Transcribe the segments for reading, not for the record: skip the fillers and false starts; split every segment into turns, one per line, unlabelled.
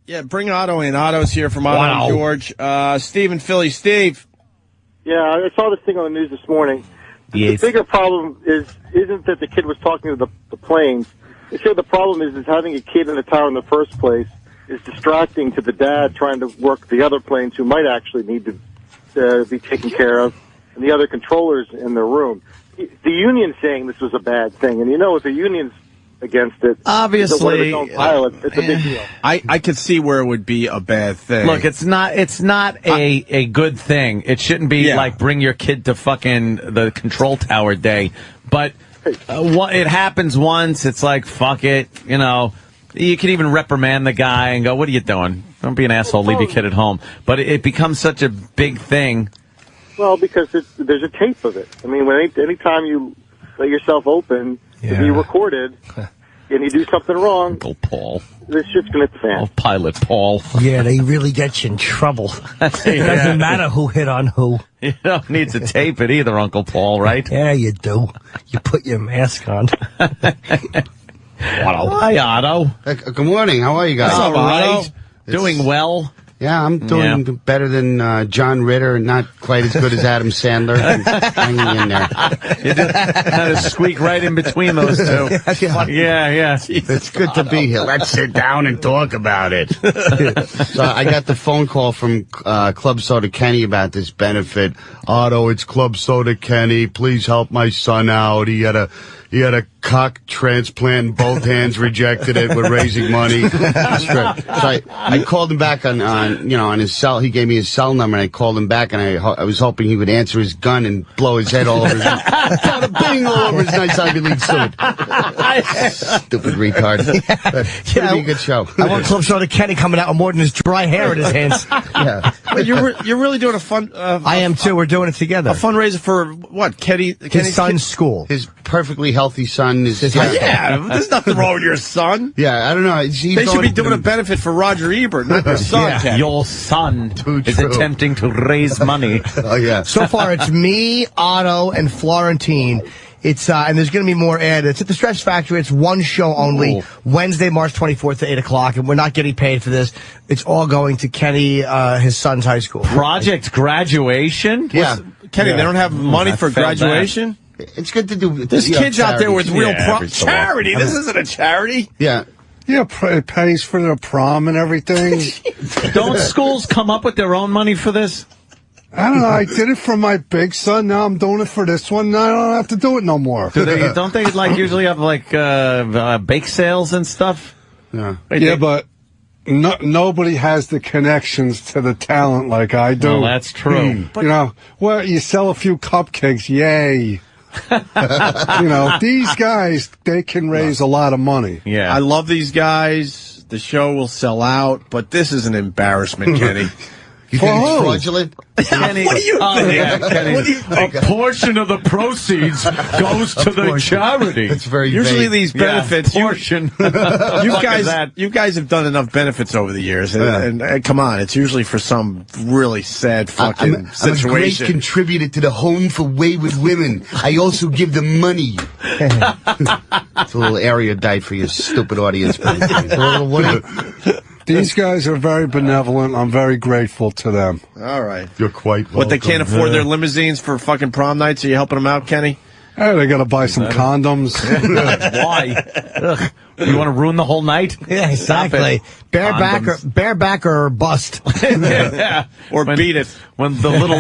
Yeah, bring Otto in. Otto's here from Otto George. Steve in Philly. Steve.
Yeah, I saw this thing on the news this morning.
Yes.
The bigger problem isn't that the kid was talking to the planes. They said the problem is having a kid in the tower in the first place is distracting to the dad trying to work the other planes who might actually need to be taken care of, and the other controllers in the room. The union's saying this was a bad thing, and if the union's against it,
obviously,
it's a big deal.
I could see where it would be a bad thing.
Look, it's not a good thing. It shouldn't be like bring your kid to fucking the control tower day. But it happens once. It's like, fuck it. You can even reprimand the guy and go, what are you doing? Don't be an asshole. Leave your kid at home. But it becomes such a big thing.
Well, because there's a tape of it. I mean, anytime you let yourself open to be recorded and you do something wrong,
Uncle Paul.
This shit's going to hit the fan.
Oh, Pilot Paul.
Yeah, they really get you in trouble. It doesn't matter who hit on who.
You don't need to tape it either, Uncle Paul, right?
Yeah, you do. You put your mask on.
Hi, Otto.
Good morning. How are you guys?
All right. Doing well.
Yeah, I'm doing better than John Ritter, not quite as good as Adam Sandler. Hanging in there.
You just had to squeak right in between those two. Yeah.
It's good to be here. Let's sit down and talk about it. So I got the phone call from Club Soda Kenny about this benefit. Otto, it's Club Soda Kenny. Please help my son out. He had a cock transplant in both hands, rejected it. We're raising money. So I called him back on his cell. He gave me his cell number, and I called him back, and I was hoping he would answer his gun and blow his head all over his bada bing all over his nice Ivy League suit. Stupid retard. Pretty good show.
I want Club Soda Kenny coming out with more than his dry hair in his hands.
Yeah.
But you're really doing a fun...
I am too. We're doing it together.
A fundraiser for what? Kenny's
son's school.
His perfectly healthy son is...
there's nothing wrong with your son.
Yeah, I don't know.
They should be doing a benefit for Roger Ebert, not your son.
Yeah. Your son is attempting to raise money.
Oh, yeah.
So far, it's me, Otto, and Florentine. It's and there's going to be more added. It's at the Stretch Factory. It's one show only. Ooh. Wednesday, March 24th at 8 o'clock, and we're not getting paid for this. It's all going to Kenny, his son's high school.
Project graduation?
Yeah.
Kenny, they don't have money for graduation?
It's good to do.
There's kids out there with real charity.
So
this isn't a charity.
Yeah.
Yeah, it pays for their prom and everything.
Don't schools come up with their own money for this?
I don't know. I did it for my big son. Now I'm doing it for this one. Now I don't have to do it no more.
Don't they usually have bake sales and stuff?
Yeah. But nobody has the connections to the talent like I do.
Well, that's true.
You sell a few cupcakes, yay. These guys, they can raise a lot of money.
Yeah. I love these guys. The show will sell out, but this is an embarrassment, Kenny.
You think it's fraudulent?
Kenny,
what do you think?
Yeah, Kenny,
what do you think?
A portion of the proceeds goes to the charity.
It's very
usually
vague.
These benefits.
Portion.
You guys have done enough benefits over the years, and come on, it's usually for some really sad fucking situation.
I'm a great contributor to the Home for Wayward Women. I also give them money. It's a little erudite for your stupid audience.
These guys are very benevolent. I'm very grateful to them.
All right.
You're quite welcome.
What, they can't afford their limousines for fucking prom nights? Are you helping them out, Kenny?
Hey, they got to buy some condoms.
Why? Ugh. You want to ruin the whole night?
Yeah, exactly. Bareback or bust.
Yeah.
Or beat it.
When the little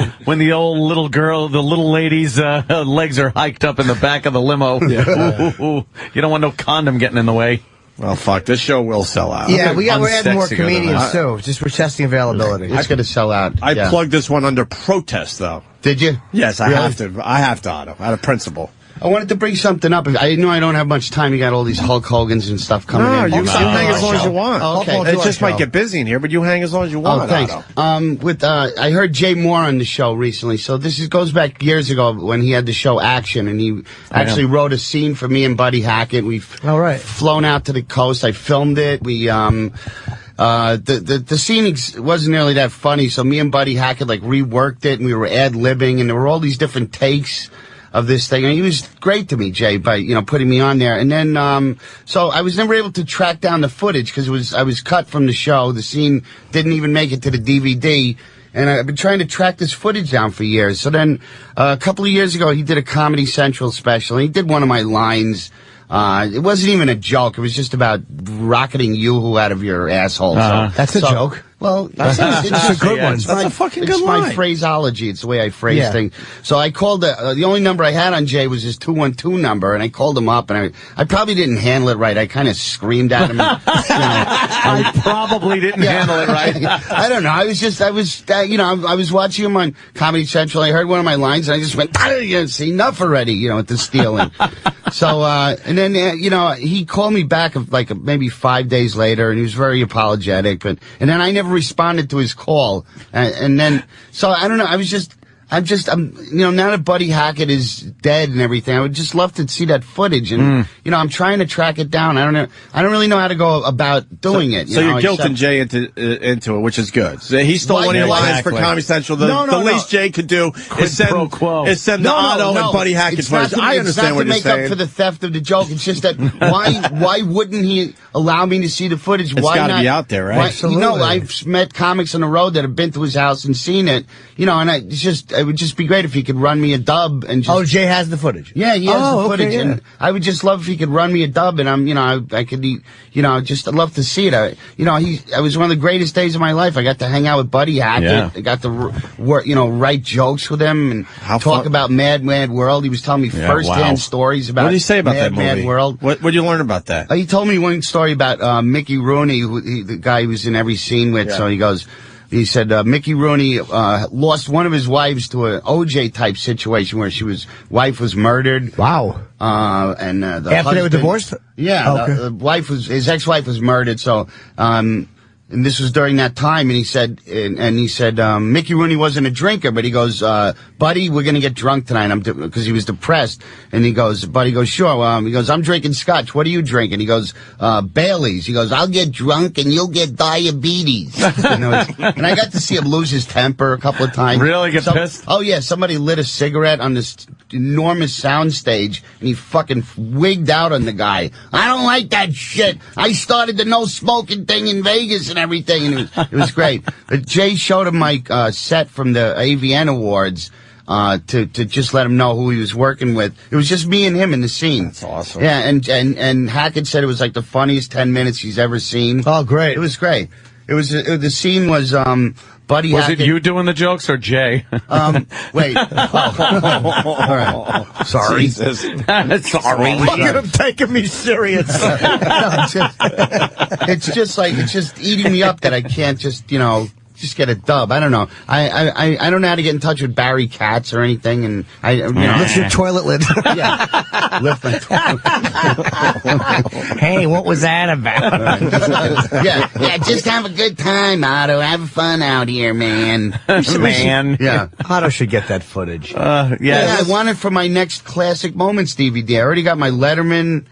lady's legs are hiked up in the back of the limo. Yeah. Ooh. You don't want no condom getting in the way.
Well, fuck, this show will sell out.
Yeah, we're adding more comedians, too. Just we're testing availability.
It's going to sell out.
I plugged this one under protest, though.
Did you?
Yes, I have to. I have to, Otto, out of principle.
I wanted to bring something up. I know I don't have much time. You got all these Hulk Hogans and stuff coming in.
You hang as long as you want.
Okay.
It just might get busy in here, but you hang as long as you want.
Oh, thanks. I heard Jay Mohr on the show recently. So this goes back years ago when he had the show Action, and he actually wrote a scene for me and Buddy Hackett. We've flown out to the coast. I filmed it. We the scene wasn't nearly that funny, so me and Buddy Hackett reworked it, and we were ad-libbing, and there were all these different takes. of this thing. And he was great to me, Jay, by, putting me on there. And then, so I was never able to track down the footage because I was cut from the show. The scene didn't even make it to the DVD. And I've been trying to track this footage down for years. So then, a couple of years ago, he did a Comedy Central special. And he did one of my lines. It wasn't even a joke. It was just about rocketing Yoo-hoo out of your asshole.
That's a joke.
Well,
that's a good one.
That's a fucking good line.
It's my phraseology. It's the way I phrase things. So I called the only number I had on Jay was his 212 number, and I called him up, and I probably didn't handle it right. I kind of screamed at him.
I probably didn't handle it right.
I don't know. I was watching him on Comedy Central. I heard one of my lines, and I just went, see, enough already, with the stealing. So, and then, he called me back maybe 5 days later, and he was very apologetic, and then I never responded to his call. And then, so I don't know, now that Buddy Hackett is dead and everything, I would just love to see that footage. And, I'm trying to track it down. I don't really know how to go about doing it.
So you're guilting Jay into it, which is good. So he stole one of your lines for Comedy Central. The least Jay could do is send the Otto and Buddy Hackett footage. I understand what you're saying.
It's not to make up for the theft of the joke. It's just that why wouldn't he allow me to see the footage?
It's got to be out there, right?
Absolutely. I've met comics on the road that have been to his house and seen it. It would just be great if he could run me a dub and just...
Oh, Jay has the footage.
Yeah, he has the footage,
okay,
and I would just love if he could run me a dub, and I could, I'd love to see it. It was one of the greatest days of my life. I got to hang out with Buddy Hackett.
Yeah.
I got to write jokes with him and talk about Mad World. He was telling me firsthand stories about.
What did he say about that movie?
Mad World.
What did you learn about that?
He told me one story about Mickey Rooney, the guy he was in every scene with. Yeah. So he said Mickey Rooney lost one of his wives to an OJ type situation where wife was murdered.
Wow.
And
after they were divorced?
Yeah. Okay. His ex-wife was murdered. So and this was during that time, and he said Mickey Rooney wasn't a drinker, but he goes, Buddy, we're gonna get drunk tonight. Because he was depressed, and Buddy goes, sure. He goes, I'm drinking scotch. What are you drinking? He goes, Bailey's. He goes, I'll get drunk and you'll get diabetes. And I got to see him lose his temper a couple of times.
Really get pissed?
Oh yeah, somebody lit a cigarette on this enormous sound stage, and he fucking wigged out on the guy. I don't like that shit. I started the no smoking thing in Vegas and everything, and it was great. But Jay showed him my set from the AVN Awards to just let him know who he was working with. It was just me and him in the scene.
That's awesome.
Yeah, and Hackett said it was like the funniest 10 minutes he's ever seen.
Oh, great.
It was great. The scene was Buddy Hackett.
Was it you doing the jokes or Jay?
Wait. All right. Sorry.
Jesus.
Sorry.
Look at him taking me serious.
It's just eating me up that I can't just get a dub. I don't know. I don't know how to get in touch with Barry Katz or anything, and
lift your toilet lid.
Yeah, lift my toilet.
Hey, what was that about?
yeah. Just have a good time, Otto. Have fun out here, man.
Man.
Yeah.
Otto should get that footage.
Yeah, I want it for my next Classic Moments DVD. I already got my Letterman.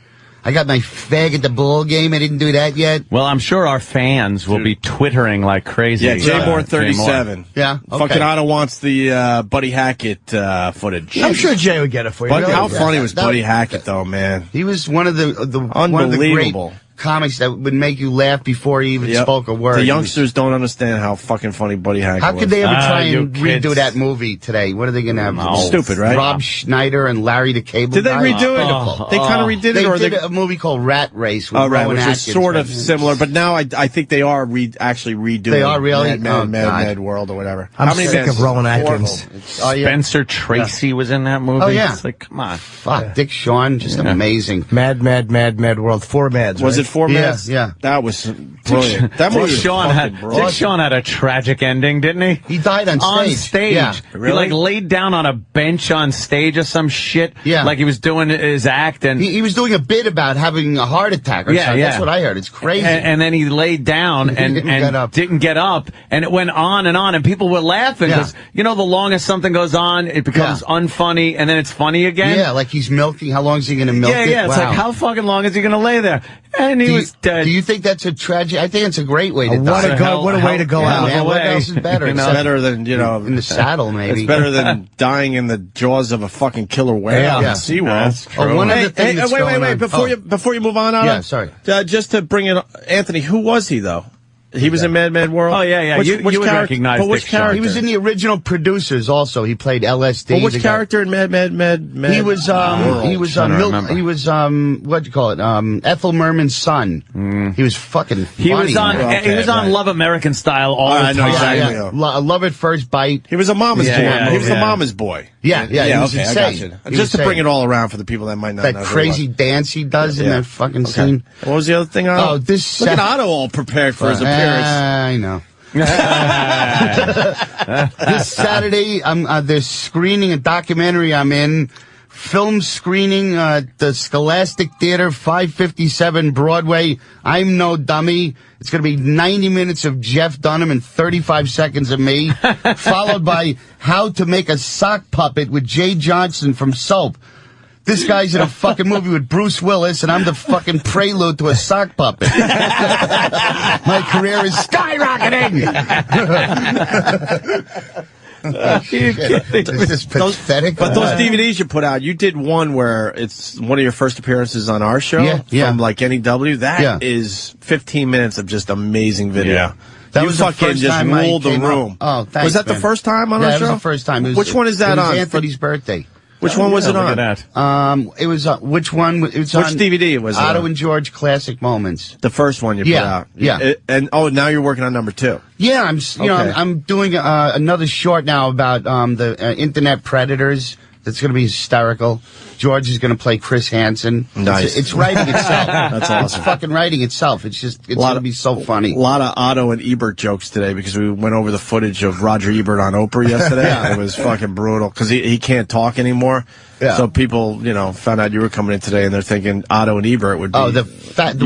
I got my fag at the ball game. I didn't do that yet.
Well, I'm sure our fans will be twittering like crazy.
Yeah, Jay Mohr 37.
Yeah. Okay.
Fucking Otto wants the Buddy Hackett footage.
I'm sure Jay would get it for you.
How funny was Buddy Hackett, though, man?
He was one of the
unbelievable
comics that would make you laugh before he even spoke a word.
The youngsters don't understand how fucking funny Buddy Hackett was.
How could they ever try and redo that movie today? What are they going to have?
No. Stupid, right?
Rob Schneider and Larry the Cable
Did they
Guy?
redo it? They kind of redid it?
They did a movie called Rat Race with Rowan
which
Atkins,
is sort of similar, but now I think they are actually redoing
They are really?
Mad World or whatever.
I'm sick of Rowan Atkins.
Spencer Tracy was in that movie.
Oh, yeah.
It's like, come on.
Fuck, Dick Shawn, just amazing.
Mad World. 4 Mads,
Was
right?
it 4 Mads?
Yeah.
That was brilliant. That movie
Dick Shawn had a tragic ending, didn't he?
He died on stage.
On stage.
Yeah.
Really?
He laid down on a bench on stage or some shit.
Yeah.
Like he was doing his act, and
he was doing a bit about having a heart attack or something. That's what I heard. It's crazy.
And then he laid down and didn't get up, and it went on, and people were laughing because the longest something goes on, it becomes unfunny, and then it's funny again.
Yeah, like he's milking. How long is he going to milk it?
Yeah. It's like, how fucking long is he going to lay there? And And he was dead.
Do you think that's a tragedy? I think it's a great way to die.
What a way to go out.
Man, what else is better?
It's better than,
in the saddle, maybe.
It's better than dying in the jaws of a fucking killer whale in SeaWorld.
One other thing that's going on.
Before you move on, Otto,
yeah, sorry.
Just to bring in Anthony, who was he, though? He was in Mad World?
Oh, yeah. You would recognize
which character?
He was in the original Producers also. He played LSD.
Well, which character in Mad?
He was what'd you call it? Ethel Merman's son. He was fucking funny.
He was on Love American Style all the time.
I know exactly.
Yeah. Love at First Bite.
He was a mama's boy. He was a mama's boy.
Yeah. He was
okay,
insane.
I got you. Just to bring it all around for the people that might not know.
That crazy dance he does in that fucking scene.
What was the other thing, Otto? Look at Otto all prepared for his appearance.
I know. This Saturday, there's screening a documentary I'm in. Film screening at the Scholastic Theater, 557 Broadway. I'm No Dummy. It's going to be 90 minutes of Jeff Dunham and 35 seconds of me, followed by How to Make a Sock Puppet with Jay Johnson from Soap. This guy's in a fucking movie with Bruce Willis, and I'm the fucking prelude to a sock puppet. My career is skyrocketing! It's just pathetic.
But those DVDs you put out, you did one where it's one of your first appearances on our show from like NEW. That is 15 minutes of just amazing video.
Yeah. That was the first
just
time
ruled the room.
Oh, thanks,
was that the first time on our show?
Yeah, it was the first time.
Which one is that on?
It was Anthony's birthday.
Which one was it on?
It was which one? It was
which
on
DVD was it?
Otto and George Classic Moments.
The first one you put out.
Yeah.
And now you're working on number 2.
Yeah, I'm doing another short now about the internet predators. That's going to be hysterical. George is going to play Chris Hansen.
Nice.
It's writing itself.
That's awesome.
It's fucking writing itself. It's going to be so funny.
A lot of Otto and Ebert jokes today because we went over the footage of Roger Ebert on Oprah yesterday. It was fucking brutal because he can't talk anymore. Yeah. So people, found out you were coming in today and they're thinking Otto and Ebert would be.
Oh, the fat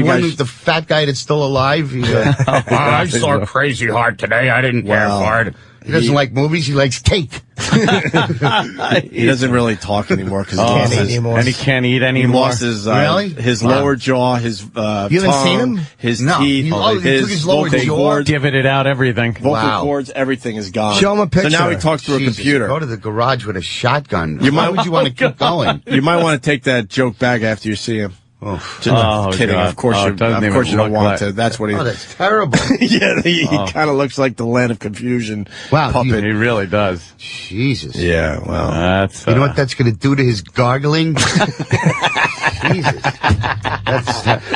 guy that's still alive. I saw Crazy Heart today. I didn't care for it. He doesn't like movies. He likes cake.
He doesn't really talk anymore because he
can't eat anymore. And he can't eat anymore.
He lost his lower jaw, his
you haven't seen him?
His teeth,
he took his lower jaw,
giving it out, everything.
Vocal cords, everything is gone.
Show him a picture.
So now he talks through a computer.
Go to the garage with a shotgun. Why would you want to keep going?
You might want to take that joke back after you see him. Kidding.
God.
Of course you don't want to. That's what he.
Oh, that's terrible.
Yeah, he kind of looks like the Land of Confusion puppet.
He really does.
Jesus.
Yeah, well.
That's,
you know what that's going to do to his gargling? Jesus.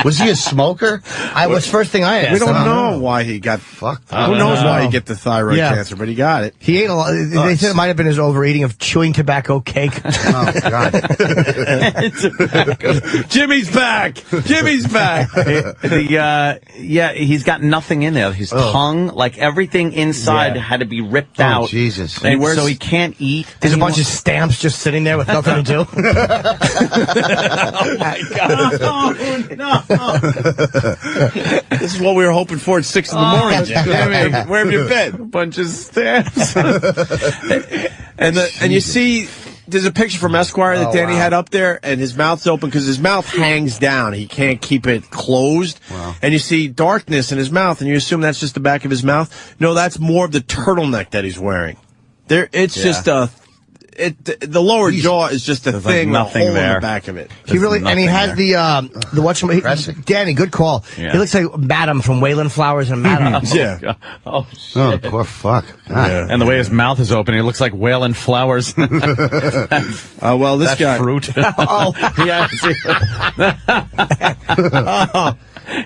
Was he a smoker?
Was first thing I asked.
We don't know why he got fucked. Who knows why he get the thyroid cancer, but he got it.
He ate a lot. They said it might have been his overeating of chewing tobacco cake.
Oh, God.
Jimmy's back. Jimmy's back.
He's got nothing in there. His tongue, like everything inside had to be ripped out.
Jesus.
And so he can't eat.
There's a bunch of stamps just sitting there with nothing to do.
Oh, my God. No. This is what we were hoping for at 6 in the morning. Where have you been?
A bunch of stamps.
And you see, there's a picture from Esquire that Danny had up there, and his mouth's open because his mouth hangs down. He can't keep it closed. Wow. And you see darkness in his mouth, and you assume that's just the back of his mouth. No, that's more of the turtleneck that he's wearing. It's just a... the lower jaw is just a thing,
like nothing
hole
there.
In the back of it.
He really, and he has Danny, good call. Yeah. He looks like Madam from Wayland Flowers and Madam.
Yeah.
Oh, poor fuck.
Yeah. And the way his mouth is open, he looks like Wayland Flowers.
Well, this guy.
Fruit.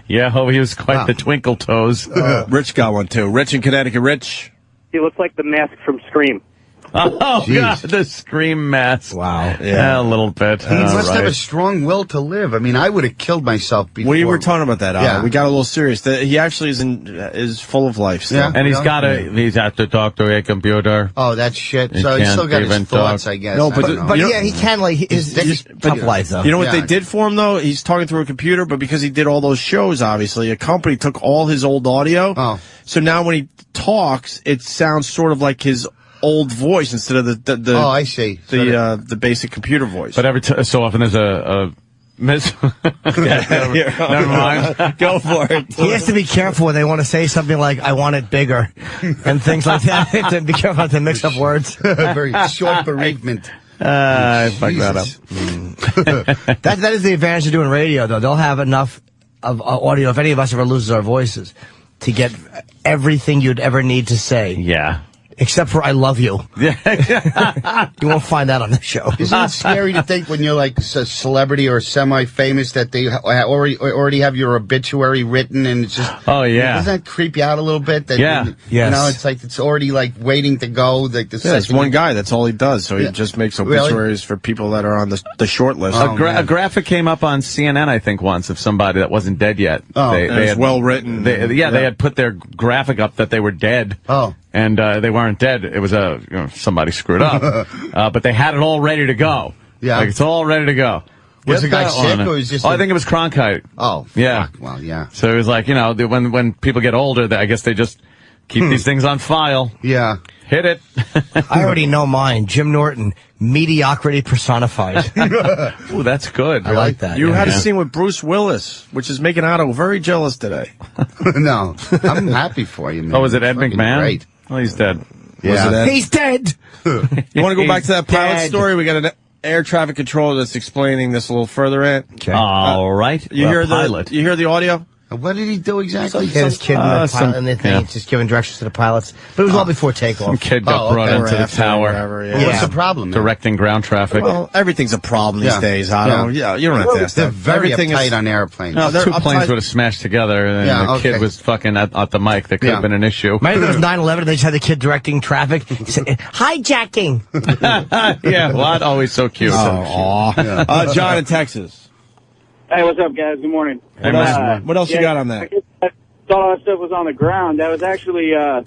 Yeah, he was quite the twinkle toes.
Rich got one too. Rich in Connecticut. Rich.
He looks like the mask from Scream.
Oh, God, the Scream mask.
Wow.
Yeah, a little bit.
He must have a strong will to live. I mean, I would have killed myself before.
We were talking about that. We got a little serious. He actually is full of life still.
Yeah, and he's has to talk to a computer.
Oh, that's shit. So he's still got his thoughts, I guess.
No, but
he can, like, his tough life, though.
You know what they did for him, though? He's talking through a computer, but because he did all those shows, obviously, a company took all his old audio.
Oh.
So now when he talks, it sounds sort of like his old voice instead of the
I see.
the basic computer voice.
But every so often there's a Never mind.
Go for it.
He has to be careful when they want to say something like, I want it bigger, and things like that. To be careful not to mix up words.
Very short bereavement.
I fucked that up.
That is the advantage of doing radio, though. They'll have enough of audio, if any of us ever loses our voices, to get everything you'd ever need to say.
Yeah.
Except for I love you. Yeah. You won't find that on the show.
Isn't it scary to think when you're like a celebrity or semi-famous that they already have your obituary written and it's just...
Oh, yeah.
Doesn't that creep you out a little bit? That,
Yeah.
You
Yes.
know, it's like it's already like waiting to go. Like the
Yeah, it's one guy. That's all he does. So he
Yeah.
just makes
Really?
obituaries for people that are on the short list.
A graphic came up on CNN, I think, once of somebody that wasn't dead yet.
Oh.
And it's well written.
They had put their graphic up that they were dead.
Oh.
And they weren't dead. It was somebody screwed up. But they had it all ready to go.
Yeah.
Like, it's all ready to go.
Was
Get
the guy
that
sick
one.
or was just
I think it was Cronkite.
Oh.
Yeah.
Fuck. Well, yeah.
So it was like, when people get older, I guess they just keep these things on file.
Yeah.
Hit it.
I already know mine. Jim Norton, mediocrity personified.
Ooh, that's good.
I like that.
You
yeah.
had a scene with Bruce Willis, which is making Otto very jealous today.
No. I'm happy for you, man.
Oh, was it Ed
Fucking
McMahon?
Great.
Oh, he's dead.
Yeah.
Was it Ed?
He's dead.
You want to go back to that pilot
dead.
story? We got an air traffic controller that's explaining this a little further in.
Okay.
All right.
You hear
pilot.
You hear the audio?
What did he do exactly?
Hit his kid in the pilot, and they think he's just giving directions to the pilots. But it was all before takeoff.
Some kid got brought
okay.
into the
After,
tower,
whatever, yeah.
Well, what's
Yeah.
the problem? Man?
directing ground traffic.
Well, everything's a problem these
Yeah.
days, Otto. Yeah, you don't have to ask
They're
that.
very
Everything
uptight
is-
on airplanes.
No, they're
Two
uptight.
planes would have smashed together, and
Yeah,
the kid
okay.
was fucking at the mic. That could have
Yeah.
been an issue.
Imagine if it was 9/11, they just had the kid directing traffic. He said, hijacking.
Yeah, what? Always so cute.
John in Texas.
Hey, what's up, guys? Good morning.
Hey,
What else,
man.
what else you got on that?
I thought all that stuff was on the ground. That was actually, I'm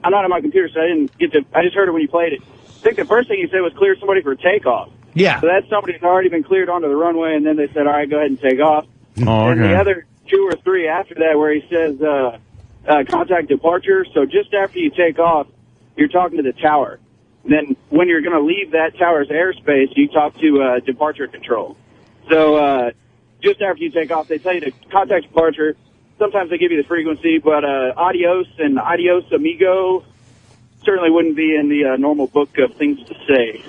not on my computer, so I didn't get to, I just heard it when you played it. I think the first thing you said was clear somebody for takeoff.
Yeah.
So that's somebody who's already been cleared onto the runway, and then they said, all right, go ahead and take off.
Oh,
And the
okay.
other 2 or 3 after that where he says, contact departure. So just after you take off, you're talking to the tower. Then when you're going to leave that tower's airspace, you talk to departure control. So just after you take off, they tell you to contact departure. Sometimes they give you the frequency, but adios and adios amigo certainly wouldn't be in the normal book of things to say.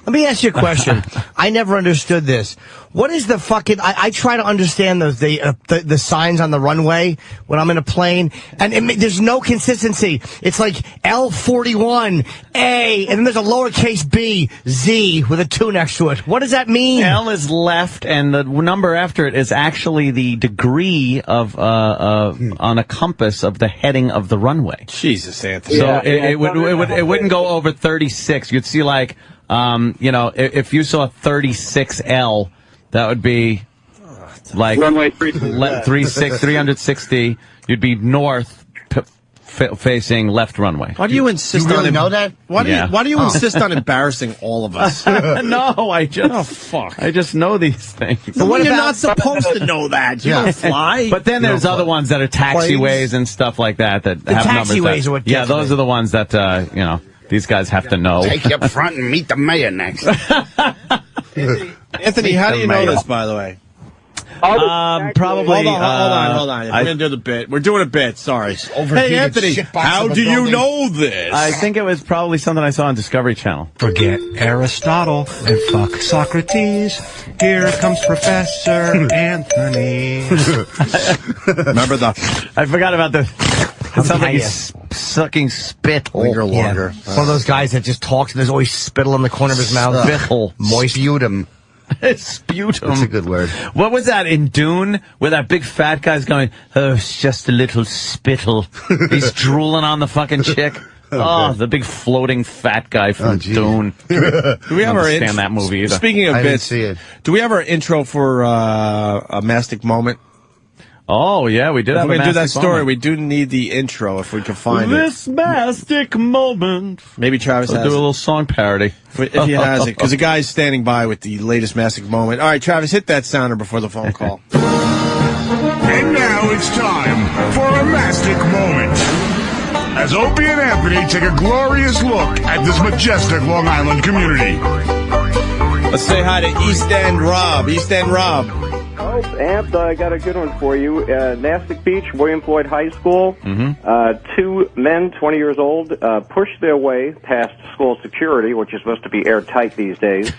Let me ask you a question. I never understood this. What is the fucking... I try to understand the signs on the runway when I'm in a plane, and there's no consistency. It's like L41, A, and then there's a lowercase b, Z, with a 2 next to it. What does that mean?
L is left, and the number after it is actually the degree of on a compass of the heading of the runway.
Jesus, Anthony.
So
Yeah,
it wouldn't go over 36. You'd see like if you saw 36L, that would be like
Runway
360. You'd be north facing left runway.
Why do you insist
You really
on
know that?
Why do
Yeah.
you insist on embarrassing all of us?
No, I just
fuck.
I just know these things.
But
what
you're
about-
not supposed to know that. You
Yeah.
don't fly.
But then there's other ones that are taxiways and stuff like that have numbers.
taxiways are what
Yeah,
gets
those
me.
are the ones that these guys have to know.
Take you up front and meet the mayor next.
Anthony, how do you know this, by the way?
Probably.
Hold on. We're going to do the bit. We're doing a bit. Sorry. Hey,
Overheated
Anthony,
shitbox
how
of a
do you
building.
know this?
I think it was probably something I saw on Discovery Channel.
Forget Aristotle and fuck Socrates. Here comes Professor Anthony.
Remember the
I forgot about the. It sounds like
Yeah.
he's sucking spit.
linger
Yeah.
longer.
One of those guys that just talks and there's always spittle in the corner of his mouth.
Spittle.
Moist.
Sputum.
Sputum.
That's a good word.
What was that in Dune where that big fat guy's going, oh, it's just a little spittle. He's drooling on the fucking chick. Oh, the big floating fat guy from
gee.
Dune.
Do we have our
understand that movie either.
Speaking of
I didn't
bits,
see it.
do we have our intro for a mastic moment?
Oh, yeah, we did
If
have
we're
a
going to do that
mastic
story,
moment.
we do need the intro if we can find
This mastic moment.
it. Maybe Travis
We'll
has
do a
it.
little song parody.
If he has it, because the guy's standing by with the latest mastic moment. All right, Travis, hit that sounder before the phone call.
And now it's time for a mastic moment. As Opie and Anthony take a glorious look at this majestic Long Island community.
Let's say hi to East End Rob. East End Rob.
Oh, Amp, I got a good one for you. Nastic Beach, William Floyd High School. Two men, 20 years old, pushed their way past school security, which is supposed to be airtight these days,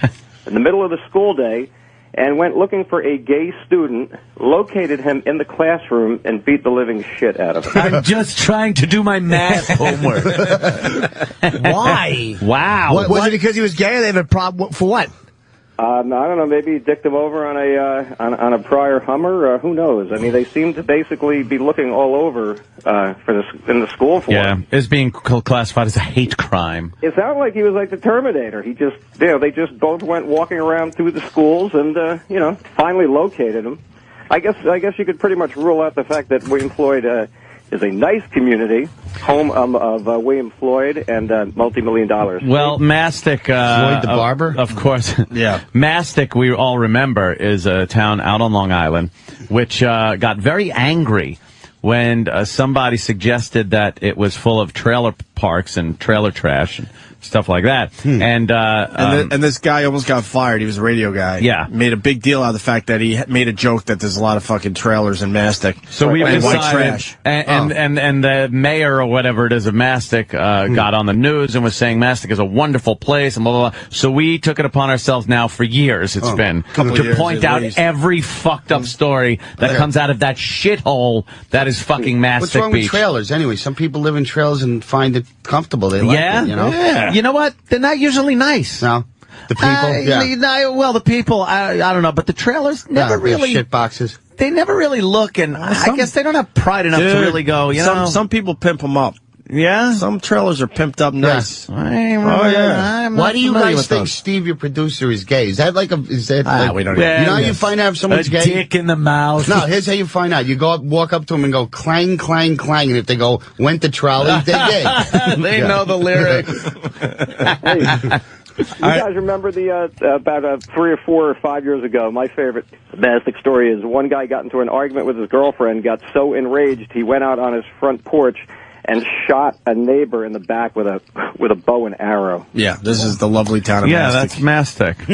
in the middle of the school day, and went looking for a gay student, located him in the classroom, and beat the living shit out of him.
I'm just trying to do my math homework.
Why?
Wow.
Was it because he was gay or they have a problem? For what?
I don't know. Maybe he dicked him over on a prior Hummer. Who knows? I mean, they seem to basically be looking all over in the school for him.
It's being classified as a hate crime.
It sounded like he was like the Terminator. He just, they just both went walking around through the schools and, finally located him. I guess you could pretty much rule out the fact that William Floyd is a nice community, home of William Floyd and multi-million dollars.
Well, Mastic,
Floyd the barber?
Of course.
Yeah.
Mastic, we all remember, is a town out on Long Island, which got very angry when somebody suggested that it was full of trailer parks and trailer trash and stuff like that. And
this guy almost got fired. He was a radio guy.
Yeah.
Made a big deal out of the fact that he made a joke that there's a lot of fucking trailers in Mastic.
So we
and
decided,
white trash.
And the mayor or whatever it is of Mastic got on the news and was saying Mastic is a wonderful place and blah, blah, blah. So we took it upon ourselves now for years, it's been, to point out every fucked up story that comes out of that shithole that is fucking Mastic
What's wrong
Beach.
with trailers anyway? Some people live in trailers and find it comfortable. They like it, you know?
Yeah. You know what? They're not usually nice.
No. The people?
Well, the people, I don't know, but the trailers never really...
shit boxes.
They never really look, and I guess they don't have pride enough to really go,
Some people pimp them up.
Yeah?
Some trailers are pimped up nice.
Why do you guys think Steve, your producer, is gay? Is that like
we don't know.
You know how you find out if someone's gay?
Dick in the mouth.
No, here's how you find out. You go up, walk up to them and go, clang, clang, clang, and if they go, went to trolley, they're gay.
They know the lyrics.
You guys remember about 3 or 4 or 5 years ago, my favorite Mastic story is one guy got into an argument with his girlfriend, got so enraged he went out on his front porch and shot a neighbor in the back with a bow and arrow.
Yeah, this is the lovely town of Mastic.
Yeah, that's Mastic.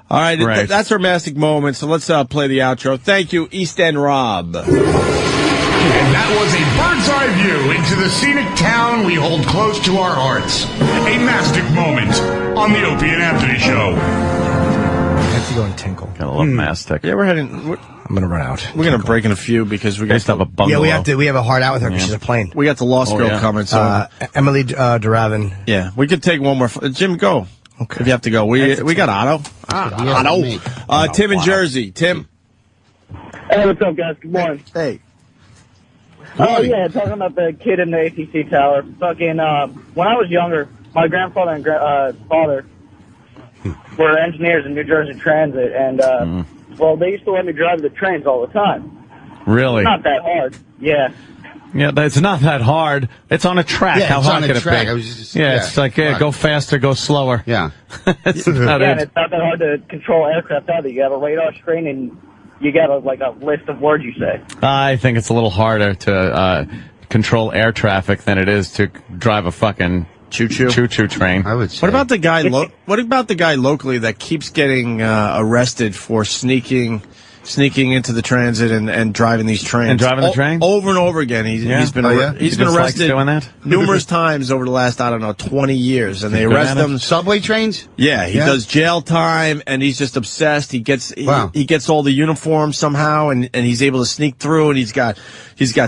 All right, that's our Mastic moment, so let's play the outro. Thank you, East End Rob.
And that was a bird's eye view into the scenic town we hold close to our hearts. A Mastic moment on the Opie and Anthony Show.
I have to go and tinkle.
Gotta love Mastic.
Yeah,
I'm gonna run out.
We're gonna break in a few because we got
to have a bungalow.
Yeah, we have a hard out with her because she's a plane.
We got the Lost Girl coming. So
Emily Ravin.
Yeah, we could take one more. Jim, go. Okay. If you have to go, we got Otto. Otto. Tim in Jersey. Tim.
Hey, what's up, guys? Good morning.
Hey.
Oh, yeah, talking about the kid in the ATC tower. Fucking, when I was younger, my grandfather and father were engineers in New Jersey Transit, and, well, they used to let me drive the trains all the time.
Really?
It's not that hard. Yeah.
Yeah, it's not that hard. It's on a track.
Yeah,
How
it's
hard
on
can
a
it
track.
be?
It's
like, go faster, go slower.
Yeah.
It's not
and it's not that hard to control aircraft either. You have a radar screen, and you got a list of words you say.
I think it's a little harder to control air traffic than it is to drive a fucking choo-choo train.
I would say.
What about the guy? What about the guy locally that keeps getting arrested for sneaking into the transit and driving these trains?
And driving the train?
Over and over again. He's been arrested
doing that?
numerous times over the last, 20 years. And they arrest him.
Subway trains?
Yeah, he does jail time, and he's just obsessed. He gets he gets all the uniforms somehow, and he's able to sneak through, and he's got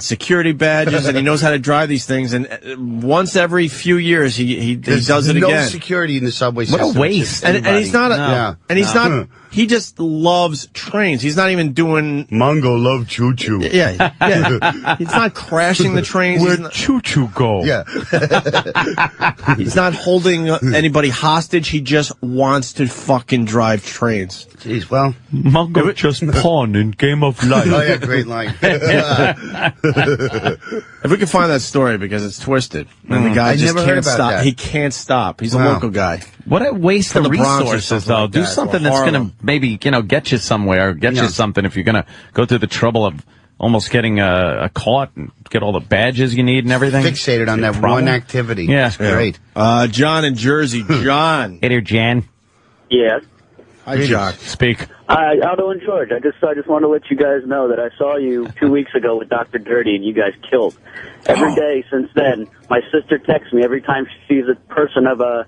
security badges, and he knows how to drive these things. And once every few years, he does it again.
No security in the subway system.
What a waste!
And he's not not. He just loves trains. He's not even doing
Mongo love choo choo.
Yeah. He's not crashing the trains.
Where'd choo choo go?
Yeah.
He's not holding anybody hostage. He just wants to fucking drive trains.
Jeez, well,
Mongo just pawn in Game of Life.
Oh yeah, great line.
If we can find that story, because it's twisted, and the guy just can't stop. That. He can't stop. He's a local guy.
What a waste of resources, though.
Like
do something that's going to maybe get you somewhere, get you something. If you're going to go through the trouble of almost getting caught and get all the badges you need and everything.
Fixated on that one activity.
Yeah,
great.
John in Jersey. John.
Hey there, Jan.
Yes.
Hi, Jock.
Speak.
Otto and George, I just want to let you guys know that I saw you 2 weeks ago with Dr. Dirty, and you guys killed. Every day since then, my sister texts me every time she sees a person of a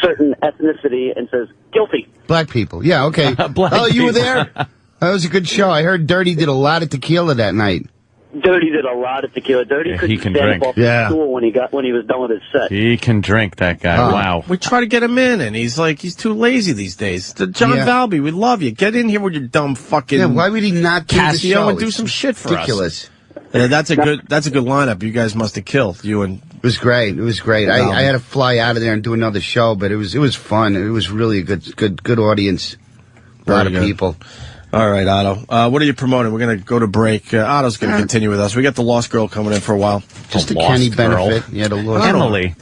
certain ethnicity and says, guilty.
Black people. Yeah, okay. You were there? That was a good show. I heard Dirty did a lot of tequila that night.
Dirty did a lot of tequila. Dirty couldn't stand up off the stool when he was done with his set.
He can drink, that guy. Wow.
We try to get him in, and he's too lazy these days. John Valby, we love you. Get in here with your dumb fucking.
Yeah, why would he not do the show?
And do some shit for
ridiculous.
us? That's a good lineup. You guys must have killed you and.
It was great. It was great. I had to fly out of there and do another show, but it was fun. It was really a good audience. A lot of people.
All right, Otto. What are you promoting? We're going to go to break. Otto's going to continue with us. We got the Lost Girl coming in for a while.
Just a Kenny benefit. Yeah, the Lost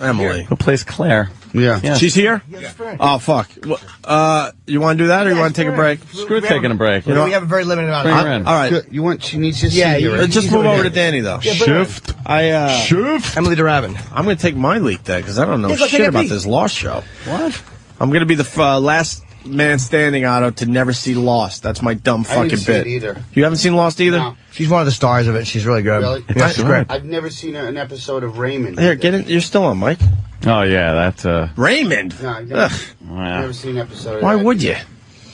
Emily. Who plays Claire?
Yeah.
She's here? Yeah. Oh, fuck. You want to do that, or you want to take a break?
Screw taking a break.
We have a very limited amount of time.
All right.
She needs to see
you. Just move over to Danny, though.
Shift.
Shift.
Emily de Ravin.
I'm going to take my leak then, because I don't know shit about this Lost show.
What?
I'm going to be the last man standing, Otto, to never see Lost. That's my dumb fucking bit.
I didn't see it either.
You haven't seen Lost either?
No.
She's one of the stars of it. She's really good.
Really?
Yeah, she's great.
I've never seen an episode of Raymond.
Here, get in. You're still on, Mike.
Oh, yeah, that's
Raymond?
No, I've never seen an episode of that.
Why would you?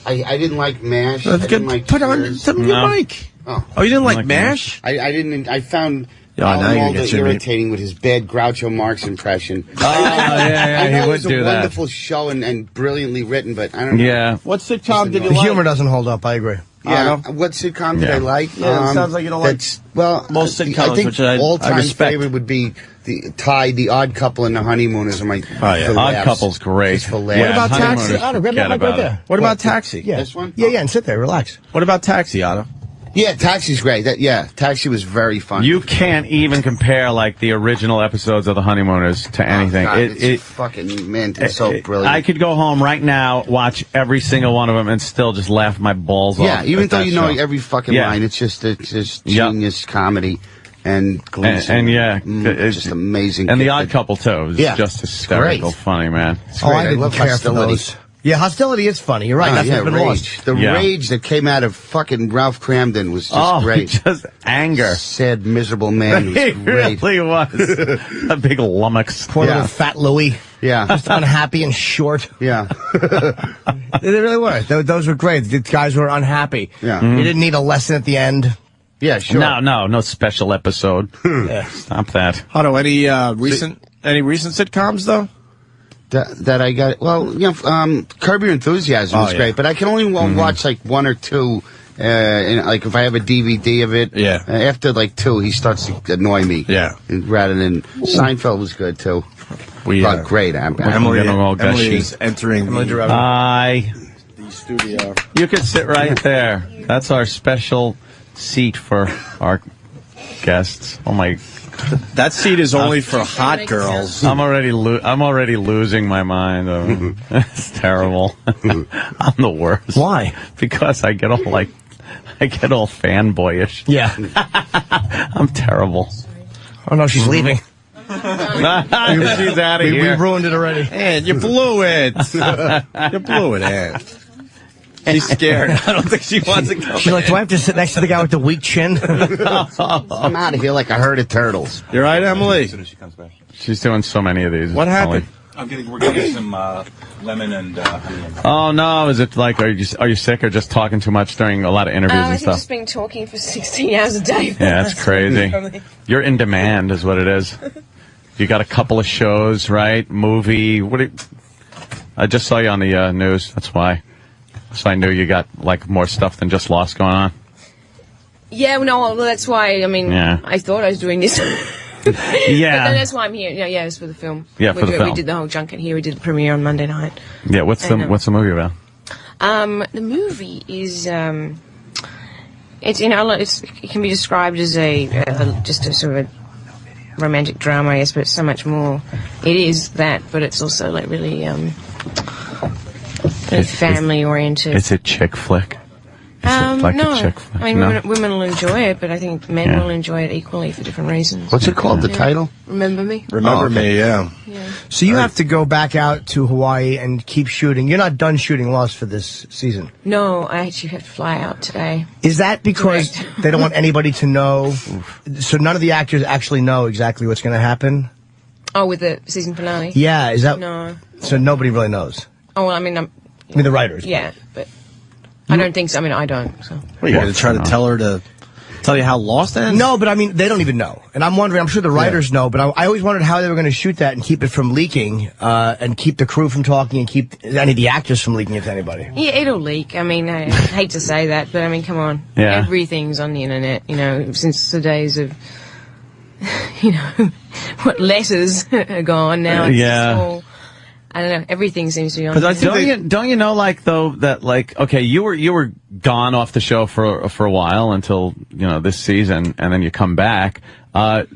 I didn't like MASH. I didn't like
Put on some your mic. Oh, you didn't like MASH?
I didn't. I found
Alan Alda
irritating with his bad Groucho Marx impression.
I know
he would do that. It was a wonderful show and brilliantly written, but I don't know.
Yeah.
What sitcom did you
The
like?
humor doesn't hold up. I agree.
Yeah. What sitcom did I like?
Yeah, it sounds like you don't like most sitcoms,
I think
which I
all-time
respect.
favorite would be The Odd Couple and The Honeymooners.
Odd Couple's great.
For
What about Taxi?
Otto, grab that mic right there.
What about Taxi?
Yeah.
This one?
Yeah, and sit there. Relax.
What about Taxi, Otto?
Yeah, Taxi's great. Taxi was very fun.
You can't even compare like the original episodes of The Honeymooners to anything.
God, it's fucking man, it's so brilliant.
I could go home right now, watch every single one of them, and still just laugh my balls off.
Yeah, even though you know
show.
every fucking line, it's just genius comedy and Gleason.
It's
just amazing.
And The Odd Couple too. It's just hysterical, funny, man.
It's great.
I love Hostility. Yeah, Hostility is funny. You're right. That's been lost.
The rage that came out of fucking Ralph Cramden was just great.
Just anger.
Sad, miserable man. He
He really was. A big lummox.
Poor little fat Louie.
Yeah.
Just unhappy and short.
Yeah.
They really were. Those were great. The guys were unhappy.
Yeah.
You didn't need a lesson at the end.
Yeah, sure.
No special episode. Stop that.
Otto, any recent sitcoms though?
That I got. Well, Curb Your Enthusiasm was great, but I can only watch like one or two. Like if I have a DVD of it, after like two, he starts to annoy me.
Yeah.
Rather than Seinfeld was good too. Great.
Emily is entering
the
studio.
You can sit right there. That's our special seat for our guests. Oh my.
That seat is only for hot girls.
I'm already losing my mind. It's terrible. I'm the worst.
Why?
Because I get all fanboyish.
Yeah.
I'm terrible.
Oh no, she's leaving.
She's out of here.
We ruined it already.
And you blew it. You blew it, Ann. She's scared. I don't think she wants to go.
She's like, do I have to sit next to the guy with the weak chin?
I'm out of here like a herd of turtles.
You're right, Emily.
As soon as she comes back.
She's doing so many of these.
What happened?
We're getting some lemon and honey.
Oh no! Is it like are you sick or just talking too much during a lot of interviews and
I've
stuff?
just been talking for 16 hours a day.
Yeah, that's crazy. You're in demand, is what it is. You got a couple of shows, right? Movie. I just saw you on the news. That's why. So I knew you got like more stuff than just Lost going on.
Yeah, well, that's why. I mean, I thought I was doing this.
Yeah,
but then that's why I'm here. Yeah, it's for the film.
Yeah, for the film.
We did the whole junket here. We did the premiere on Monday night.
Yeah, what's the movie about?
The movie is it can be described as just a sort of a romantic drama, I guess, but it's so much more. It is that, but it's also like really family oriented.
It's a chick flick. Like
no.
a chick
I mean,
no?
women will enjoy it, but I think men will enjoy it equally for different reasons.
What's it called, the title?
Remember Me?
Remember Me, yeah.
So you have to go back out to Hawaii and keep shooting. You're not done shooting Lost for this season.
No, I actually have to fly out today.
Is that because they don't want anybody to know? So none of the actors actually know exactly what's going to happen?
Oh, with the season finale?
Yeah, is that...
No.
So nobody really knows?
Oh, well, I mean,
the writers.
Yeah, but I don't think so. I mean, I don't. So.
Well, you got to try to tell you how Lost ends?
No, but I mean, they don't even know. And I'm wondering, I'm sure the writers know, but I always wondered how they were going to shoot that and keep it from leaking, and keep the crew from talking and keep any of the actors from leaking it to anybody.
Yeah, it'll leak. I mean, I hate to say that, but I mean, come on.
Yeah.
Everything's on the internet, since the days of, what letters are gone now. It's just all, I don't know. Everything seems to be on.
Don't you know, like, though, that, like, okay, you were gone off the show for a while until this season, and then you come back. Do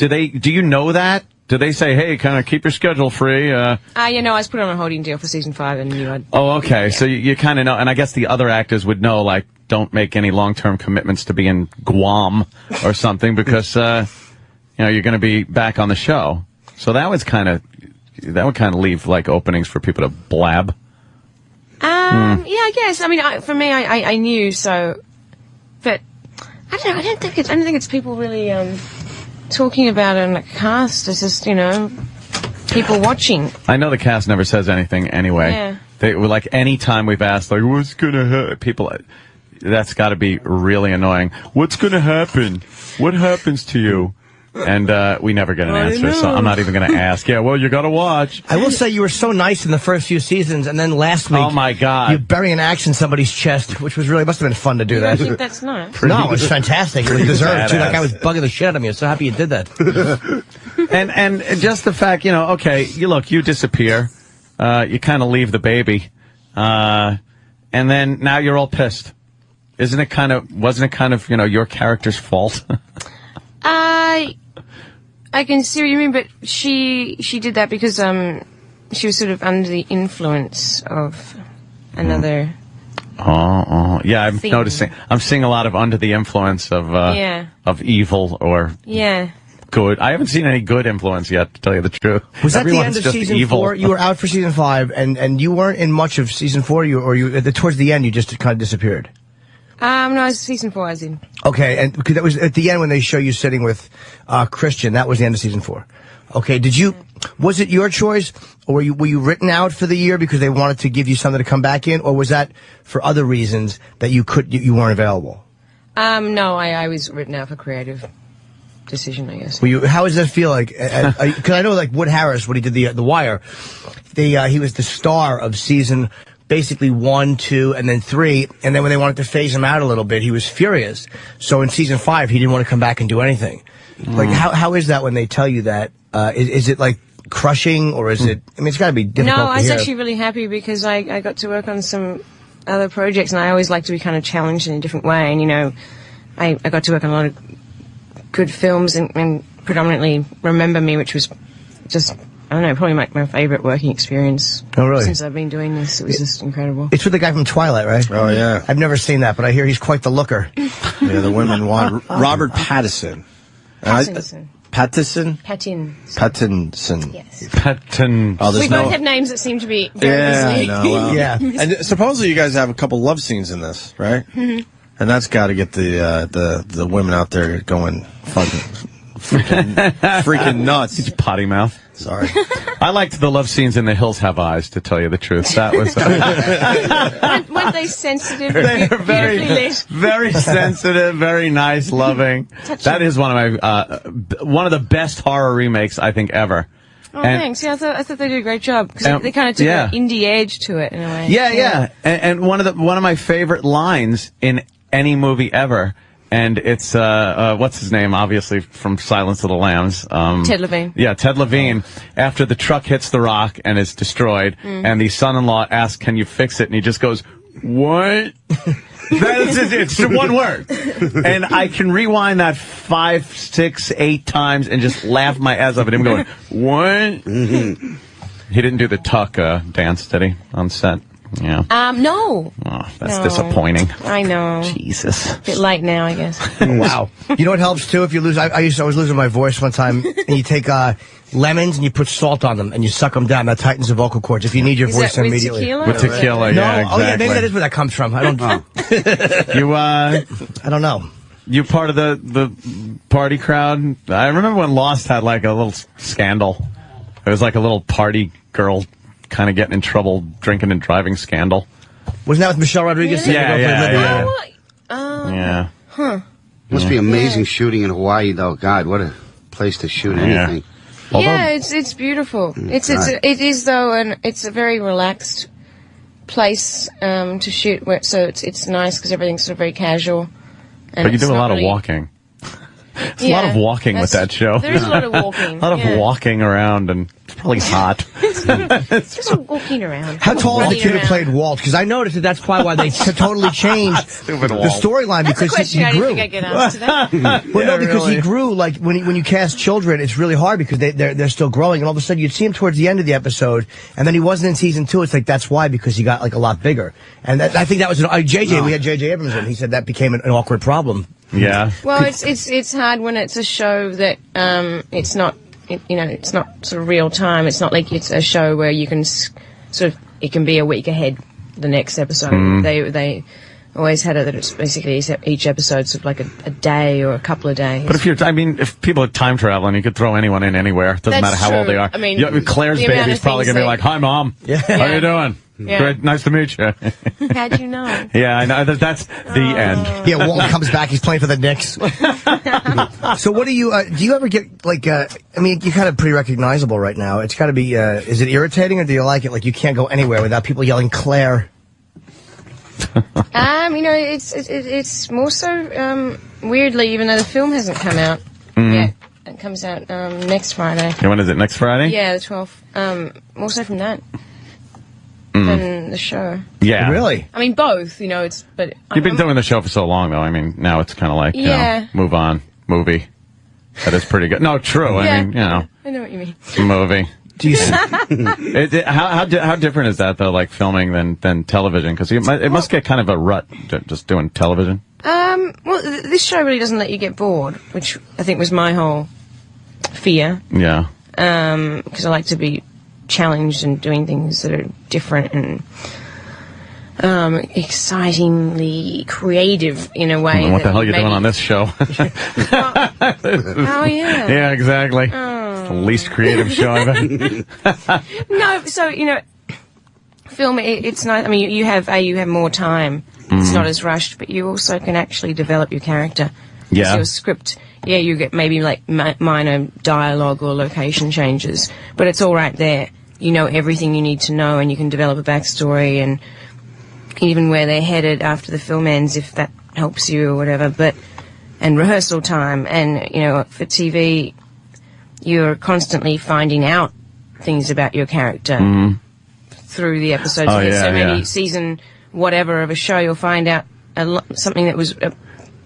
you know that? Do they say, hey, kind of keep your schedule free?
I was put on a holding deal for season 5, and knew I'd.
Oh, okay. Yeah. So you kind of know, and I guess the other actors would know, like, don't make any long-term commitments to be in Guam or something because you're going to be back on the show. So that would kind of leave like openings for people to blab.
Yeah, I guess. I mean, for me, I knew so, but I don't know. I don't think it's people really talking about it in the cast. It's just people watching.
I know the cast never says anything anyway.
Yeah.
They were like, any time we've asked, like, what's gonna happen? People, that's got to be really annoying. What's gonna happen? What happens to you? And we never get an answer, so I'm not even going to ask. Yeah, well, you got to watch.
I will say you were so nice in the first few seasons, and then last week,
oh my God,
you bury an axe in somebody's chest, which must have been fun to do that.
I think that's nice.
No, it's fantastic. It was deserved too. That guy was bugging the shit out of me. I'm so happy you did that.
and just the fact, okay, you disappear, you kind of leave the baby, and then now you're all pissed. Wasn't it kind of your character's fault?
I can see what you mean, but she did that because she was sort of under the influence of another.
Yeah, I'm noticing. I'm seeing a lot of under the influence of evil or good. I haven't seen any good influence yet, to tell you the truth.
Was that
Everyone's
the end of
just
season
evil.
4? You were out for season 5, and you weren't in much of season 4. Towards the end, you just kind of disappeared.
No, it's season 4 I was in.
Okay, and because that was at the end when they show you sitting with Christian. That was the end of season 4. Okay, was it your choice, or were you written out for the year because they wanted to give you something to come back in, or was that for other reasons that you weren't available?
No, I was written out for creative decision, I guess.
How does that feel like? Because I know, like Wood Harris, when he did the Wire, he was the star of season. Basically 1, 2, and then 3, and then when they wanted to phase him out a little bit, he was furious. So in season 5, he didn't want to come back and do anything. Like, how is that when they tell you that? Is it like crushing, or is it? I mean, it's got to be difficult.
No, I was actually really happy because I got to work on some other projects, and I always like to be kind of challenged in a different way. And I got to work on a lot of good films, and predominantly Remember Me, which was just, I don't know, probably my favorite working experience.
Oh, really?
Since I've been doing this. It was just incredible.
It's with the guy from Twilight, right?
Oh, yeah.
I've never seen that, but I hear he's quite the looker.
Yeah, the women want Robert Pattinson.
Pattinson.
Pattinson?
Pattinson.
Yes.
Patton.
Oh,
we both have names that seem to be very easily.
I know.
Yeah.
And supposedly you guys have a couple love scenes in this, right?
Mm-hmm.
And that's got to get the women out there going fucking freaking nuts.
Potty mouth.
Sorry.
I liked the love scenes in The Hills Have Eyes, to tell you the truth. That was...
Weren't they sensitive?
They're very sensitive, very nice, loving. That is one of the best horror remakes, I think, ever.
Oh, thanks. Yeah, I thought they did a great job because they kind of took an indie edge to it in a way.
Yeah. And one of my favorite lines in any movie ever. And it's, what's his name, obviously, from Silence of the Lambs.
Ted Levine.
Yeah, Ted Levine. After the truck hits the rock and is destroyed, and the son-in-law asks, can you fix it? And he just goes, what? It's one word. And I can rewind that 5, 6, 8 times and just laugh my ass off at him going, what? He didn't do the tuck dance, did he, on set? Yeah.
No.
Oh, that's
No.
disappointing.
I know.
Jesus.
A bit late now, I guess.
Wow. You know what helps too? If you lose, I was losing my voice one time, and you take lemons and you put salt on them and you suck them down. That tightens the vocal cords. If you need your voice
with
immediately.
tequila?
With tequila,
No,
yeah, exactly.
oh yeah, maybe that is where that comes from. I don't.
I
don't know.
You part of the party crowd? I remember when Lost had like a little scandal. It was like a little party girl kind of getting in trouble, drinking and driving scandal.
Wasn't that with Michelle Rodriguez?
Yeah. Yeah.
Huh.
Must be amazing shooting in Hawaii, though. God, what a place to shoot anything.
Yeah, it's beautiful. It is though, and it's a very relaxed place to shoot. So it's nice because everything's sort of very casual. And
But you do a lot
really...
of walking. It's a lot of walking with that show.
There is a lot of walking.
A lot of walking around, and it's probably hot.
It's just walking around.
How tall is the kid who played Walt? Because I noticed that that's probably why they totally changed the storyline, because he grew.
I get asked that.
Well, no, because he grew. Like when you cast children, it's really hard because they're still growing, and all of a sudden you'd see him towards the end of the episode, and then he wasn't in season 2. It's like that's why, because he got like a lot bigger. And I think that was JJ. We had JJ Abrams in. He said that became an awkward problem.
Yeah.
Well, it's hard when it's a show that it's not it's not sort of real time. It's not like it's a show where you can sort of it can be a week ahead the next episode. They always had it that it's basically each episode's sort of like a day or a couple of days.
But if people are time traveling, you could throw anyone in anywhere. It doesn't matter how old they are.
I mean,
Claire's baby's probably going to be like, "Hi, Mom. How you doing?
Yeah.
Great, nice to meet you."
How'd you know?
Yeah, I know. That's the end.
Yeah, Walt comes back. He's playing for the Knicks. So what do you ever get, like, I mean, you're kind of pretty recognizable right now. It's got to be, is it irritating, or do you like it? Like, you can't go anywhere without people yelling Claire.
It's more so, weirdly, even though the film hasn't come out yet. It comes out next Friday.
And when is it, next Friday?
Yeah, the 12th. More so from that than the show.
Yeah.
Really?
I mean, both, but...
You've been doing the show for so long, though. I mean, now it's kind of like,
Yeah.
move on. Movie. That is pretty good. No, true.
Yeah.
I mean,
I know what you mean.
movie.
Do you
how different is that, though, like filming than television? Because it must get kind of a rut just doing television.
Well, this show really doesn't let you get bored, which I think was my whole fear.
Yeah.
Because I like to be challenged and doing things that are different and excitingly creative in a way.
What the hell are you doing on this show?
Oh, yeah.
Yeah, exactly. It's the least creative show I've ever.
No, so, film, it's nice. I mean, you have more time. It's not as rushed, but you also can actually develop your character.
Yeah.
Your script, you get maybe like minor dialogue or location changes, but it's all right there. You know everything you need to know, and you can develop a backstory and even where they're headed after the film ends, if that helps you or whatever. And rehearsal time, and for TV, you're constantly finding out things about your character through the episodes.
Oh, yeah,
so maybe season whatever of a show, you'll find out something that was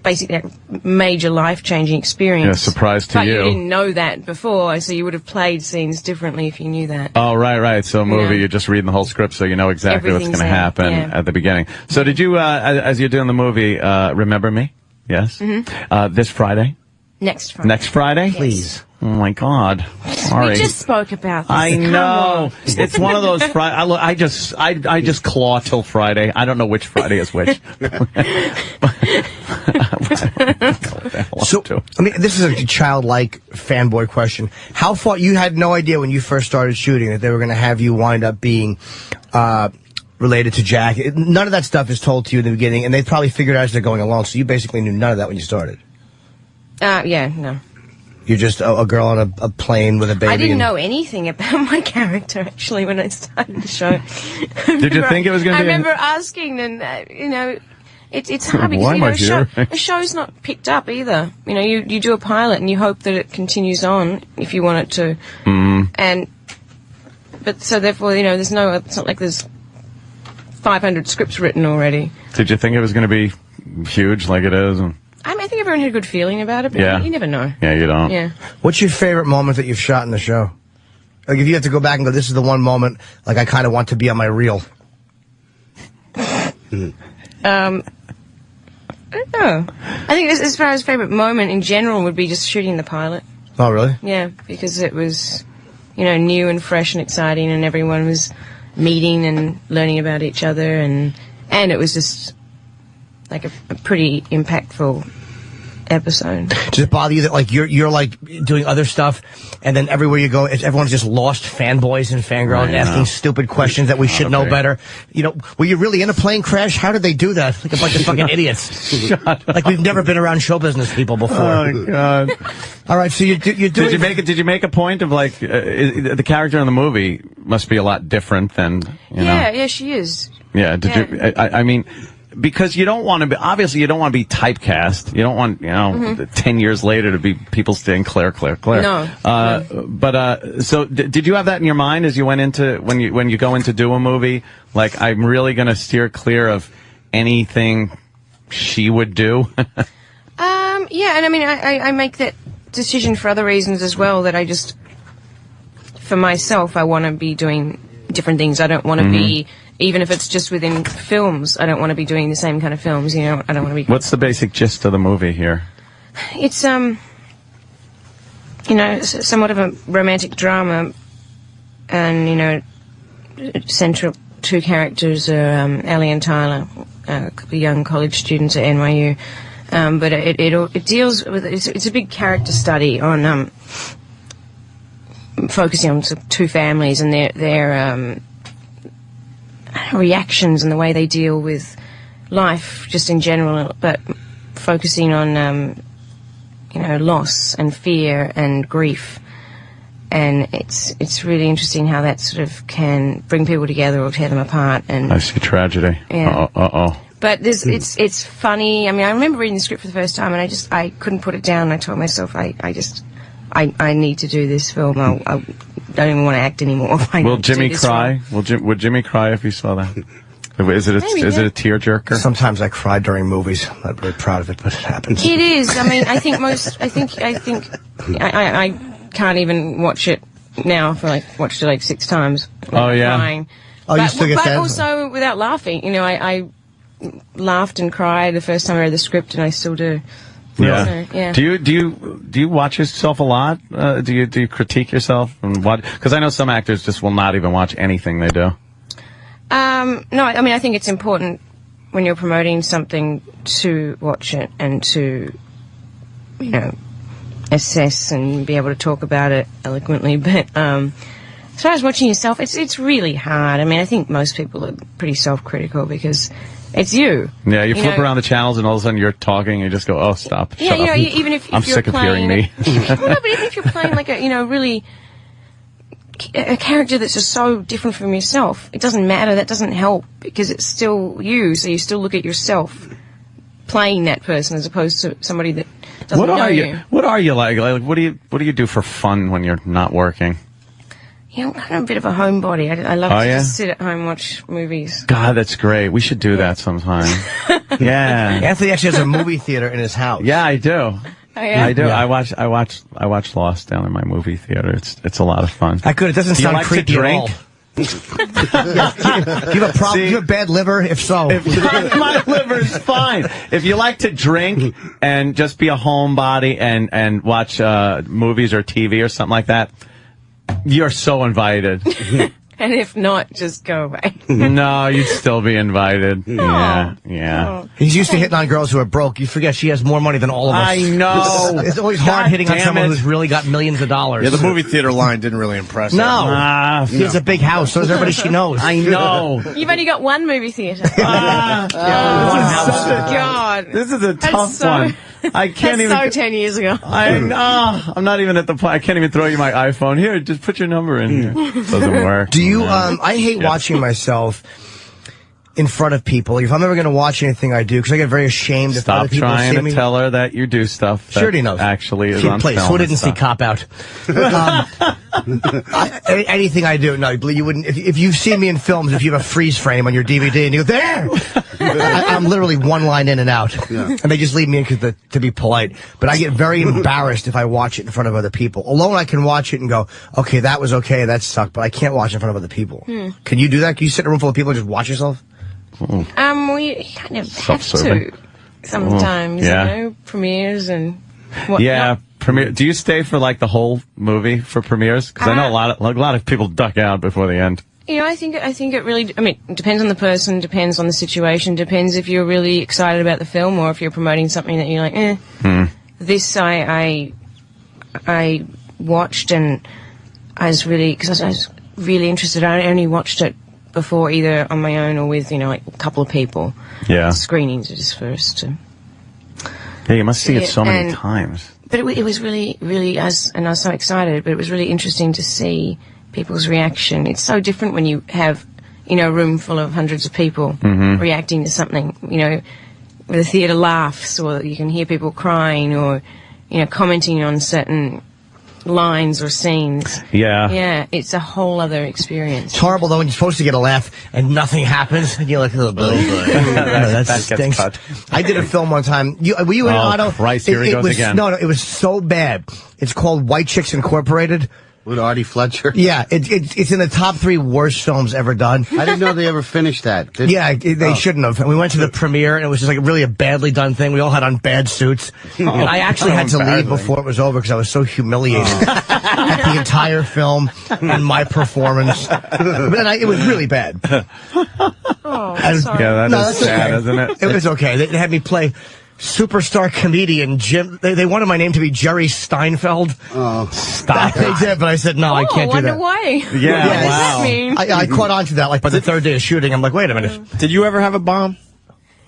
basically a major life-changing experience.
Yeah, surprise to
but
you.
you didn't know that before, so you would have played scenes differently if you knew that.
Oh, right. So a movie, you're just reading the whole script, so you know exactly what's going to happen at the beginning. So did you, as you're doing the movie, remember me? Yes? Mm-hmm. This Friday?
Next Friday.
Next Friday?
Yes.
Please. Oh, my God. Sorry.
We just spoke about this.
I
Come
know.
on.
It's one of those Friday. I just claw till Friday. I don't know which Friday is which.
So, I mean, this is a childlike fanboy question. How far, you had no idea when you first started shooting that they were going to have you wind up being, related to Jack. None of that stuff is told to you in the beginning, and they probably figured out as they're going along, so you basically knew none of that when you started.
No.
You're just a girl on a plane with a baby.
I didn't know anything about my character, actually, when I started the show.
Did you think it was going to be?
I remember asking, and, it's hard because, a show's not picked up either. You do a pilot and you hope that it continues on if you want it to. But so therefore, it's not like there's 500 scripts written already.
Did you think it was going to be huge like it is?
I think everyone had a good feeling about it, but you never know.
Yeah, you don't.
Yeah.
What's your favorite moment that you've shot in the show? Like, if you have to go back and go, this is the one moment, like, I kind of want to be on my reel.
I don't know. I think as far as favourite moment in general would be just shooting the pilot.
Oh, really?
Yeah, because it was, new and fresh and exciting, and everyone was meeting and learning about each other, and it was just like a pretty impactful episode.
Does it bother you that like you're like doing other stuff, and then everywhere you go, everyone's just lost fanboys and fangirls and asking stupid questions that we should know better? Were you really in a plane crash? How did they do that? Like a bunch of fucking idiots. Like we've never been around show business people before.
Oh God!
All right, so you do.
Did you make a point of like the character in the movie must be a lot different than
Yeah, she is.
Yeah. You? I mean. Because you don't want to be, obviously you don't want to be typecast. You don't want, 10 years later to be people saying Claire.
No.
So did you have that in your mind as you went into, when you go in to do a movie? Like, I'm really going to steer clear of anything she would do?
Yeah, and I mean, I make that decision for other reasons as well, that I just, for myself, I want to be doing different things. I don't want to be, even if it's just within films, I don't want to be doing the same kind of films, I don't want to be...
What's the basic gist of the movie here?
It's, somewhat of a romantic drama, and, central two characters are Ellie and Tyler, young college students at NYU. But it deals with... It's a big character study on... focusing on two families and their reactions and the way they deal with life just in general, but focusing on loss and fear and grief, and it's really interesting how that sort of can bring people together or tear them apart. And
I see tragedy.
Yeah. But
it's
funny. I mean, I remember reading the script for the first time, and I couldn't put it down. I told myself I need to do this film. I don't even want to act anymore.
Will Jimmy cry? Would Jimmy cry if he saw that? Is it a tearjerker?
Sometimes I cry during movies. I'm not very proud of it, but it happens.
It is. I mean, I can't even watch it now. Watched it like 6 times.
Oh yeah.
Crying.
Oh, you still get that?
But also without laughing. I laughed and cried the first time I read the script, and I still do.
Yeah.
So, yeah.
Do you watch yourself a lot? Do you critique yourself and what? Because I know some actors just will not even watch anything they do.
No, I mean, I think it's important when you're promoting something to watch it and to, assess and be able to talk about it eloquently. But as far as watching yourself, it's really hard. I mean, I think most people are pretty self-critical because it's you.
Yeah, you flip around the channels and all of a sudden you're talking and you just go, oh, stop.
Yeah,
shut up.
Even if
I'm
you're
sick of hearing me.
Well, no, but even if you're playing like really a character that's just so different from yourself, it doesn't matter. That doesn't help because it's still you. So you still look at yourself playing that person as opposed to somebody that doesn't know you.
What are you like? Like, what do you do for fun when you're not working?
I'm kind of a bit of a homebody. I love to just sit at home and watch movies.
God, that's great. We should do that sometime. Yeah.
Anthony actually has a movie theater in his house.
Yeah, I do.
Oh, yeah?
I do.
Yeah.
I watch Lost down in my movie theater. It's a lot of fun.
It doesn't sound
like
creepy
to drink?
at all. Do you have a problem? Do you have bad liver? If so,
my liver's fine. If you like to drink and just be a homebody and watch movies or TV or something like that, you're so invited.
And if not, just go away.
No, you'd still be invited. Yeah.
He's used to hitting on girls who are broke. You forget she has more money than all of us.
I know.
It's always hard hitting on someone who's really got millions of dollars.
Yeah, the movie theater line didn't really impress her.
No. He has a big house. So does everybody she knows.
I know.
You've only got one movie theater.
God. This is a tough one. I can't
That's
even.
so 10 years ago.
I'm not even at the point. I can't even throw you my iPhone. Here, just put your number in here. Doesn't work.
Do you? I hate watching myself in front of people. If I'm ever going to watch anything I do, because I get very ashamed if other people
trying
see
to
me.
Tell her that you do stuff.
Sure, he knows.
Actually, is on
Please,
film
who didn't see
stuff.
Cop Out? Anything I do, no, you wouldn't. If you've seen me in films, if you have a freeze frame on your DVD and you go there, I'm literally one line in and out, and they just leave me in to be polite. But I get very embarrassed if I watch it in front of other people. Alone, I can watch it and go, okay, that was okay, that sucked, but I can't watch it in front of other people. Can you do that? Can you sit in a room full of people and just watch yourself?
We kind of have to sometimes, you know, premieres and whatnot.
Yeah, premiere. Do you stay for like the whole movie for premieres? Because I know a lot of people duck out before the end.
You know, I think it really, I mean, it depends on the person, depends on the situation, depends if you're really excited about the film or if you're promoting something that you're like, This I watched and because I was really interested. I only watched it before either on my own or with, you know, like a couple of people.
Yeah.
Screenings is first.
Yeah, you must see it so many times.
But it was really, really, and I was so excited, but it was really interesting to see people's reaction. It's so different when you have, you know, a room full of hundreds of people reacting to something, you know, where the theatre laughs or you can hear people crying or, you know, commenting on certain lines or scenes.
Yeah.
Yeah, it's a whole other experience.
It's horrible, though, when you're supposed to get a laugh and nothing happens, and you're like, oh, boy. that stinks. I did a film one time. Were you in Otto?
Christ, here he goes again.
No, it was so bad. It's called White Chicks Incorporated.
With Artie Fletcher?
Yeah, it's in the top 3 worst films ever done.
I didn't know they ever finished that.
They shouldn't have. And we went to the premiere, and it was just like really a badly done thing. We all had on bad suits. And I actually had to leave before it was over because I was so humiliated at the entire film and my performance. But it was really bad.
Sorry.
Yeah, that's sad, isn't it?
It was okay. They had me play superstar comedian Jim. They wanted my name to be Jerry Steinfeld.
Oh,
stop!
They did, but I said no, I can't do that.
Why?
Yeah,
what does that mean?
I caught on to that like by the 3rd day of shooting. I'm like, wait a minute.
Did you ever have a bomb?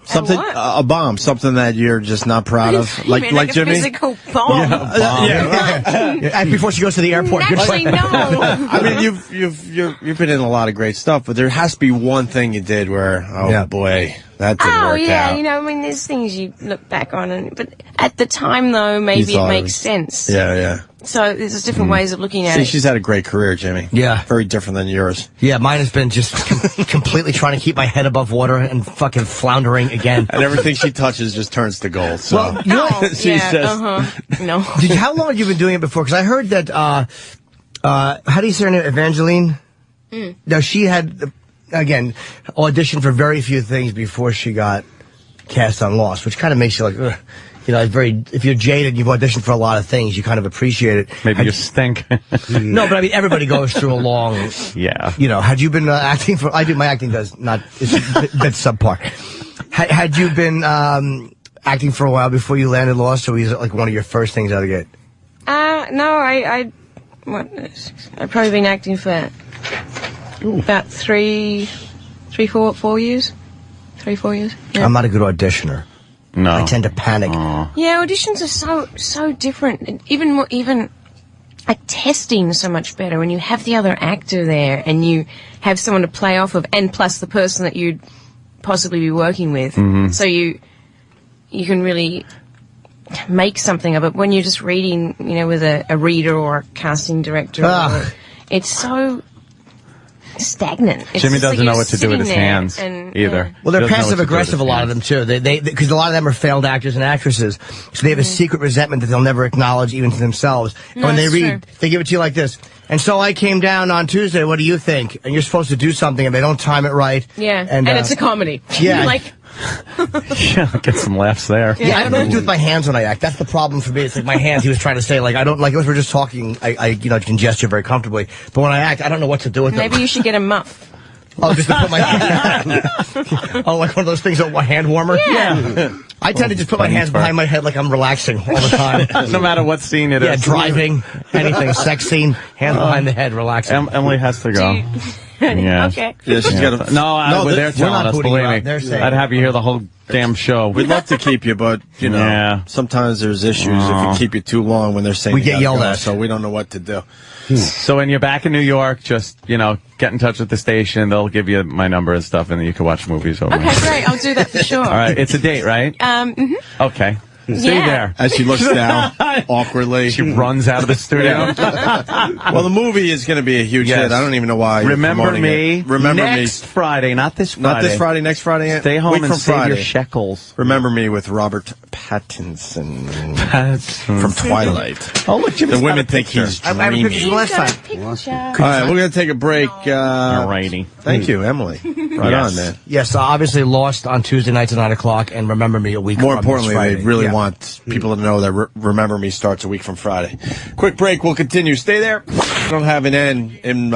Something, a bomb, something that you're just not proud of, like Jimmy.
A physical bomb.
And before she goes to the airport.
Actually, no.
I mean, you've been in a lot of great stuff, but there has to be one thing you did where, boy, that didn't work out.
Yeah, you know, I mean, there's things you look back on, but at the time, though, maybe it makes sense.
Yeah.
So there's different ways of looking at it.
She's had a great career, Jimmy.
Yeah.
Very different than yours.
Yeah, mine has been just completely trying to keep my head above water and fucking floundering again.
And everything she touches just turns to gold. So.
Well,
No.
How long have you been doing it before? Because I heard that, how do you say her name? Evangeline? Now, she had, again, auditioned for very few things before she got cast on Lost, which kind of makes you like, ugh. You know, if you're jaded, you've auditioned for a lot of things, you kind of appreciate it.
Maybe you stink.
No, but I mean, everybody goes through a long...
Yeah.
You know, had you been acting for... my acting it's subpar. Had you been acting for a while before you landed Lost, or was it like one of your first things out of the gate?
No, I've probably been acting for about 4 years. 3-4 years. Yeah.
I'm not a good auditioner.
No.
I tend to panic.
Yeah, auditions are so different. And even like testing so much better when you have the other actor there and you have someone to play off of, and plus the person that you'd possibly be working with. So you can really make something of it. When you're just reading, you know, with a reader or a casting director, it's so stagnant.
Jimmy doesn't know what to do with his hands either.
Well, they're passive aggressive, a lot of them too. Because a lot of them are failed actors and actresses, so they have a secret resentment that they'll never acknowledge even to themselves. And when they read, they give it to you like this. And so I came down on Tuesday. What do you think? And you're supposed to do something, and they don't time it right.
Yeah, and it's a comedy.
Yeah,
like.
Yeah, get some laughs there.
Yeah, I don't know what to do with my hands when I act. That's the problem for me. It's like my hands. He was trying to say, like, I don't like. If we're just talking, I can gesture very comfortably. But when I act, I don't know what to do with them.
Maybe you should get a muff.
Oh, just to put my hand. Oh, like one of those things, a hand warmer.
Yeah.
I tend to just put my hands behind my head like I'm relaxing all the time.
No matter what scene it is.
Yeah, driving, anything, sex scene, hands behind the head, relaxing.
Emily has to go.
Yeah. Okay.
Yeah, she's got to.
No, they're telling us. Believe me, I'd have you hear the whole damn show.
We'd love to keep you, but you know, sometimes there's issues if we keep you too long when they're saying
we get yelled at,
so we don't know what to do.
So when you're back in New York, just get in touch with the station. They'll give you my number and stuff, and then you can watch movies over.
Okay, great. I'll do that for sure.
All right, it's a date, right?
Mm-hmm.
Okay. Stay there.
As she looks down awkwardly.
She runs out of the studio.
Well, the movie is going to be a huge hit. I don't even know why.
Remember Me.
Remember
next
Me.
Friday, not this Friday.
Not this Friday, next Friday.
Stay home
Week
and
from
save
Friday.
your shekels.
Remember Me with Robert Pattinson from Twilight.
Oh, look, Jimmy's
the women
got a
think he's
I have a
dreamy.
picture from last time.
All right, we're going to take a break.
Alrighty.
Thank you, Emily. Right on, man.
Yes, obviously Lost on Tuesday nights at 9 o'clock, and Remember Me a week
More
from
importantly,
this Friday.
they really want people to know that Remember Me starts a week from Friday. Quick break. We'll continue. Stay there. I don't have an N in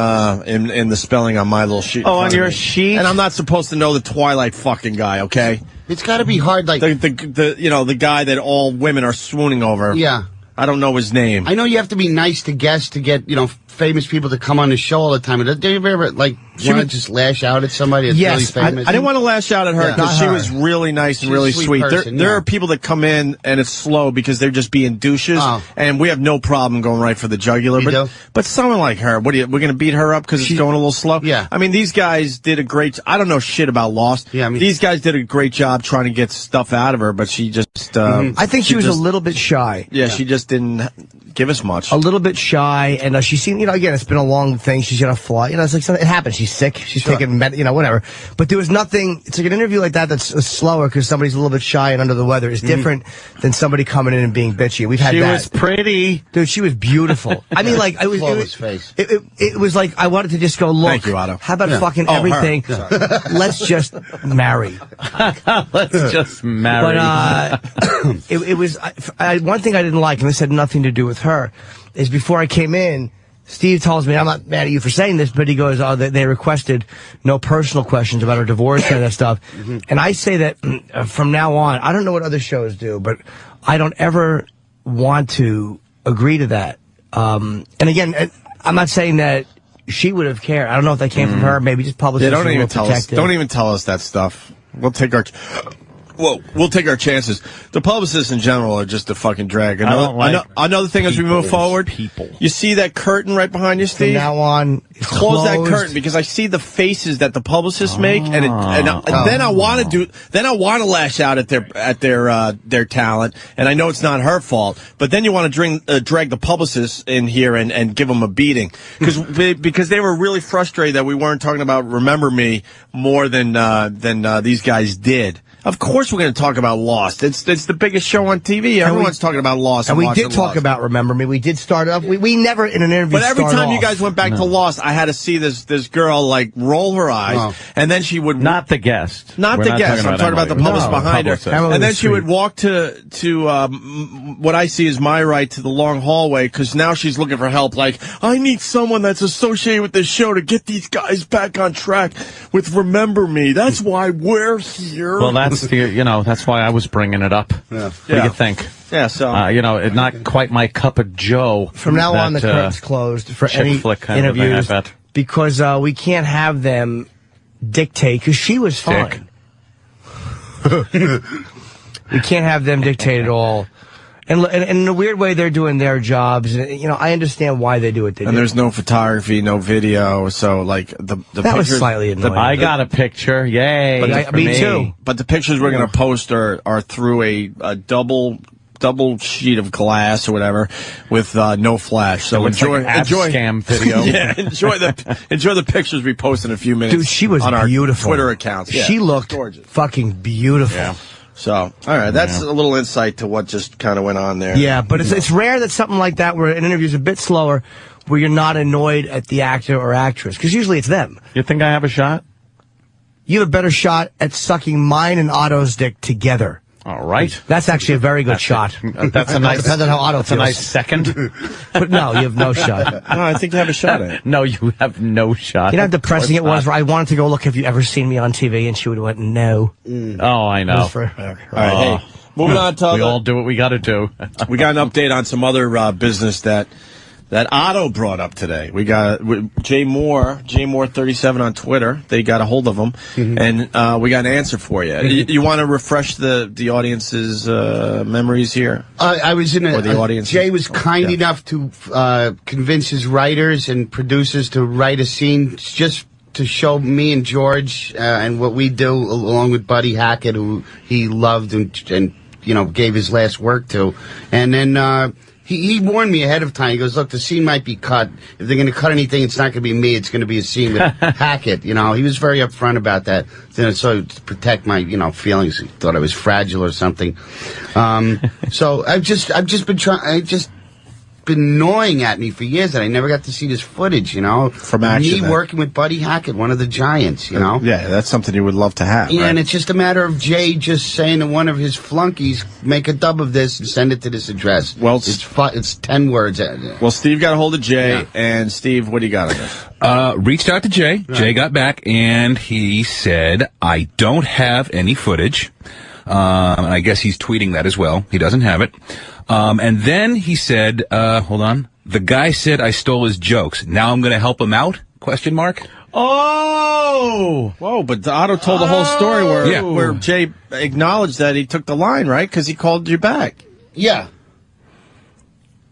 the spelling on my little sheet.
Oh, on your sheet?
And I'm not supposed to know the Twilight fucking guy, okay?
It's got to be hard, like
the guy that all women are swooning over.
Yeah.
I don't know his name.
I know you have to be nice to guests to get, famous people to come on the show all the time. Do you ever, want to just lash out at somebody that's really famous?
I didn't want to lash out at her because she was really nice and really sweet. There are people that come in and it's slow because they're just being douches, and we have no problem going right for the jugular. But someone like her, we're going to beat her up because it's going a little slow?
Yeah.
I mean, these guys did a great... I don't know shit about Lost. Yeah, these guys did a great job trying to get stuff out of her, but she just...
I think she was a little bit shy.
Yeah, she just didn't give us much.
A little bit shy, and she seemed, again, it's been a long thing. She's gonna fly. It's like something, it happens. She's sick. She's taking whatever. But there was nothing. It's like an interview like that that's slower because somebody's a little bit shy and under the weather is different than somebody coming in and being bitchy. We've had that.
She was pretty.
Dude, she was beautiful. I mean, like, it was like, I wanted to just go, look.
Thank you, Otto.
How about fucking everything? Let's just marry.
Let's just marry.
But, it was, one thing I didn't like, and this had nothing to do with her, is before I came in, Steve tells me, I'm not mad at you for saying this, but he goes, they requested no personal questions about her divorce and that stuff. And I say that from now on, I don't know what other shows do, but I don't ever want to agree to that. And again, I'm not saying that she would have cared. I don't know if that came from her, maybe just publicists.
Don't even tell us that stuff. We'll take our chances. The publicists in general are just a fucking drag. Another thing as we move forward, you see that curtain right behind you, Steve?
From now on,
close that curtain because I see the faces that the publicists make, and then I want to lash out at their talent, and I know it's not her fault, but then you want to drag the publicists in here and give them a beating because they were really frustrated that we weren't talking about Remember Me more than these guys did. Of course we're going to talk about Lost. It's the biggest show on TV. Everyone's talking about Lost.
And we did talk about Remember Me. We did start off. We never in an interview.
But every time you guys went back to Lost, I had to see this girl like roll her eyes, and then she would
not the guest.
Not the guest. I'm talking about the publicist behind her. And then she would walk to what I see as my right to the long hallway because now she's looking for help. Like I need someone that's associated with this show to get these guys back on track with Remember Me. That's why we're here.
Well, that's why I was bringing it up.
Yeah.
What do you think?
Yeah, so
not quite my cup of joe.
From now on, the curtain's closed for any interviews because we can't have them dictate. Because she was fine. We can't have them dictate at all. And in a weird way, they're doing their jobs. I understand why they do what they do.
And there's no photography, no video, so like the
that
pictures,
was slightly annoying.
I got a picture, yay!
But
me too.
But the pictures we're going to post are through a double sheet of glass or whatever with no flash. So enjoy
scam video.
Yeah, enjoy the pictures we post in a few minutes.
Dude, she was
on our
beautiful.
Twitter accounts. Yeah,
she looked
gorgeous.
Fucking beautiful.
Yeah. So, all right, that's a little insight to what just kind of went on there.
Yeah, but it's rare that something like that, where an interview's a bit slower, where you're not annoyed at the actor or actress, because usually it's them.
You think I have a shot?
You have a better shot at sucking mine and Otto's dick together.
All right.
That's actually a very good shot.
That's a nice.
Depends on how Otto feels.
That's a nice second.
But no, you have no shot.
No, I think you have a shot at it.
No, you have no shot.
You know how depressing it was where I wanted to go look, have you ever seen me on TV? And she would have went, no.
Oh, I know.
All right, hey, moving on to
we all do what we got to do.
We got an update on some other business that Otto brought up today. We got Jay Mohr 37 on Twitter. They got a hold of him, and we got an answer for you. You want to refresh the audience's memories here?
I was in
the audience.
Jay was kind enough to convince his writers and producers to write a scene just to show me and George and what we do, along with Buddy Hackett, who he loved and gave his last work to. And then, he warned me ahead of time. He goes, look, the scene might be cut. If they're going to cut anything, it's not going to be me. It's going to be a scene with Hackett. He was very upfront about that. So to protect my, feelings, he thought I was fragile or something. So I've just been gnawing at me for years that I never got to see this footage,
From action.
Me working with Buddy Hackett, one of the giants,
Yeah, that's something you would love to have.
Yeah,
right?
and it's just a matter of Jay just saying to one of his flunkies, make a dub of this and send it to this address. Well, it's 10 words.
Well, Steve got a hold of Jay, and Steve, what do you got on this?
Reached out to Jay. Right. Jay got back, and he said, I don't have any footage. And I guess he's tweeting that as well. He doesn't have it. And then he said, hold on. The guy said I stole his jokes. Now I'm going to help him out? ?
Oh! Whoa, but Otto told the whole story where Jay acknowledged that he took the line, right? Because he called you back.
Yeah.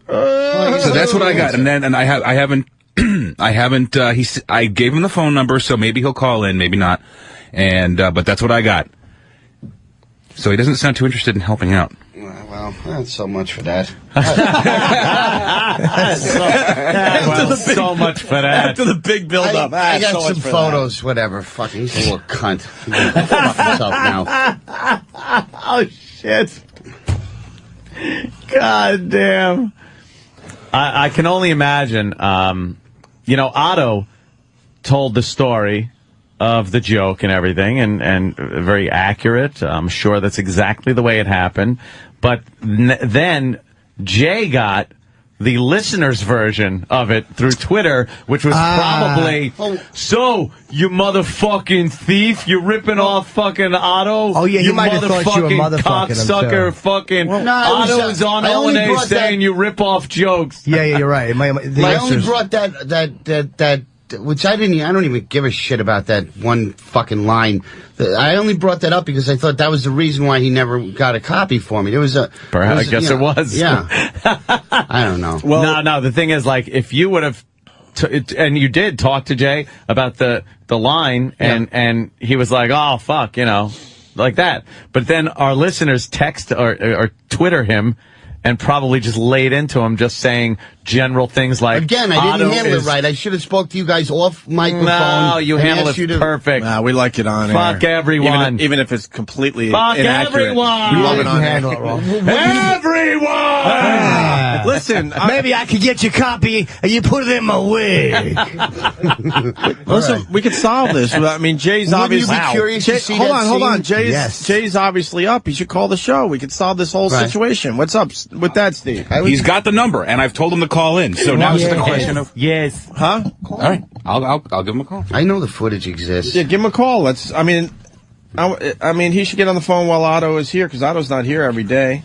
So that's what I got. And I haven't, I gave him the phone number, so maybe he'll call in, maybe not. And, but that's what I got. So he doesn't sound too interested in helping out.
Well, that's so much for that.
So much for that.
After the big build-up.
I got some photos, whatever. Fucking, he's a little cunt. Fuck himself now.
Oh, shit. God damn. I can only imagine, Otto told the story of the joke and everything, and very accurate. I'm sure that's exactly the way it happened. But then Jay got the listener's version of it through Twitter, which was probably, so, you motherfucking thief, you ripping off fucking Otto?
Oh, yeah, he might have thought you were motherfucking him,
cocksucker, fucking, Otto is on O&A saying you rip off jokes.
Yeah, you're right.
I only brought that which I don't even give a shit about that one fucking line. I only brought that up because I thought that was the reason why he never got a copy for me.
Perhaps, I guess it was.
Yeah. I don't know.
Well, no, the thing is, like, if you would have, and you did talk to Jay about the line, and he was like, oh, fuck, like that. But then our listeners text or Twitter him, and probably just laid into him, just saying general things like,
again, I didn't handle it right. I should have spoke to you guys off microphone.
No, you handled it perfect.
Nah, we like it on
Fuck
air.
everyone.
Even if it's completely
Fuck
inaccurate.
everyone.
We love it on
handle it wrong.
Everyone!
Listen,
maybe I could get your copy and you put it in my wig.
Listen, we could solve this. I mean, Jay's obviously...
You be curious to see
hold on.
scene?
Jay's obviously up. He should call the show. We could solve this whole situation. What's up with that, Steve?
He's got the number, and I've told him to call in. So now it's just a question of...
Yes.
Huh?
All right. I'll give him a call.
I know the footage exists.
Yeah, give him a call. I mean, he should get on the phone while Otto is here, because Otto's not here every day.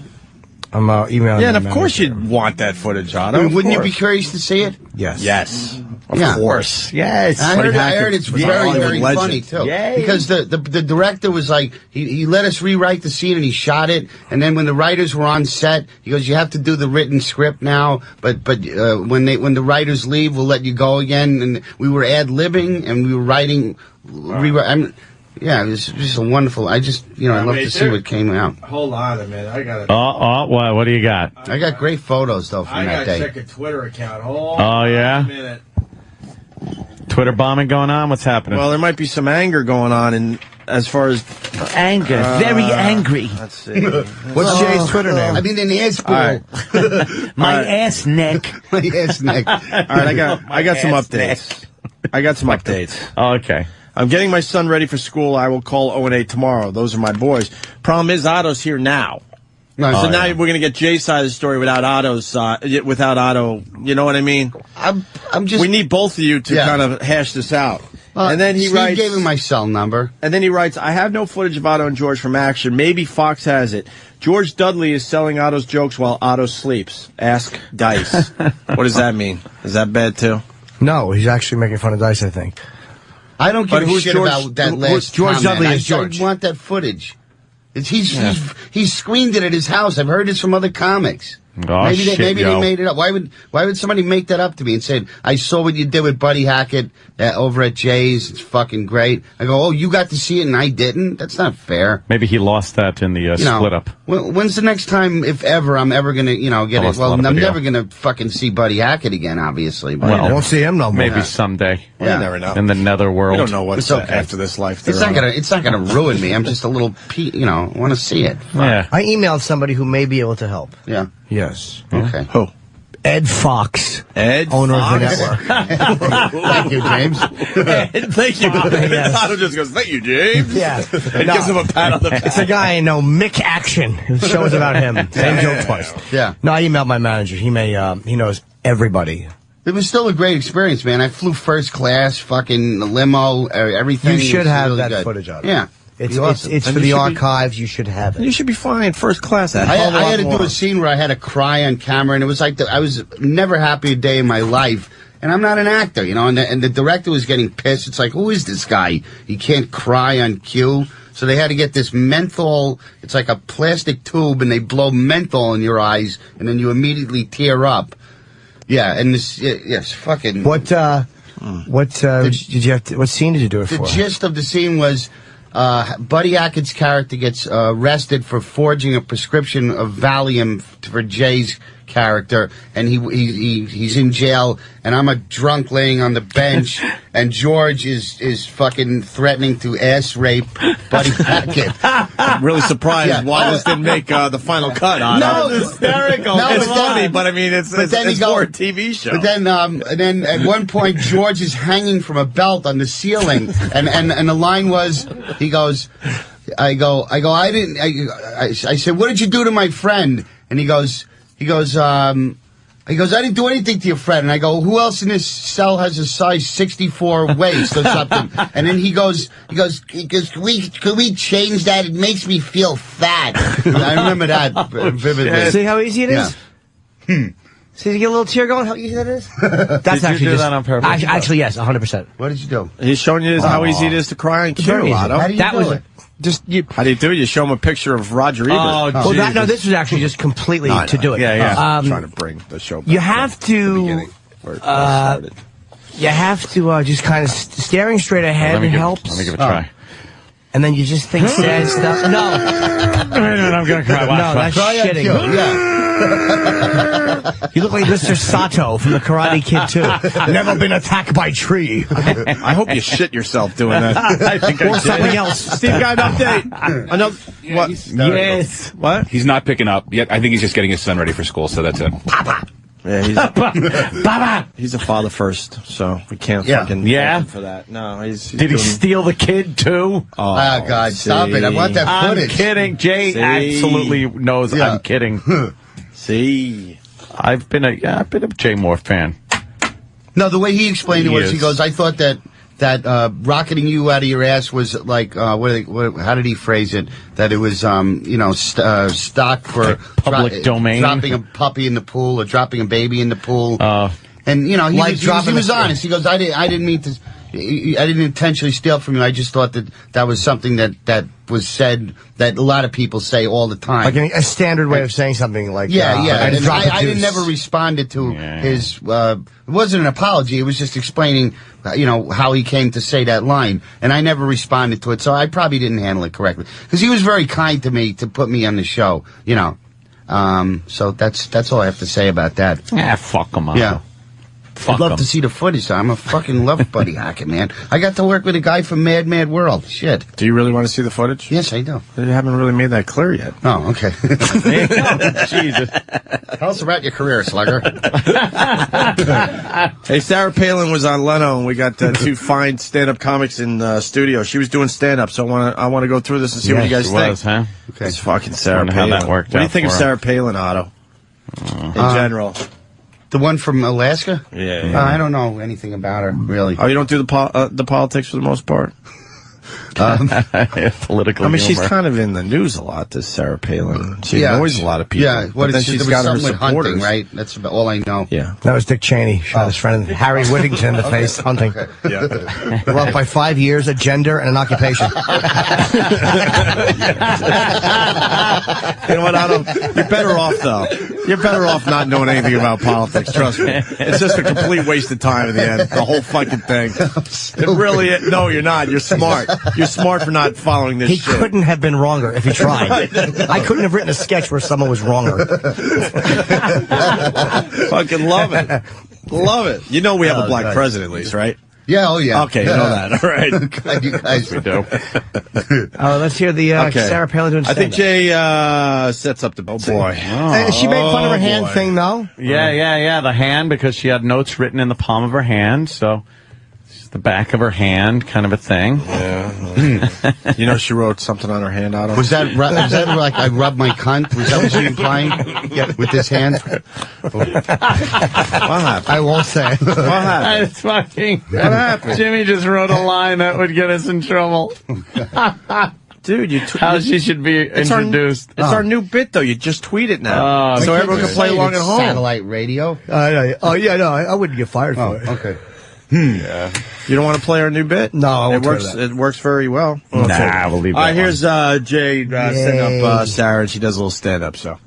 I'm emailing.
Yeah, and of course you'd want that footage, Otto.
Wouldn't you be curious to see it?
Yes. Of
Yeah.
course.
Yes.
I heard it's very, very funny, too.
Yay.
Because the director was like, he let us rewrite the scene and he shot it. And then when the writers were on set, he goes, you have to do the written script now. But when the writers leave, we'll let you go again. And we were ad-libbing and we were writing. Yeah, it was just a wonderful. I'd love to see what came out.
Hold on a minute. I got it.
What do you got?
I got great photos, though, from that day.
I got to check a Twitter account. Hold on a minute.
Twitter bombing going on? What's happening?
Well, there might be some anger going on as far as...
Anger. Very angry.
Let's see.
What's Jay's Twitter name?
I mean, an ass pool.
My ass neck.
My ass neck.
All right, I got some updates. I got some updates.
Okay.
I'm getting my son ready for school. I will call O&A tomorrow. Those are my boys. Problem is, Otto's here now. So now we're going to get Jay's side of the story without Otto's side. Without Otto, you know what I mean?
I'm just.
We need both of you to kind of hash this out. And then he writes.
Steve gave him my cell number.
And then he writes, I have no footage of Otto and George from action. Maybe Fox has it. George Dudley is selling Otto's jokes while Otto sleeps. Ask Dice. What does that mean? Is that bad too?
No, he's actually making fun of Dice, I think.
I don't give a shit about that last
George
comment.
Dudley is George.
I want that footage. He's screened it at his house. I've heard this from other comics.
Oh,
maybe they
yo.
made it up. Why would somebody make that up to me and say, I saw what you did with Buddy Hackett over at Jay's. It's fucking great. I go, oh, you got to see it and I didn't? That's not fair.
Maybe he lost that in the split up.
When's the next time, if ever, I'm ever going to, get it? Well, I'm never going to fucking see Buddy Hackett again, obviously. But,
well, won't see him no more.
Maybe someday.
Well, you never know.
In the netherworld.
We don't know what's after this life.
It's not gonna ruin me. I'm just a little, I want to see it.
Yeah.
I emailed somebody who may be able to help.
Yeah.
Yes.
Okay.
Who?
Ed Fox.
Ed
owner
Fox?
of the network.
Thank you, James.
Thank you.
Yes.
Otto just goes, thank you, James.
Yeah.
And gives him a pat on the back.
It's a guy I know, Mick Action. The show's about him. Same joke twice.
Yeah.
No, I emailed my manager. He knows everybody.
It was still a great experience, man. I flew first class, fucking limo, everything.
You should
was
have
really
that
good.
footage of it.
Yeah.
It's
awesome.
it's for the archives. You should have it.
You should be flying first class.
I had to do a scene where I had to cry on camera, and it was like I was never happy a day in my life. And I'm not an actor, and the director was getting pissed. It's like, who is this guy? He can't cry on cue. So they had to get this menthol. It's like a plastic tube, and they blow menthol in your eyes, and then you immediately tear up. Yeah, and yes, fucking.
What did you have to? What scene did you do it for?
The gist of the scene was Buddy Hackett's character gets arrested for forging a prescription of Valium for Jay's character, and he's in jail, and I'm a drunk laying on the bench, and George is fucking threatening to ass rape Buddy Hackett.
I'm really surprised why this didn't make the final cut.
No,
it's hysterical.
No,
it's funny, but I mean, it's more a TV show.
But then at one point, George is hanging from a belt on the ceiling, and the line was, he goes, I said, what did you do to my friend? And he goes, I didn't do anything to your friend. And I go, who else in this cell has a size 64 waist or something? And then he goes, could we change that? It makes me feel fat. I remember that vividly.
See how easy it is?
Yeah.
See, you get a little tear going, how easy that is? That's
Did
actually
you do that on purpose?
Actually, yes, 100%.
What did you do?
He's showing you how easy it is to cry on cue, Otto.
How do you do it?
How do you do it? You show him a picture of Roger Ebert.
Well, this was actually just completely to do it.
Yeah. I'm trying to bring the show back.
You have to, just kind of staring straight ahead helps.
Let me give it a try.
And then you just think sad stuff. No.
I'm going to cry.
No, that's shitting.
Yeah.
You look like Mr. Sato from the Karate Kid, too. Never been attacked by tree.
I hope you shit yourself doing that.
I think
or something else.
Steve got an update. Another, what?
Yes.
What?
He's not picking up yet. I think he's just getting his son ready for school, so that's it.
Papa. Yeah, he's a father first, so we can't fucking fault him for that. No, he's
Did he steal the kid, too?
Oh, God, stop it. I want that footage.
I'm kidding. Jay absolutely knows I'm kidding.
See,
I've been a Jay Mohr fan.
No, the way he explained it was, he goes, I thought that rocketing you out of your ass was like, how did he phrase it? That it was, stock for
like public domain.
Dropping a puppy in the pool or dropping a baby in the pool. And, he was honest. He goes, I didn't mean to, I didn't intentionally steal from you. I just thought that was something that was said that a lot of people say all the time.
Like a standard way of saying something like
I didn't never responded to his, it wasn't an apology. It was just explaining, how he came to say that line. And I never responded to it. So I probably didn't handle it correctly. Because he was very kind to me to put me on the show, So that's all I have to say about that.
Yeah, fuck him up.
Yeah. I'd love to see the footage. I'm a fucking love Buddy Hackett, man. I got to work with a guy from Mad Mad World. Shit.
Do you really want to see the footage?
Yes, I do.
You haven't really made that clear yet.
Oh, okay.
Jesus.
Tell us about your career, Slugger.
Hey, Sarah Palin was on Leno, and we got two fine stand-up comics in the studio. She was doing stand-up, so I want to go through this and see what you guys think.
Huh?
Okay. It's fucking Sarah Palin.
How that worked.
What do you think of Sarah Palin, Otto? In general.
The one from Alaska?
Yeah.
I don't know anything about her, really.
Oh, you don't do the politics for the most part?
Political
I mean, she's
humor.
kind of in the news a lot, this Sarah Palin. She annoys a lot of people.
Yeah,
but then she's got her supporters.
Hunting, right? That's about all I know.
Yeah.
That was Dick Cheney. Shot his friend Harry Whittington in the face hunting.
Okay.
Yeah.
We're off by 5 years, a gender, and an occupation.
You know what, Otto? You're better off, though. You're better off not knowing anything about politics, trust me. It's just a complete waste of time in the end, the whole fucking thing. It really is. No, you're not. You're smart. You're smart for not following this shit.
He couldn't have been wronger if he tried. I couldn't have written a sketch where someone was wronger.
Fucking love it. Love it. You know we have a black president, at least, right?
Yeah, oh yeah.
Okay, you know that. All right.
God, you guys.
We do.
Let's hear the Sarah Palin doing
I think
stand-up.
Jay sets up the... Oh, boy.
She made fun of her hand thing, though?
Yeah, the hand, because she had notes written in the palm of her hand, so it's the back of her hand kind of a thing.
Yeah. You know she wrote something on her hand, Otto?
Was that like I rubbed my cunt? Was that what she implying? Yeah, with this hand?
What happened?
I won't say.
What happened?
It's fucking...
What happened?
Jimmy just wrote a line that would get us in trouble.
Dude,
how she should be introduced.
It's our new bit, though. You just tweet it now. So everyone can play along at home.
Satellite radio?
I wouldn't get fired for it.
Okay.
Yeah. You don't want to play our new bit?
No, I won't.
It works very well.
We'll leave that.
All right, here's Jay setting up Sarah, and she does a little stand-up, so.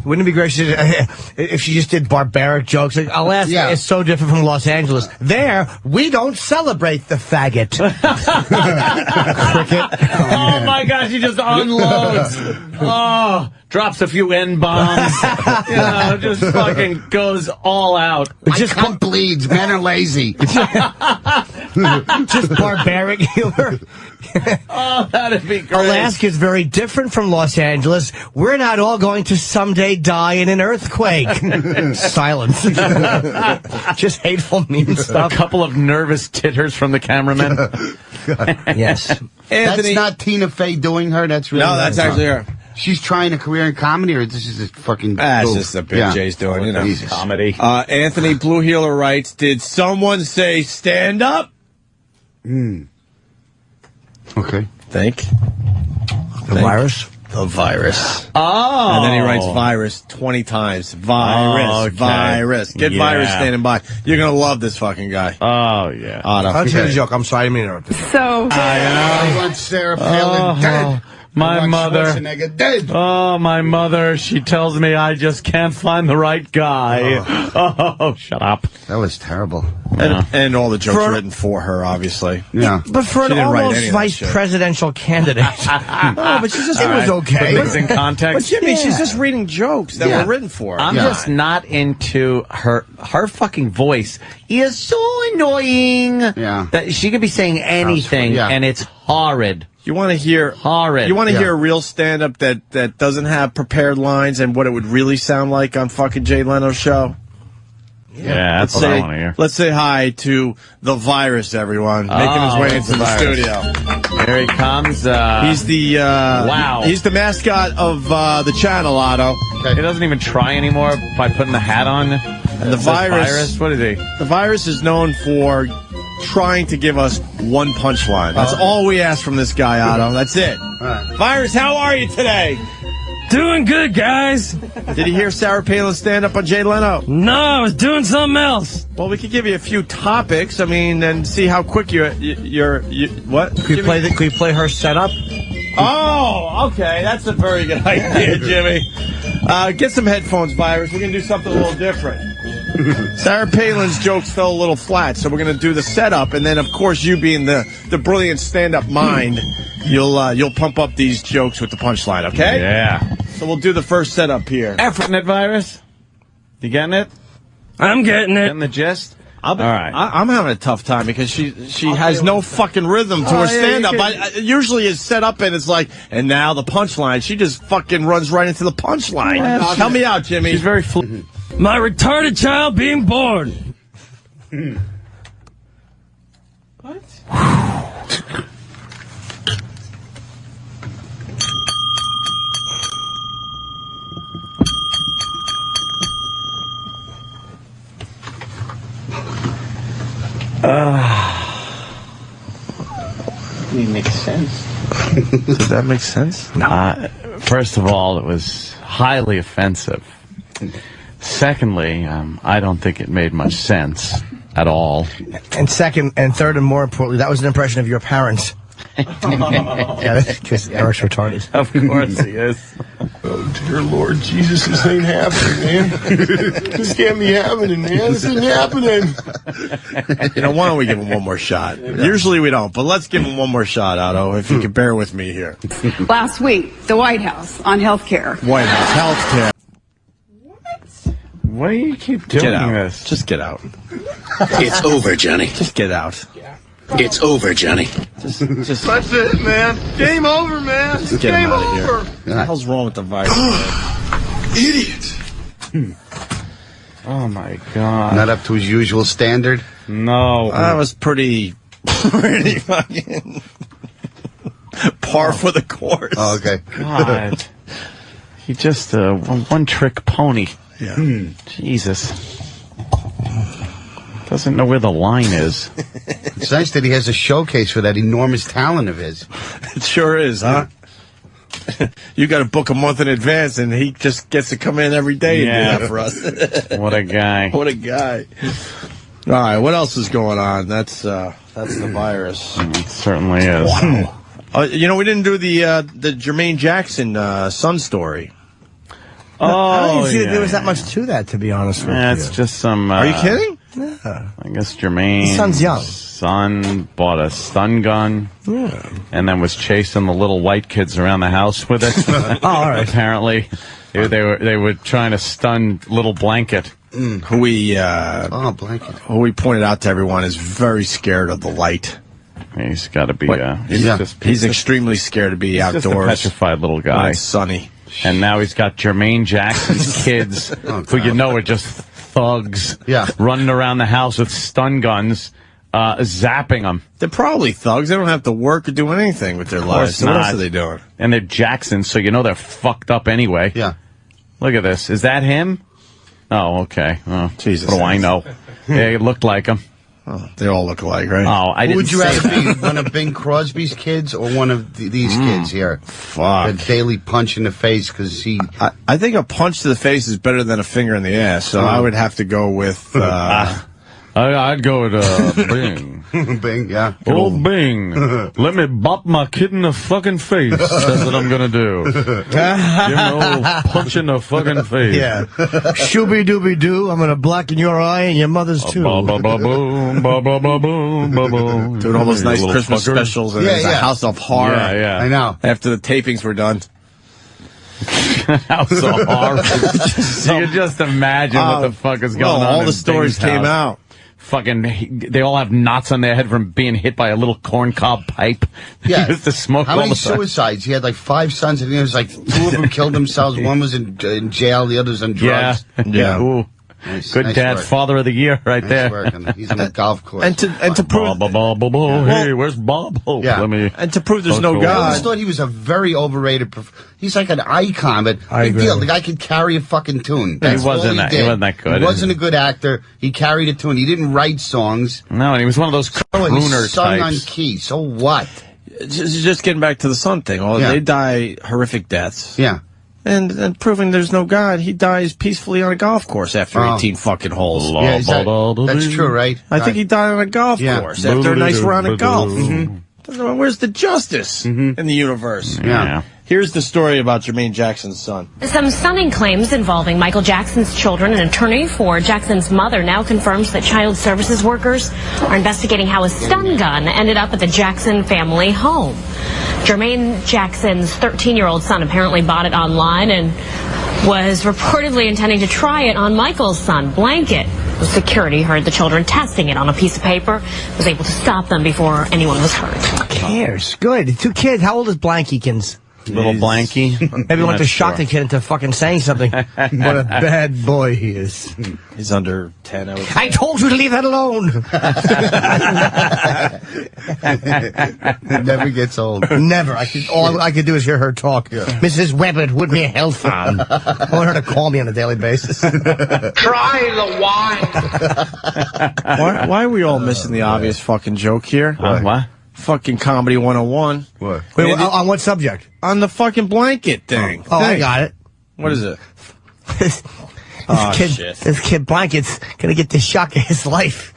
Wouldn't it be great if she just did barbaric jokes? Like, Alaska is so different from Los Angeles. There, we don't celebrate the faggot. Cricket.
Oh, my gosh, he just unloads. Oh, drops a few N-bombs. Just fucking goes all out.
My cunt bleeds. Men are lazy.
Just barbaric humor.
Oh, that'd be great.
Alaska is very different from Los Angeles. We're not all going to someday die in an earthquake. Silence. Just hateful, mean stuff.
A couple of nervous titters from the cameraman.
Yes.
Anthony. That's not Tina Fey doing her. That's really
that's actually her.
She's trying a career in comedy, or this is a fucking...
It's just a bit Jay's doing, you know.
Comedy.
Anthony Blue Healer writes, did someone say stand up?
Okay.
Think.
The virus?
The virus.
Oh.
And then he writes virus 20 times. Virus. Virus. Get virus standing by. You're going to love this fucking guy.
Oh, yeah.
Otto.
I'll tell you a joke. I'm sorry, I didn't mean to interrupt.
So...
I want Sarah Palin dead.
My mother.
Dead.
Oh, my mother. She tells me I just can't find the right guy. Oh, shut up.
That was terrible.
And all the jokes written for her, obviously.
Yeah.
But for an almost vice presidential candidate.
But she's just...
It was okay.
Put things in context.
But Jimmy, she's just reading jokes that were written for her.
I'm just not into her. Her fucking voice is so annoying.
Yeah.
That she could be saying anything, and it's horrid.
You want to hear
horrid.
You want to hear a real stand-up that doesn't have prepared lines and what it would really sound like on fucking Jay Leno's show?
Yeah, that's what I want to hear.
Let's say hi to the virus, everyone, making his way into the studio.
Here he comes.
He's the He's the mascot of the channel, Otto.
He doesn't even try anymore by putting the hat on.
And the virus.
What is he?
The virus is known for trying to give us one punchline. That's all we ask from this guy, Otto. That's it. Virus, how are you today?
Doing good, guys.
Did you hear Sarah Palin stand up on Jay Leno?
No, I was doing something else.
Well, we could give you a few topics. I mean, and see how quick you're what?
Could we play her setup?
Oh, okay. That's a very good idea, Jimmy. Get some headphones, Virus. We're going to do something a little different. Sarah Palin's jokes fell a little flat, so we're going to do the setup, and then, of course, you being the brilliant stand-up mind, you'll pump up these jokes with the punchline, okay?
Yeah.
So we'll do the first setup here.
Efforting it, Virus? You getting it?
I'm getting it.
Getting the gist?
All right. I'm having a tough time because she has no fucking rhythm to her stand-up. Usually it's set up and it's like, and now the punchline. She just fucking runs right into the punchline. Help me out, Jimmy.
She's very fluent.
My retarded child being born.
What?
makes sense.
Does that make sense?
First of all, it was highly offensive. Secondly, I don't think it made much sense at all.
And second, and third, and more importantly, that was an impression of your parents. Yeah, because Eric's retarded.
Of course he is.
Oh, dear Lord Jesus, this ain't happening, man. This can't be happening, man. This ain't happening.
Why don't we give him one more shot? Usually we don't, but let's give him one more shot, Otto, if you can bear with me here.
Last week, the White House on health care.
White House, health care.
Why do you keep doing this?
Just get out.
It's over, Johnny.
Just get out.
It's over, Johnny.
Just
That's it, man. Game over, man.
Just get him
Game
out of here.
over.
What the hell's wrong with the virus?
Idiot.
Oh my God.
Not up to his usual standard?
No.
That was pretty fucking par for the course.
Oh, okay.
God. He just a one-trick pony.
Yeah.
Jesus. Doesn't know where the line is.
It's nice that he has a showcase for that enormous talent of his.
It sure is, huh? You got to book a month in advance, and he just gets to come in every day and do that for us.
What a guy.
What a guy. All right, what else is going on? That's the virus.
It certainly is.
Wow. We didn't do the Jermaine Jackson son story.
I didn't see that there was that much to that, to be honest with you.
It's just some...
Are you kidding?
Yeah.
I guess Jermaine's
His son's young.
son bought a stun gun and then was chasing the little white kids around the house with it.
All right.
Apparently, they were trying to stun little Blanket.
Who we
Blanket.
Who we pointed out to everyone is very scared of the light.
He's got to be...
he's extremely scared to be outdoors.
Just a petrified little guy.
It's sunny.
And now he's got Jermaine Jackson's kids, who are just thugs, running around the house with stun guns, zapping them.
They're probably thugs. They don't have to work or do anything with their lives. So what else are they doing?
And they're Jacksons, so they're fucked up anyway.
Yeah.
Look at this. Is that him? Oh, okay. Oh,
Jesus.
What do I know? Yeah, it looked like him.
Oh, they all look alike, right?
Oh, I didn't.
Who would you rather be? One of Bing Crosby's kids or one of these kids here?
Fuck.
A daily punch in the face because he...
I think a punch to the face is better than a finger in the ass, so I would have to go with...
I'd go with Bing.
Bing, yeah.
Oh, Bing. Let me bop my kid in the fucking face. That's what I'm going to do. Give him a little punch in the fucking face.
Yeah. Shooby-dooby-doo. I'm going to blacken your eye and your mother's too.
Ba-ba-ba-boom, ba-ba-ba-boom, ba-boom.
Doing all those nice Christmas specials and the House of Horror.
Yeah.
I know.
After the tapings were done.
House of Horror. You can just imagine what the fuck is going on.
All the stories came out.
Fucking, they all have knots on their head from being hit by a little corncob pipe.
Yeah.
He used to smoke
How
all
many
the time.
suicides? He had like 5 sons, and it was like 2 of them killed themselves. One was in jail, the other's on drugs.
Yeah. Ooh. Good
nice
dad,
work.
Father of the Year right there.
Work. He's on a golf course.
And to prove...
Hey, where's Bob? Oh,
Yeah.
let me...
And to prove there's no
I
God...
always thought he was a very overrated... He's like an icon, but big deal. The guy could carry a fucking tune. That's
He wasn't
all
that-
did.
he wasn't that good.
He wasn't a good actor. He carried a tune. He didn't write songs.
No, and he was one of those
He
crooner
sung on
types.
key. So what?
Just getting back to the son thing. They die horrific deaths.
Yeah.
And proving there's no God, he dies peacefully on a golf course after 18 fucking holes.
Yeah, that's true, right?
I think he died on a golf course after a nice round of golf. Where's the justice in the universe?
Yeah.
Here's the story about Jermaine Jackson's son.
Some stunning claims involving Michael Jackson's children. An attorney for Jackson's mother now confirms that child services workers are investigating how a stun gun ended up at the Jackson family home. Jermaine Jackson's 13-year-old son apparently bought it online and was reportedly intending to try it on Michael's son, Blanket. Security heard the children testing it on a piece of paper, was able to stop them before anyone was hurt.
Who cares? Good. 2 kids. How old is Blankykins?
Little Blanky.
Maybe want to shock the kid into fucking saying something. What a bad boy he is.
He's under 10, I would say.
I told you to leave that alone.
It never gets old.
Never. All I could do is hear her talk. Mrs. Webbert would be a health farm. I want her to call me on a daily basis.
Try the wine.
Why are we all missing the obvious fucking joke here?
What?
fucking comedy 101.
What?
Wait, on what subject?
On the fucking blanket thing.
Oh, I got it.
What is it?
This kid Blanket's gonna get the shock of his life.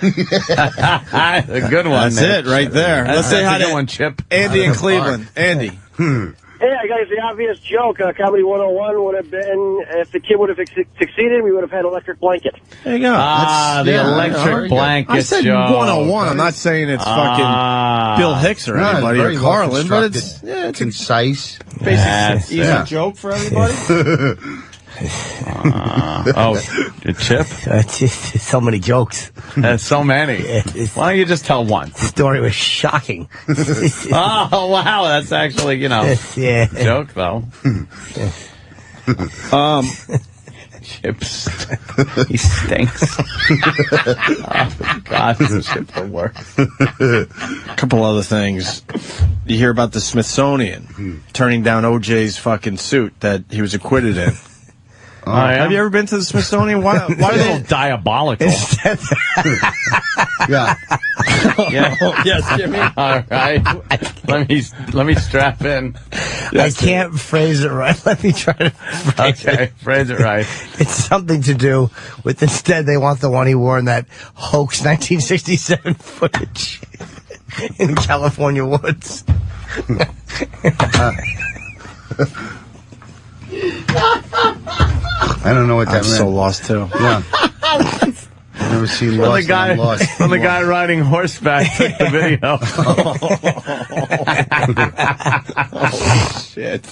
A good one.
That's it right there. Let's say hi to
one, Chip.
Andy in Cleveland. Andy.
Hey, I got the obvious joke. Comedy 101 would have been, if the kid would have succeeded, we would have had electric blanket.
There you go.
The electric blanket
I said
joke.
101. I'm not saying it's fucking Bill Hicks or anybody or Carlin, but it's
concise.
Basic, easy joke for everybody.
Chip?
So many jokes.
There's so many. Why don't you just tell one?
The story was shocking.
Oh, wow. That's actually,
yeah.
joke, though. Chips. He stinks. Oh, God, this Chip the worst.
A couple other things. You hear about the Smithsonian turning down OJ's fucking suit that he was acquitted in. Have you ever been to the Smithsonian? Why are they
diabolical?
Yeah.
Yes, Jimmy.
All right. Let me strap in.
I can't phrase it right. Let me try to
phrase it right.
It's something to do with, instead they want the one he wore in that hoax 1967 footage in California woods.
I don't know what that
I'm
meant.
so lost too.
Yeah. I've never seen Lost.
When the guy riding horseback took the video.
Oh, shit.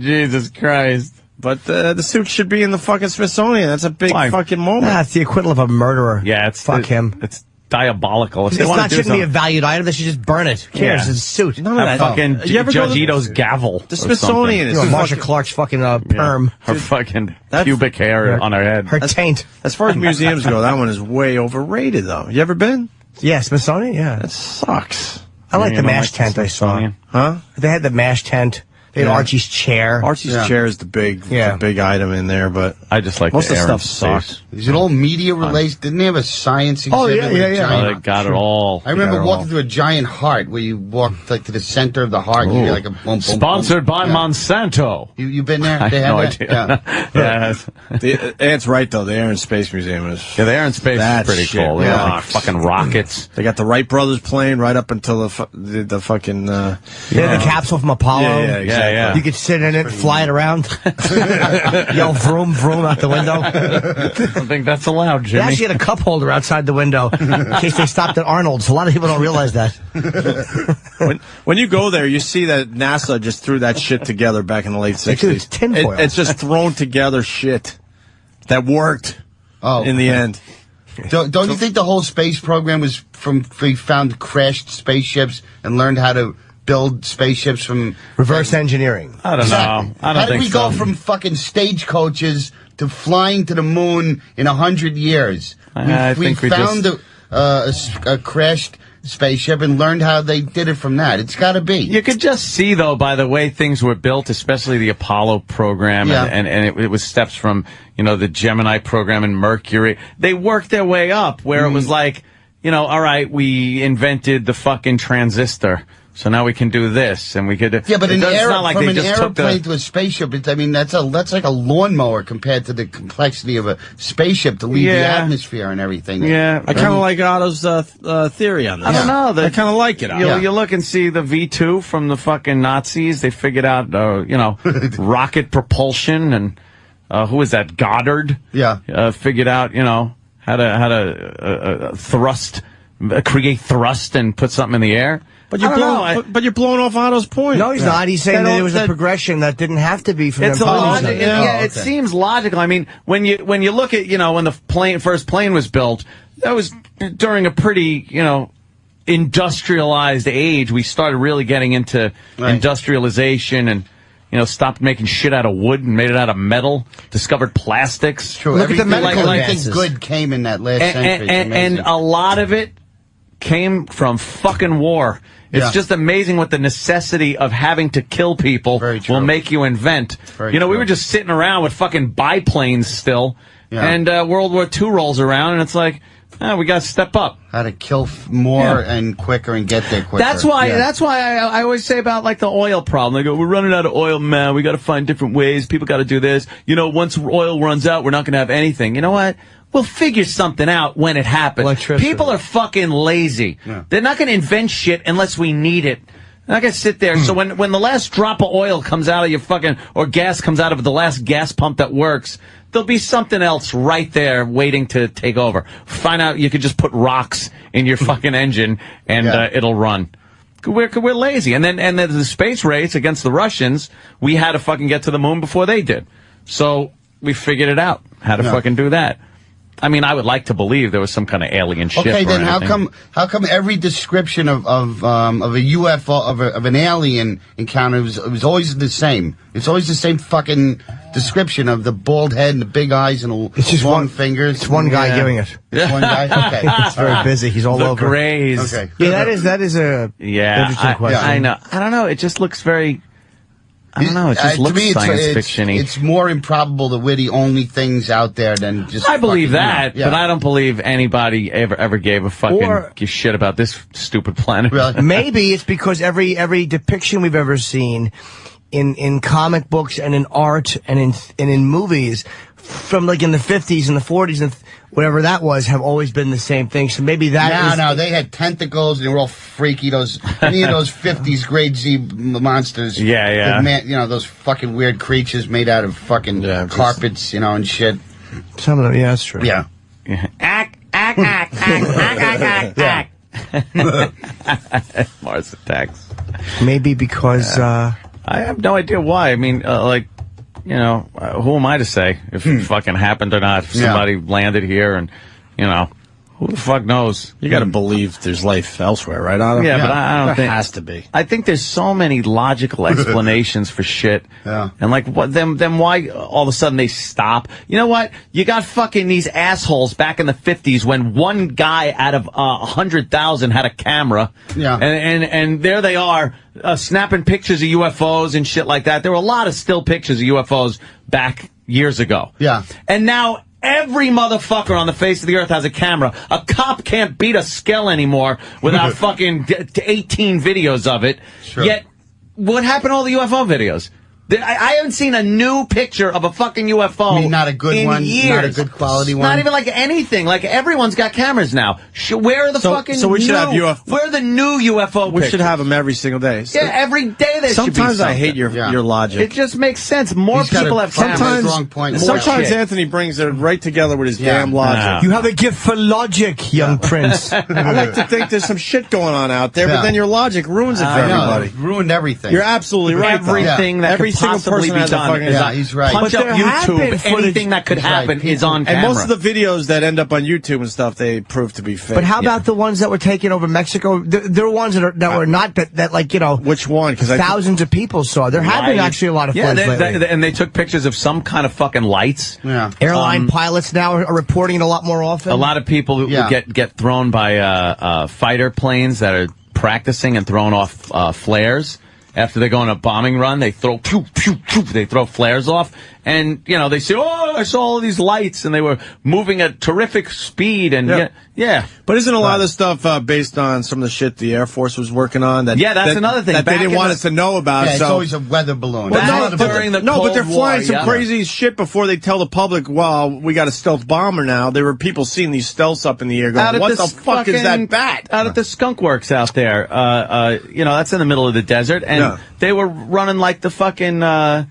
Jesus Christ.
But the suit should be in the fucking Smithsonian. That's a big fucking moment.
It's the equivalent of a murderer.
Yeah,
Fuck him.
It's diabolical.
It's not shouldn't be a valued item. They should just burn it. Who cares?
Yeah.
It's a suit. None of
Have
that.
fucking Judge Ito's gavel.
The Smithsonian is
Marsha Clark's fucking perm.
Her fucking pubic hair on her head.
Her taint.
As far as museums go, that one is way overrated, though. You ever been?
Yeah, Smithsonian. Yeah,
that sucks.
I like the MASH tent I saw.
Huh?
They had the MASH tent. They had Archie's chair.
Archie's chair is the big item in there, but
I just like
most
the
of the
air
stuff
and
sucked.
Is it all media related? Didn't they have a science exhibit?
Oh, they got it all.
I remember walking through a giant heart where you walked like to the center of the heart. You like a boom,
Sponsored by Monsanto.
You been there?
I
They
have no
had
idea.
Yeah. Ant's right, though. The Air and Space Museum is...
Yeah, the Air and Space is pretty cool. They got like fucking rockets.
They got the Wright brothers plane right up until the fucking...
the capsule from Apollo.
Yeah, exactly.
Yeah.
You could sit in it, fly it around. Yell vroom, vroom out the window.
I don't think that's allowed,
They
Jimmy.
actually had a cup holder outside the window in case they stopped at Arnold's. A lot of people don't realize that.
When you go there, you see that NASA just threw that shit together back in the late 60s.
It's tinfoil.
It's just thrown together shit that worked in the end.
Don't you think the whole space program was from they found crashed spaceships and learned how to build spaceships from
reverse engineering?
I don't know. I don't
How did
think
we go from fucking stagecoaches to flying to the moon in 100 years?
I
We
think we
found a crashed spaceship and learned how they did it from that. It's got to be.
You could just see, though, by the way things were built, especially the Apollo program, and it was steps from, the Gemini program and Mercury. They worked their way up where it was like, all right, we invented the fucking transistor. So now we can do this, and we could.
Yeah, but
it's not like
from
they
an
just took
airplane to a spaceship, that's like a lawnmower compared to the complexity of a spaceship to leave the atmosphere and everything.
Yeah, I kind of like Otto's theory on this.
I don't know.
I kind of like it.
You look and see the V2 from the fucking Nazis. They figured out, rocket propulsion, and who is that? Goddard.
Yeah.
Figured out, how to thrust, create thrust, and put something in the air.
But you're blowing off Otto's point.
No, he's not. He's saying that there was a progression that didn't have to be from
It's
them.
a logic. It seems logical. I mean, when you look at when the first plane was built, that was during a pretty industrialized age. We started really getting into industrialization and. Stopped making shit out of wood and made it out of metal. Discovered plastics.
True.
Look at the medical
everything good came in that last century.
And a lot of it came from fucking war. It's just amazing what the necessity of having to kill people will make you invent. We were just sitting around with fucking biplanes still, and World War II rolls around, and it's like, we got to step up.
How to kill more and quicker and get there quicker.
That's why I always say about like the oil problem. They go, we're running out of oil, man. We got to find different ways. People got to do this. Once oil runs out, we're not going to have anything. You know what? We'll figure something out when it happens. People are fucking lazy. Yeah. They're not going to invent shit unless we need it. They're not going to sit there. So when the last drop of oil comes out of your fucking, or gas comes out of the last gas pump that works, there'll be something else right there waiting to take over. Find out you could just put rocks in your fucking engine and it'll run. We're lazy. And then the space race against the Russians, we had to fucking get to the moon before they did. So we figured it out how to fucking do that. I mean, I would like to believe there was some kind of alien ship.
Okay, then
anything.
how come every description of a UFO of an alien encounter was always the same? It's always the same fucking description of the bald head and the big eyes and the long fingers.
It's one guy giving it.
It's one guy. Okay,
it's very busy. He's all over.
The grays.
Okay.
Yeah, that is a interesting question.
I know. I don't know. It just looks very. I don't know. It just looks science fiction-y.
It's more improbable that we're the only things out there than just.
I believe that, but I don't believe anybody ever gave a fucking shit about this stupid planet.
Really?
Maybe it's because every depiction we've ever seen in comic books and in art and in movies from like in the 50s and the 40s and whatever that was have always been the same thing. So maybe that
No, they had tentacles and they were all freaky. Any of those 50s grade Z monsters.
Yeah.
Those fucking weird creatures made out of fucking carpets, and shit.
Some of them, that's true.
Yeah.
Mars attacks.
Maybe because
I have no idea why. I mean, who am I to say if it fucking happened or not? If somebody landed here and, who the fuck knows?
You got to believe there's life elsewhere, right, Otto?
Yeah, but I don't think
there has to be.
I think there's so many logical explanations for shit.
Yeah.
And then why all of a sudden they stop? You know what? You got fucking these assholes back in the 50s when one guy out of 100,000 had a camera.
Yeah.
And there they are snapping pictures of UFOs and shit like that. There were a lot of still pictures of UFOs back years ago.
Yeah.
And now every motherfucker on the face of the earth has a camera. A cop can't beat a skull anymore without fucking 18 videos of it.
Sure.
Yet, what happened to all the UFO videos? I haven't seen a new picture of a fucking UFO.
I mean, not a good one,
years.
not a good quality one.
Not even like anything. Like everyone's got cameras now. Where are the fucking?
So we should have UFO.
Where are the new UFO?
We should have them every single day.
Yeah, every day there should be
Sometimes I
something.
hate your logic.
It just makes sense. More people have cameras.
Sometimes Anthony brings it right together with his damn logic.
You have a gift for logic, young prince.
I like to think there's some shit going on out there, but then your logic ruins it for everybody.
Ruined everything.
You're absolutely right.
Everything that
every
could
single
possibly
person
be
has
done
fucking
he's right.
Punch
But
up
there have been
YouTube.
footage-
Anything that could happen is on camera.
And most of the videos that end up on YouTube and stuff, they prove to be fake.
But how about the ones that were taken over Mexico? There are ones that were not that like
which one? Because
thousands of people saw. There have been actually a lot of footage lately.
and they took pictures of some kind of fucking lights.
Yeah.
Airline pilots now are reporting it a lot more often.
A lot of people who get thrown by fighter planes that are practicing and throwing off flares. After they go on a bombing run, they throw they throw flares off, and they say, "Oh, I saw all these lights," and they were moving at terrific speed, and yeah.
But isn't a lot of this stuff based on some of the shit the Air Force was working on? That's
another thing
that they didn't want us to know about.
Yeah, it's
so
always a weather balloon.
But they're flying some
War,
crazy shit before they tell the public, well, we got a stealth bomber now. There were people seeing these stealths up in the air going, what the fuck is that bat?
Out at the skunk works out there. That's in the middle of the desert, and they were running like the fucking the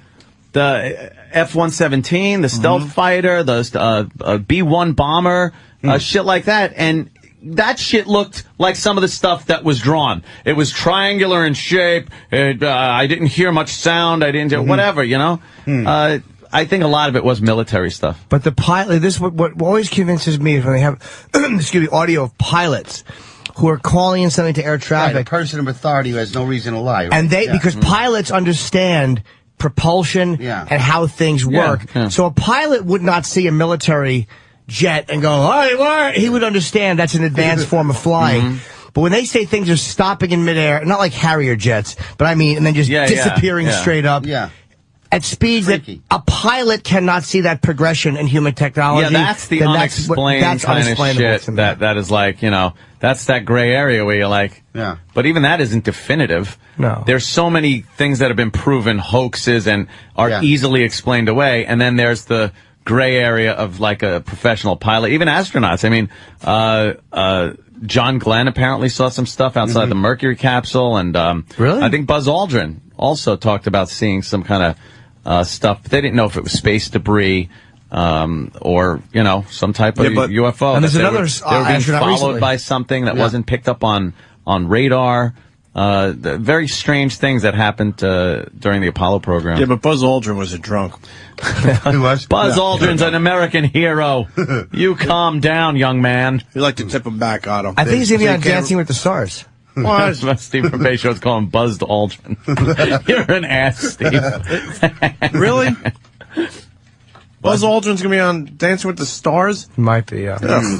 F-117, the stealth fighter, the B-1 bomber, shit like that, and that shit looked like some of the stuff that was drawn. It was triangular in shape. I didn't hear much sound. I didn't whatever, I think a lot of it was military stuff.
But the pilot, what always convinces me is when they have, audio of pilots who are calling in something to air traffic.
Right, a person of authority who has no reason to lie. Right?
And because pilots understand propulsion and how things work. Yeah. So a pilot would not see a military jet and go, hey, he would understand that's an advanced form of flying. But when they say things are stopping in midair, not like Harrier jets, but I mean, and then just disappearing straight up.
Yeah.
at speeds that a pilot cannot see that progression in human technology.
Yeah, that's the unexplained kind of shit that is like, that's that gray area where you're like,
yeah.
But even that isn't definitive.
No.
There's so many things that have been proven hoaxes and are easily explained away, and then there's the gray area of like a professional pilot, even astronauts. I mean, John Glenn apparently saw some stuff outside the Mercury capsule, and
really?
I think Buzz Aldrin also talked about seeing some kind of stuff. They didn't know if it was space debris or some type of UFO.
And there's another
they were being followed by something that wasn't picked up on radar. Very strange things that happened during the Apollo program.
Yeah, but Buzz Aldrin was a drunk.
He was?
Buzz Aldrin's an American hero. You calm down, young man.
You like to tip him back, Otto.
I think he's going to be on Dancing with the Stars.
What? Steve from Bay Show's calling Buzzed Aldrin. You're an ass, Steve.
Really? Buzz Aldrin's going to be on Dancing with the Stars?
Might be, yeah.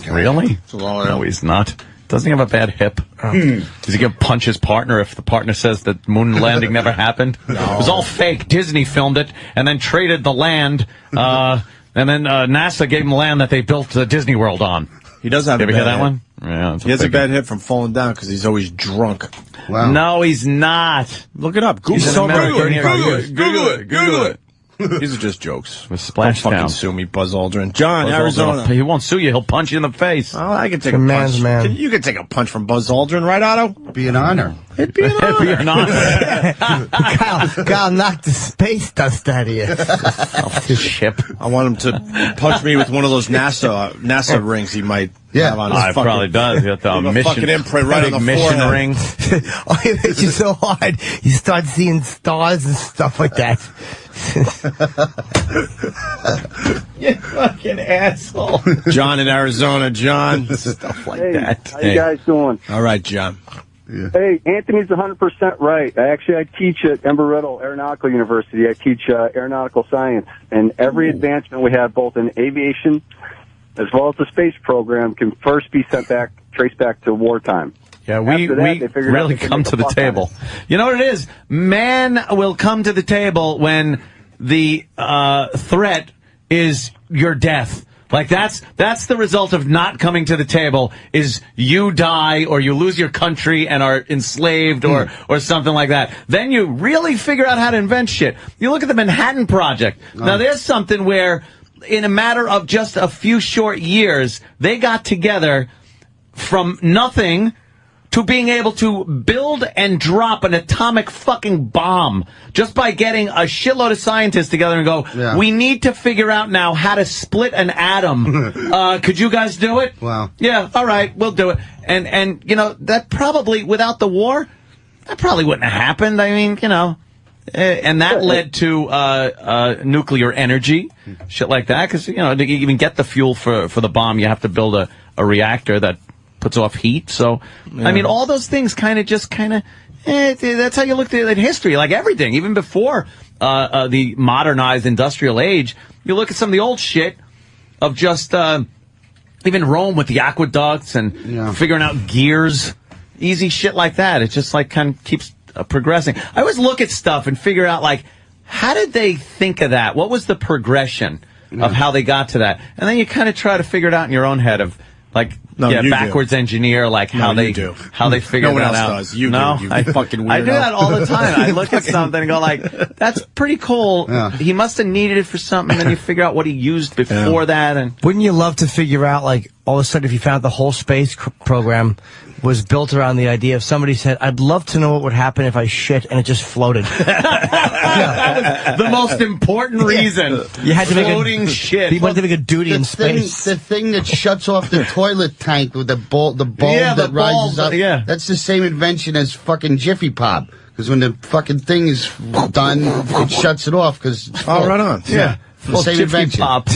Really? No, he's not. Doesn't he have a bad hip? Does he going to punch his partner if the partner says that moon landing never happened? No. It was all fake. Disney filmed it and then traded the land, and then NASA gave him land that they built Disney World on.
He does have
you
a
ever
bad
hear that
hip.
one? Yeah,
he has a bad hip from falling down because he's always drunk.
Wow.
No, he's not.
Look it up. Google it. These are just jokes.
With Splashdown.
Don't fucking sue me, Buzz Aldrin. John, Arizona.
He won't sue you. He'll punch you in the face.
Oh, I can take a punch. You can take a punch from Buzz Aldrin, right, Otto?
Be an honor.
It'd be an honor.
Kyle knocked the space dust out of you.
Off his ship.
I want him to punch me with one of those NASA rings he might have on his
it probably does. You have to
fucking imprint right on the
mission
forehead.
ring.
Oh, it makes you so hard. You start seeing stars and stuff like that.
You fucking asshole.
John in Arizona, John. Stuff like that.
How you guys doing?
All right, John.
Yeah. Hey, Anthony's 100% right. I teach at Embry-Riddle Aeronautical University. I teach aeronautical science, and every advancement we have, both in aviation as well as the space program, can first be traced back to wartime.
Yeah, we really come to the table. You know what it is? Man will come to the table when the threat is your death. Like that's the result of not coming to the table, is you die or you lose your country and are enslaved or something like that. Then you really figure out how to invent shit. You look at the Manhattan Project. Now there's something where in a matter of just a few short years, they got together from nothing to being able to build and drop an atomic fucking bomb just by getting a shitload of scientists together and go, we need to figure out now how to split an atom. Could you guys do it?
Wow.
Yeah, all right, we'll do it. And that probably, without the war, that probably wouldn't have happened. I mean, and that led to nuclear energy, shit like that, because, to even get the fuel for the bomb, you have to build a reactor that puts off heat. So, I mean, all those things that's how you look at history, like everything. Even before the modernized industrial age, you look at some of the old shit of just even Rome with the aqueducts and figuring out gears, easy shit like that. It just like kind of keeps progressing. I always look at stuff and figure out, like, how did they think of that? What was the progression of how they got to that? And then you kind of try to figure it out in your own head of, like, backwards engineer, like how they figure that out.
Does. You
no,
do. You fucking weirdo.
I do that all the time. I look at something and go like, that's pretty cool. Yeah. He must have needed it for something, and then you figure out what he used before that. And
wouldn't you love to figure out, like, all of a sudden if you found the whole space program was built around the idea of somebody said, I'd love to know what would happen if I shit and it just floated.
That was the most important reason.
You had to
floating shit.
You wanted to make a duty in space.
The thing that shuts off the toilet tank with the bulb that rises up. Yeah. That's the same invention as fucking Jiffy Pop. Because when the fucking thing is done, it shuts it off.
Right on. Yeah.
The same invention.
Pop.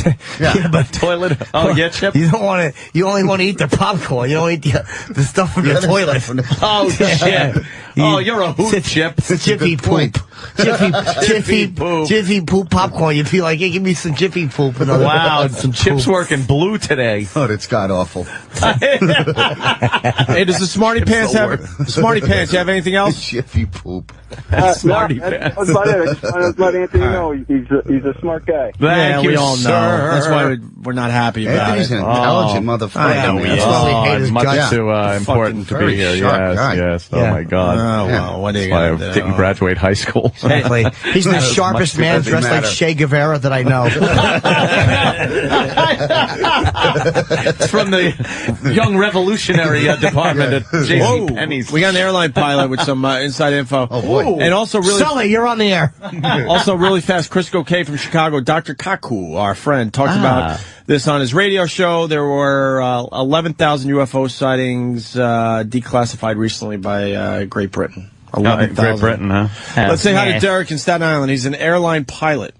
But toilet. Oh, yeah, Chip?
You only want to eat the popcorn. You don't eat the stuff from the toilet.
Oh, shit. Oh, you're a hoot, Chip.
Chippy poop. Jiffy poop popcorn. You feel like, hey, give me some Jiffy poop.
Wow, some Chip's working blue today.
Oh, that's god awful.
Hey, does the Smarty Pants have Smarty Pants? You have anything else?
Jiffy poop.
Smarty Pants.
That was about it. I just wanted to let Anthony know he's a smart guy.
Thank you,
we all know.
sir.
That's why we're not happy about
Anthony's
it.
an intelligent motherfucker.
I know he is.
his
Much
guts.
too important to be here.
sharp guy.
Yes.
Yeah.
Oh my God.
Oh, well, what are you
That's why I
going to do?
didn't graduate high school.
Exactly. He's the sharpest
much
man
doesn't
dressed like
matter.
Che Guevara that I know.
It's from the Young Revolutionary Department at J.C. Penney's.
We got an airline pilot with some inside info.
Oh, boy.
And also really...
Sully, you're on the air.
Also, really fast, Crisco K from Chicago, Dr. Kaku, our friend, talked about this on his radio show. There were 11,000 UFO sightings declassified recently by Great Britain. 11,000.
Great Britain, huh?
Let's say hi to Derek in Staten Island. He's an airline pilot.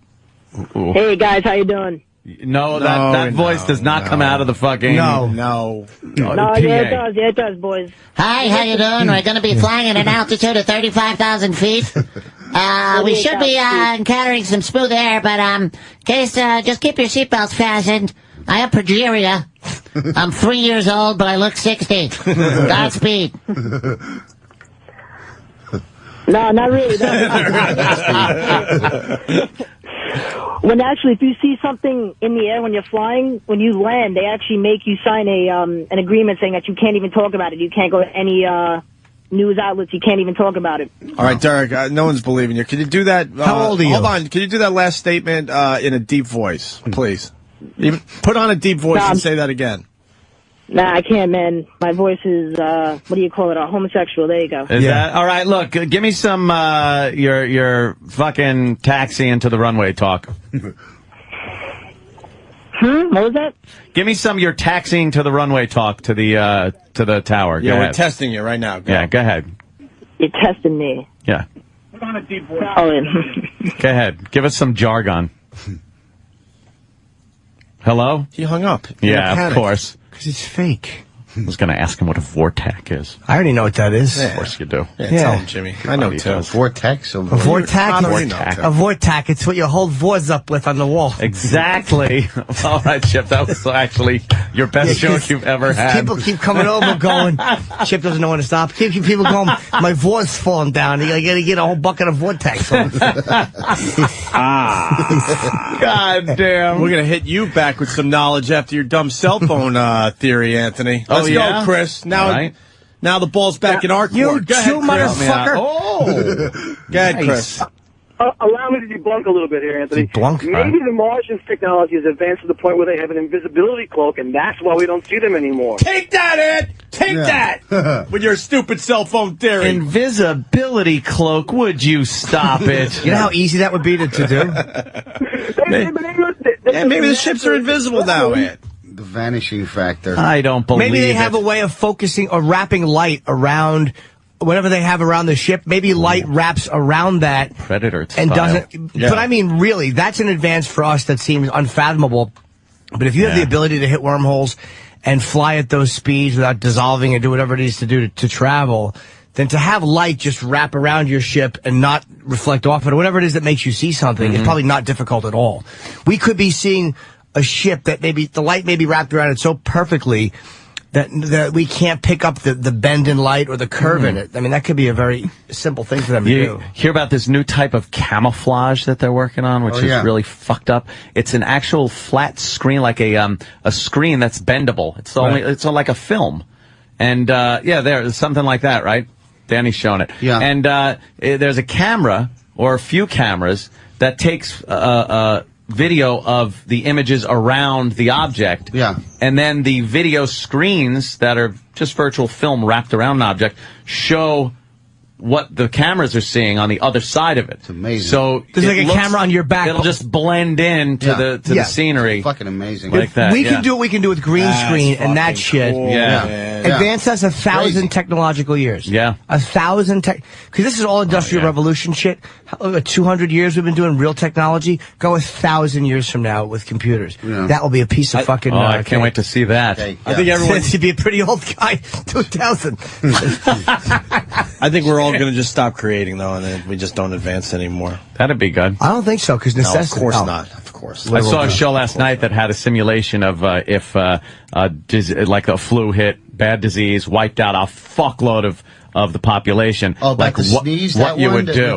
Ooh.
Hey guys, how you doing?
No, that voice does not come out of the fucking...
No.
No, yeah, it does, boys.
Hi, how you doing? We're going to be flying at an altitude of 35,000 feet. We should be encountering some smooth air, but in case, just keep your seatbelts fastened. I have progeria. I'm 3 years old, but I look 60. Godspeed.
No, not really. When actually, if you see something in the air when you're flying, when you land, they actually make you sign an agreement saying that you can't even talk about it. You can't go to any news outlets. You can't even talk about it.
All right, Derek, no one's believing you. Can you do that?
How old are you?
Hold on. Can you do that last statement in a deep voice, please? Even put on a deep voice and say that again.
Nah, I can't, man. My voice is, what do you call it, a homosexual. There you go.
Is that all right? Look, give me some your fucking taxi into the runway talk.
What was that?
Give me some your taxiing to the runway talk to the tower.
Yeah,
go
we're
ahead.
testing you right now.
Yeah, go ahead.
You're testing me.
Yeah,
Put on a deep voice. Oh, yeah.
go ahead. Give us some jargon. Hello?
He hung up.
Yeah, of course.
Because it's fake.
I was going to ask him what a vortex is.
I already know what that is.
Of course you do.
Yeah, tell him, Jimmy. I know, too.
Vortex.
A vortac.
Vortac.
A vortac. It's what you hold voids up with on the wall.
Exactly. All right, Chip. That was actually your best joke you've ever had.
People keep coming over going, Chip doesn't know when to stop. Keep people going, my voice falling down. You gotta get a whole bucket of vortex.
God damn.
We're going to hit you back with some knowledge after your dumb cell phone theory, Anthony. Let's go, Chris. Now the ball's back in our court.
You
Go ahead,
chew,
Chris.
motherfucker.
Oh.
Go ahead, Chris.
Allow me to debunk a little bit here, Anthony.
Debunk?
Maybe the Martians' technology has advanced to the point where they have an invisibility cloak, and that's why we don't see them anymore.
Take that, Ed! Take that! With your stupid cell phone theory.
Invisibility cloak, would you stop it?
You know how easy that would be to do?
Maybe the ships are invisible now, Ed.
The vanishing factor.
I don't believe
Maybe they
it.
have a way of focusing or wrapping light around whatever they have around the ship. Maybe light wraps around that.
Predator
and
style.
doesn't.
Yeah.
But I mean, really, that's an advance for us that seems unfathomable. But if you have the ability to hit wormholes and fly at those speeds without dissolving and do whatever it needs to do to travel, then to have light just wrap around your ship and not reflect off it or whatever it is that makes you see something is probably not difficult at all. We could be seeing a ship that maybe the light may be wrapped around it so perfectly that we can't pick up the bend in light or the curve in it. I mean, that could be a very simple thing for them to do.
Hear about this new type of camouflage that they're working on, which is really fucked up. It's an actual flat screen, like a screen that's bendable. It's it's like a film, and there's something like that, right? Danny's showing it.
Yeah.
And there's a camera or a few cameras that takes video of the images around the object.
Yeah.
And then the video screens that are just virtual film wrapped around an object show what the cameras are seeing on the other side of it. It's
amazing.
So
there's like a camera on your back.
It'll just blend in to the scenery.
Fucking amazing.
Like that.
We can do what we can do with green screen and that shit.
Cool,
Advance us 1,000 technological years.
Yeah.
1,000 because this is all industrial revolution shit. 200 years we've been doing real technology. Go 1,000 years from now with computers. Yeah. That will be a piece of fucking.
I can't wait to see that.
I think everyone
should be a pretty old guy. 2,000.
I think we're all all going to just stop creating, though, and then we just don't advance anymore.
That'd be good.
I don't think so, because necessity.
No, of course not. Of course.
I saw a show last night that had a simulation of if like a flu hit, bad disease, wiped out a fuckload of the population.
Oh,
like
the sneeze,
what
that
you
one?
would do.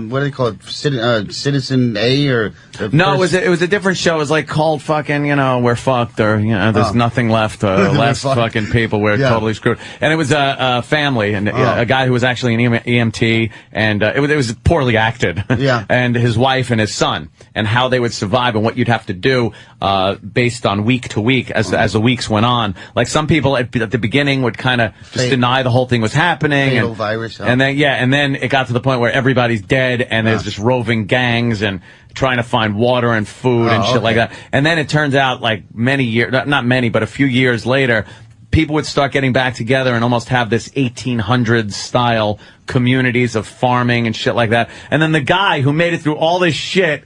What do they call it? Citizen A or?
No, it was a different show. It was like called fucking, we're fucked, or, there's nothing left, less fucking people, we're totally screwed. And it was a family, and a guy who was actually an EMT, and it was poorly acted.
Yeah.
And his wife and his son, and how they would survive, and what you'd have to do based on week to week as the weeks went on. Like some people at the beginning would kind of just deny the whole thing was happening.
Fatal virus.
And then it got to the point where everybody's dead, and there's just roving gangs and trying to find water and food and shit like that. And then it turns out, like many years, not many, but a few years later, people would start getting back together and almost have this 1800s style communities of farming and shit like that. And then the guy who made it through all this shit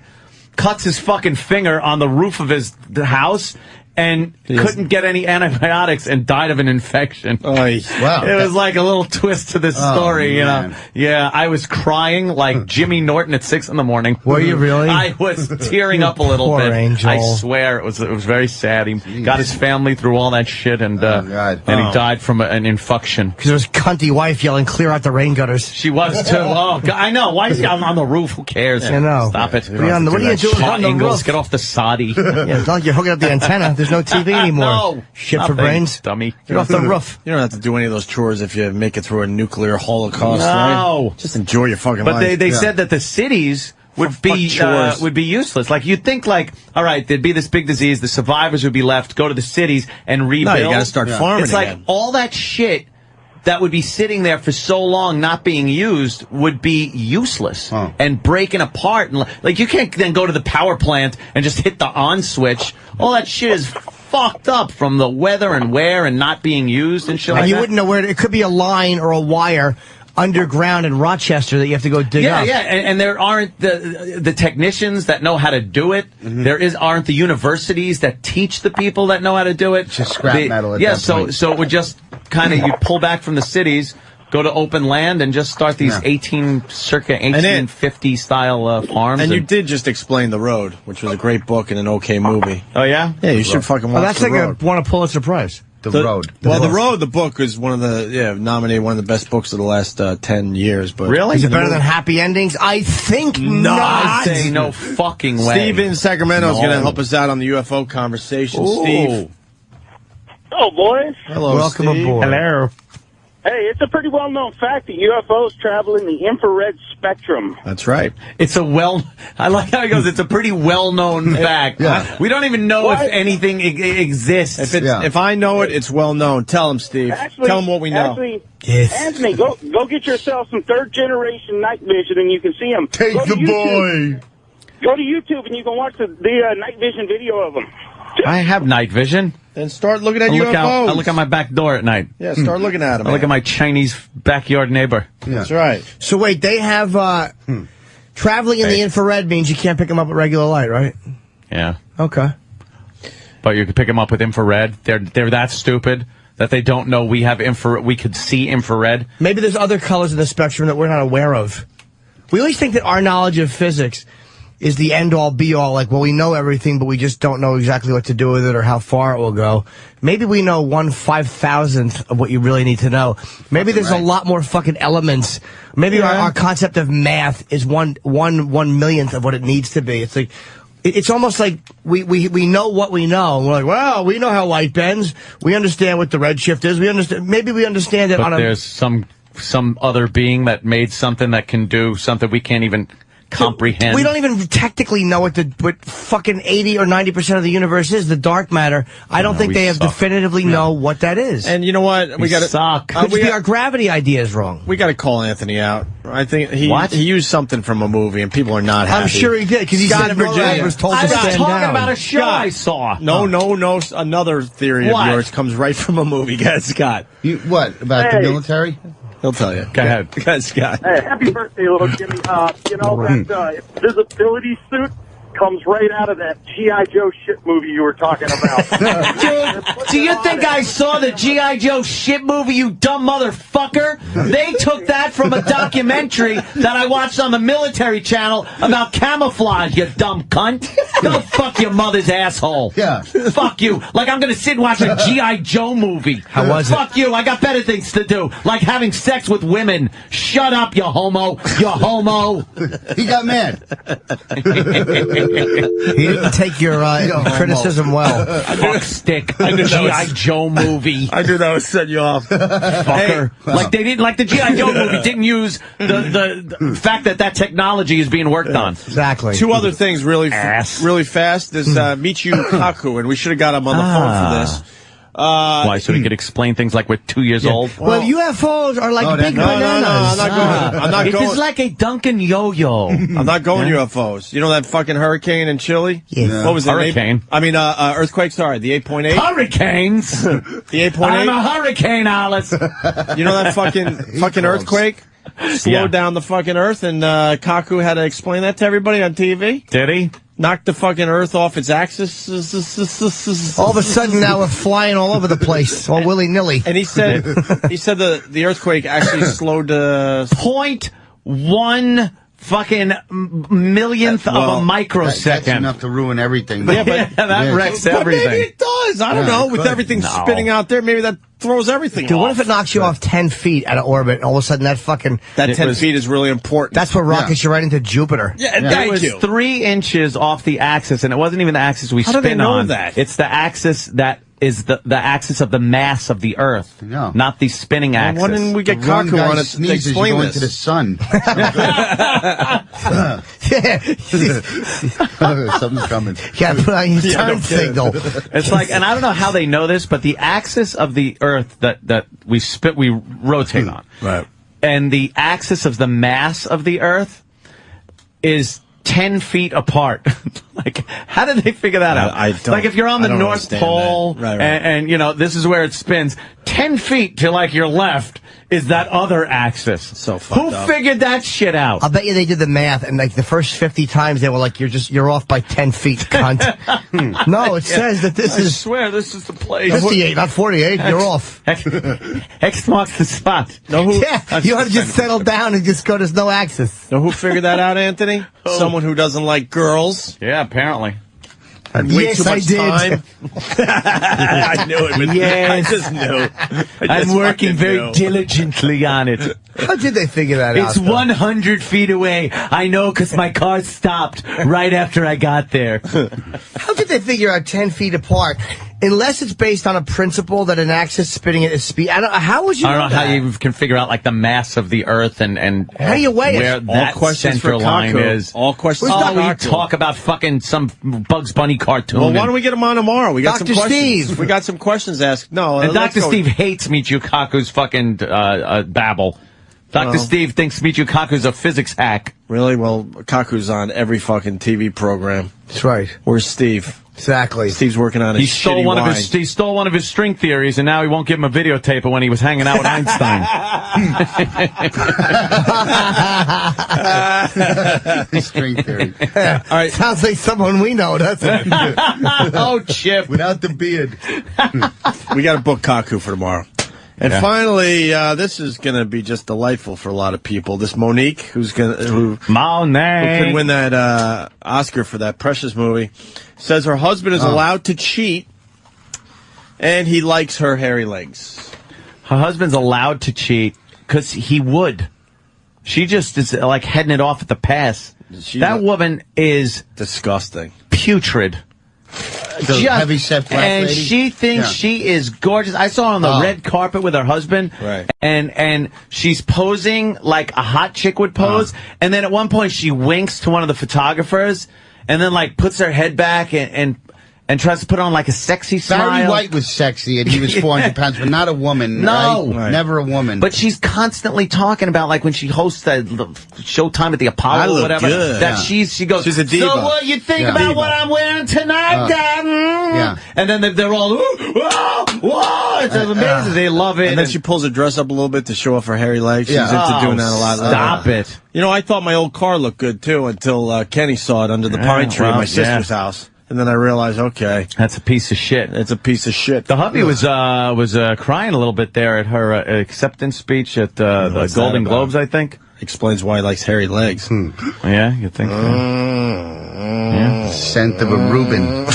cuts his fucking finger on the roof of his house and couldn't get any antibiotics and died of an infection.
Wow.
It was like a little twist to this story,
man.
Yeah, I was crying like Jimmy Norton at 6 a.m.
Were you really?
I was tearing up a little
Poor
bit.
angel.
I swear it was very sad. He got his family through all that shit, and he died from an infection.
Because there was cunty wife yelling, "Clear out the rain gutters."
She was too. Oh, God, I know. Why is he on the roof? Who cares?
I know.
Stop it.
What are you doing on the
Ingalls,
roof?
get off the soddy.
It's not like you're hooking up the antenna. There's no TV anymore.
No.
Shit for
Nothing,
brains.
dummy.
Get off the roof.
You don't have to do any of those chores if you make it through a nuclear holocaust,
No.
right? Just enjoy your fucking
But
life.
they said that the cities would be useless. Like you'd think, like, all right, there'd be this big disease, the survivors would be left, go to the cities and rebuild.
No, you got to start farming.
It's like all that shit that would be sitting there for so long not being used would be useless and breaking apart. And like you can't then go to the power plant and just hit the on switch. All that shit is fucked up from the weather and wear and not being used and shit like that.
You wouldn't know where it could be a line or a wire underground in Rochester that you have to go dig up.
Yeah, and there aren't the technicians that know how to do it. There aren't the universities that teach the people that know how to do it.
It's just scrap metal at that point.
So it would just kind of, you pull back from the cities, go to open land, and just start these circa 1850 style farms.
And you did just explain The Road, which was a great book and an okay movie.
Oh, yeah?
Yeah, you should fucking watch
that's
The
like
Road.
won a Pulitzer Prize.
The Road.
The Road, the book, is one of the, nominated one of the best books of the last 10 years. But
really?
Is it better than Happy Endings? I think not.
I say no fucking way.
Steve in Sacramento is going to help us out on the UFO conversation.
Ooh.
Steve.
Hello, boys.
Hello,
Welcome
Steve.
aboard.
Hello.
Hey, it's a pretty well-known fact that UFOs travel in the infrared spectrum.
That's right.
I like how he goes, it's a pretty well-known fact. We don't even know if anything exists.
If I know it, it's well known. Tell him, Steve. Tell him what we know.
Actually,
Yes.
Anthony, go get yourself some third-generation night vision, and you can see them.
Take the boy.
Go to YouTube, and you can watch the night vision video of them.
I have night vision.
Then start looking at
I
UFOs.
look out my back door at night.
Yeah, start looking at them.
I look at my Chinese backyard neighbor.
That's right.
So wait, they have traveling in the infrared means you can't pick them up at regular light, right?
Yeah.
Okay.
But you could pick them up with infrared. They're that stupid that they don't know we have infrared. We could see infrared.
Maybe there's other colors in the spectrum that we're not aware of. We always think that our knowledge of physics is the end-all, be-all. Like, well, we know everything, but we just don't know exactly what to do with it or how far it will go. Maybe we know 1/5000th of what you really need to know. Maybe there's a lot more fucking elements. Maybe our concept of math is one millionth of what it needs to be. It's like, it's almost like we know what we know. And we're like, well, we know how light bends. We understand what the redshift is. Maybe we understand it
But
on
there's some other being that made something that can do something we can't even comprehend.
We don't even technically know what fucking 80 or 90% of the universe is, the dark matter. I don't think they have definitively know what that is.
And you know what?
We gotta suck.
Our gravity idea is wrong.
We got to call Anthony out. I think he used something from a movie, and people are not happy.
I'm sure he did, because he's
Scott
in
in Virginia.
Was told
I
to
was
stand
talking
down.
about a show I saw.
No. Another theory
What?
of yours comes right from a movie. Go ahead, Scott.
What about the military?
He'll tell you.
Go ahead.
Go ahead, Scott.
Hey, happy birthday, little Jimmy. That visibility suit
comes right out of that G.I. Joe shit movie you were talking about.
Dude, do you think I saw the G.I. Joe shit movie, you dumb motherfucker? They took that from a documentary that I watched on the military channel about camouflage, you dumb cunt. Go fuck your mother's asshole.
Yeah.
Fuck you. Like I'm going to sit and watch a G.I. Joe movie.
How was it?
Fuck you. I got better things to do, like having sex with women. Shut up, you homo. You homo.
He got mad.
He didn't take your criticism well.
Fuck stick. A G.I. Joe movie.
I knew that would set you off.
Fucker. Like they didn't, like the G.I. Joe movie didn't use the fact that technology is being worked on.
Exactly.
Two other things really fast. There's Michio Kaku, and we should have got him on the phone for this.
Why? So he could explain things like we're 2 years old?
Well, UFOs are like big bananas.
I'm not going.
It is like a Duncan yo-yo.
I'm not going UFOs. You know that fucking hurricane in Chile?
Yeah.
What was it?
Hurricane.
Earthquake. Sorry, the 8.8.
Hurricanes.
The 8.8.
I'm a hurricane, Alice.
You know that fucking earthquake slowed down the fucking Earth, and Kaku had to explain that to everybody on TV.
Did he?
Knocked the fucking Earth off its axis.
All of a sudden now we're flying all over the place, all willy-nilly.
And he said the earthquake actually slowed
0.1 fucking millionth of a microsecond.
That's enough to ruin everything.
Yeah, but
that wrecks everything.
But maybe it does. I don't know. With everything spinning out there, maybe that throws everything off.
Dude, what if it knocks you off 10 feet out of orbit, and all of a sudden that 10
feet is really important.
That's what rockets you right into Jupiter.
Yeah, it was 3 inches off the axis, and it wasn't even the axis we
How
spin
do they know
on.
that?
It's the axis that is the axis of the mass of the Earth, not the spinning axis.
Why didn't we get Kaku on it to explain this?
To the sun. Something's coming.
Yeah, put on your turn signal.
It's like, and I don't know how they know this, but the axis of the Earth that we rotate on,
right,
and the axis of the mass of the Earth is 10 feet apart. Like, how did they figure that out?
I don't.
Like, if you're on the North Pole, and you know, this is where it spins, 10 feet to, like, your left is that other axis.
So fucked
Who
up.
figured that shit out?
I'll bet you they did the math, and like the first 50 times they were like, you're off by 10 feet, cunt. No, it says that this
I
is...
swear, this is the place.
58, not 48, you're off.
X marks the spot.
Know who?
Yeah, you ought to just settle down and just go, there's no axis.
Know who figured that out, Anthony? Someone who doesn't like girls.
Yeah, apparently.
Had way
Yes,
too much
I did.
time. I knew it. But
Yes.
I just knew.
I'm working very diligently on it.
How did they figure that out?
It's 100 feet away. I know because my car stopped right after I got there.
How did they figure out 10 feet apart? Unless it's based on a principle that an axis spinning at a speed. How would you
I
know
don't know how
that?
you can figure out like the mass of the Earth and
how do you weigh it?
where
All
that
questions
center
for
line
Kaku.
is.
All questions
Oh,
for
we
Kaku.
talk about fucking some Bugs Bunny cartoon.
Well, why don't we get him on tomorrow? We got
Dr.
some questions.
Steve.
We got some questions asked. No,
and
let's
Dr.
go.
Steve hates Michio Kaku's fucking babble. Dr. Steve thinks Michio Kaku's a physics hack.
Really? Well, Kaku's on every fucking TV program.
That's right.
Where's Steve?
Exactly.
Steve's working on his
He stole
shitty
one
wine.
of his. He stole one of his string theories, and now he won't give him a videotape of when he was hanging out with Einstein.
String theory.
All right. Sounds like someone we know, doesn't it?
Oh, Chip.
Without the beard.
We got to book Kaku for tomorrow. And finally, this is going to be just delightful for a lot of people. This Monique, who could win that Oscar for that Precious movie, says her husband is allowed to cheat, and he likes her hairy legs.
Her husband's allowed to cheat because he would. She just is like heading it off at the pass. That woman is
disgusting,
putrid.
Heavy-set black
and
lady?
she thinks she is gorgeous. I saw her on the red carpet with her husband,
right?
And she's posing like a hot chick would pose. And then at one point she winks to one of the photographers, and then like puts her head back and and tries to put on like a sexy smile.
Barry White was sexy, and he was 400 pounds, but not a woman.
No.
Right? Never a woman.
But she's constantly talking about, like, when she hosts that Showtime at the Apollo or whatever, that she goes,
she's a diva.
So what you think about what I'm wearing tonight, Dad?
Yeah.
And then they're all, whoa, it's amazing. They love it.
And then she pulls her dress up a little bit to show off her hairy legs. She's into doing that a lot.
Stop it.
You know, I thought my old car looked good, too, until Kenny saw it under the pine tree at my sister's house. And then I realized, okay,
that's a piece of shit.
It's a piece of shit.
The hubby was crying a little bit there at her acceptance speech at the Golden Globes, I think.
Explains why he likes hairy legs.
Yeah, you think so? Yeah.
Scent of a Reuben.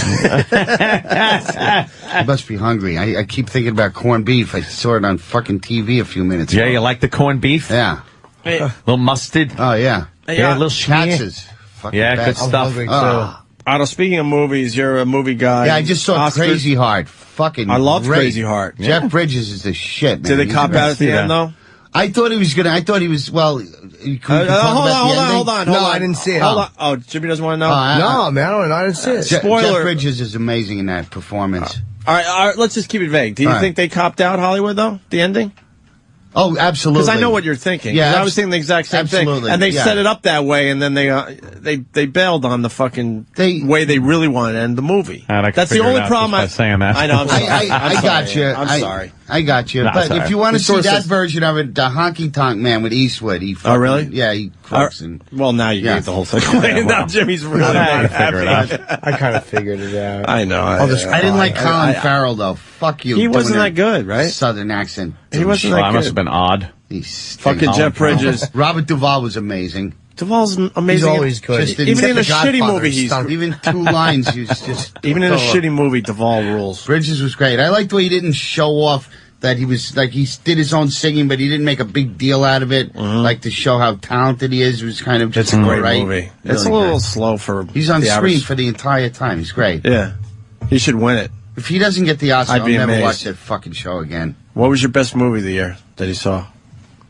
You must be hungry. I keep thinking about corned beef. I saw it on fucking TV a few minutes ago.
Yeah, you like the corned beef?
Yeah.
Hey.
Little mustard.
Oh, yeah.
Yeah, a little
Katz's.
Yeah, good stuff.
Otto, speaking of movies, you're a movie guy.
Yeah, I just saw Crazy Heart. Fucking
I love
great.
Crazy Heart.
Jeff Bridges is the shit, man.
Did they cop out at the end, though?
I thought he was well,
hold on.
No, I didn't see it.
Hold on. Oh, Jimmy doesn't want to know?
No, man, I didn't see it.
Spoiler.
Jeff Bridges is amazing in that performance.
All right, let's just keep it vague. Do you think they copped out Hollywood, though, the ending?
Oh, absolutely.
Because I know what you're thinking.
Yeah,
I was thinking the exact same thing. And they set it up that way, and then they bailed on the fucking way they really wanted to end the movie.
That's the only problem. I saying that.
I know. I'm sorry.
I got you.
I'm sorry.
I got you. But if you want to see that version of it, the Honky Tonk Man with Eastwood, he fucking,
really?
Yeah, he croaks
well, now you gave the whole thing away. Now Jimmy's really not happy.
I kind of figured it out.
I know.
I didn't like Colin Farrell, though. Fuck you.
He wasn't that good, right?
Southern accent.
He wasn't that good.
That must have been odd.
Fucking Jeff Bridges.
Robert Duvall was amazing.
Duvall's amazing.
He's always good.
Even in a shitty movie,
even 2 lines, he was just...
Even in a shitty movie, Duvall rules.
Bridges was great. I liked the way he didn't show off that he was, like, he did his own singing, but he didn't make a big deal out of it, like, to show how talented he is. It was kind of just
a great movie.
Really
it's a little slow for
He's on screen for the entire time. He's great.
Yeah. He should win it.
If he doesn't get the Oscar, I'll never
amazed.
watch that fucking show again.
What was your best movie of the year that he saw?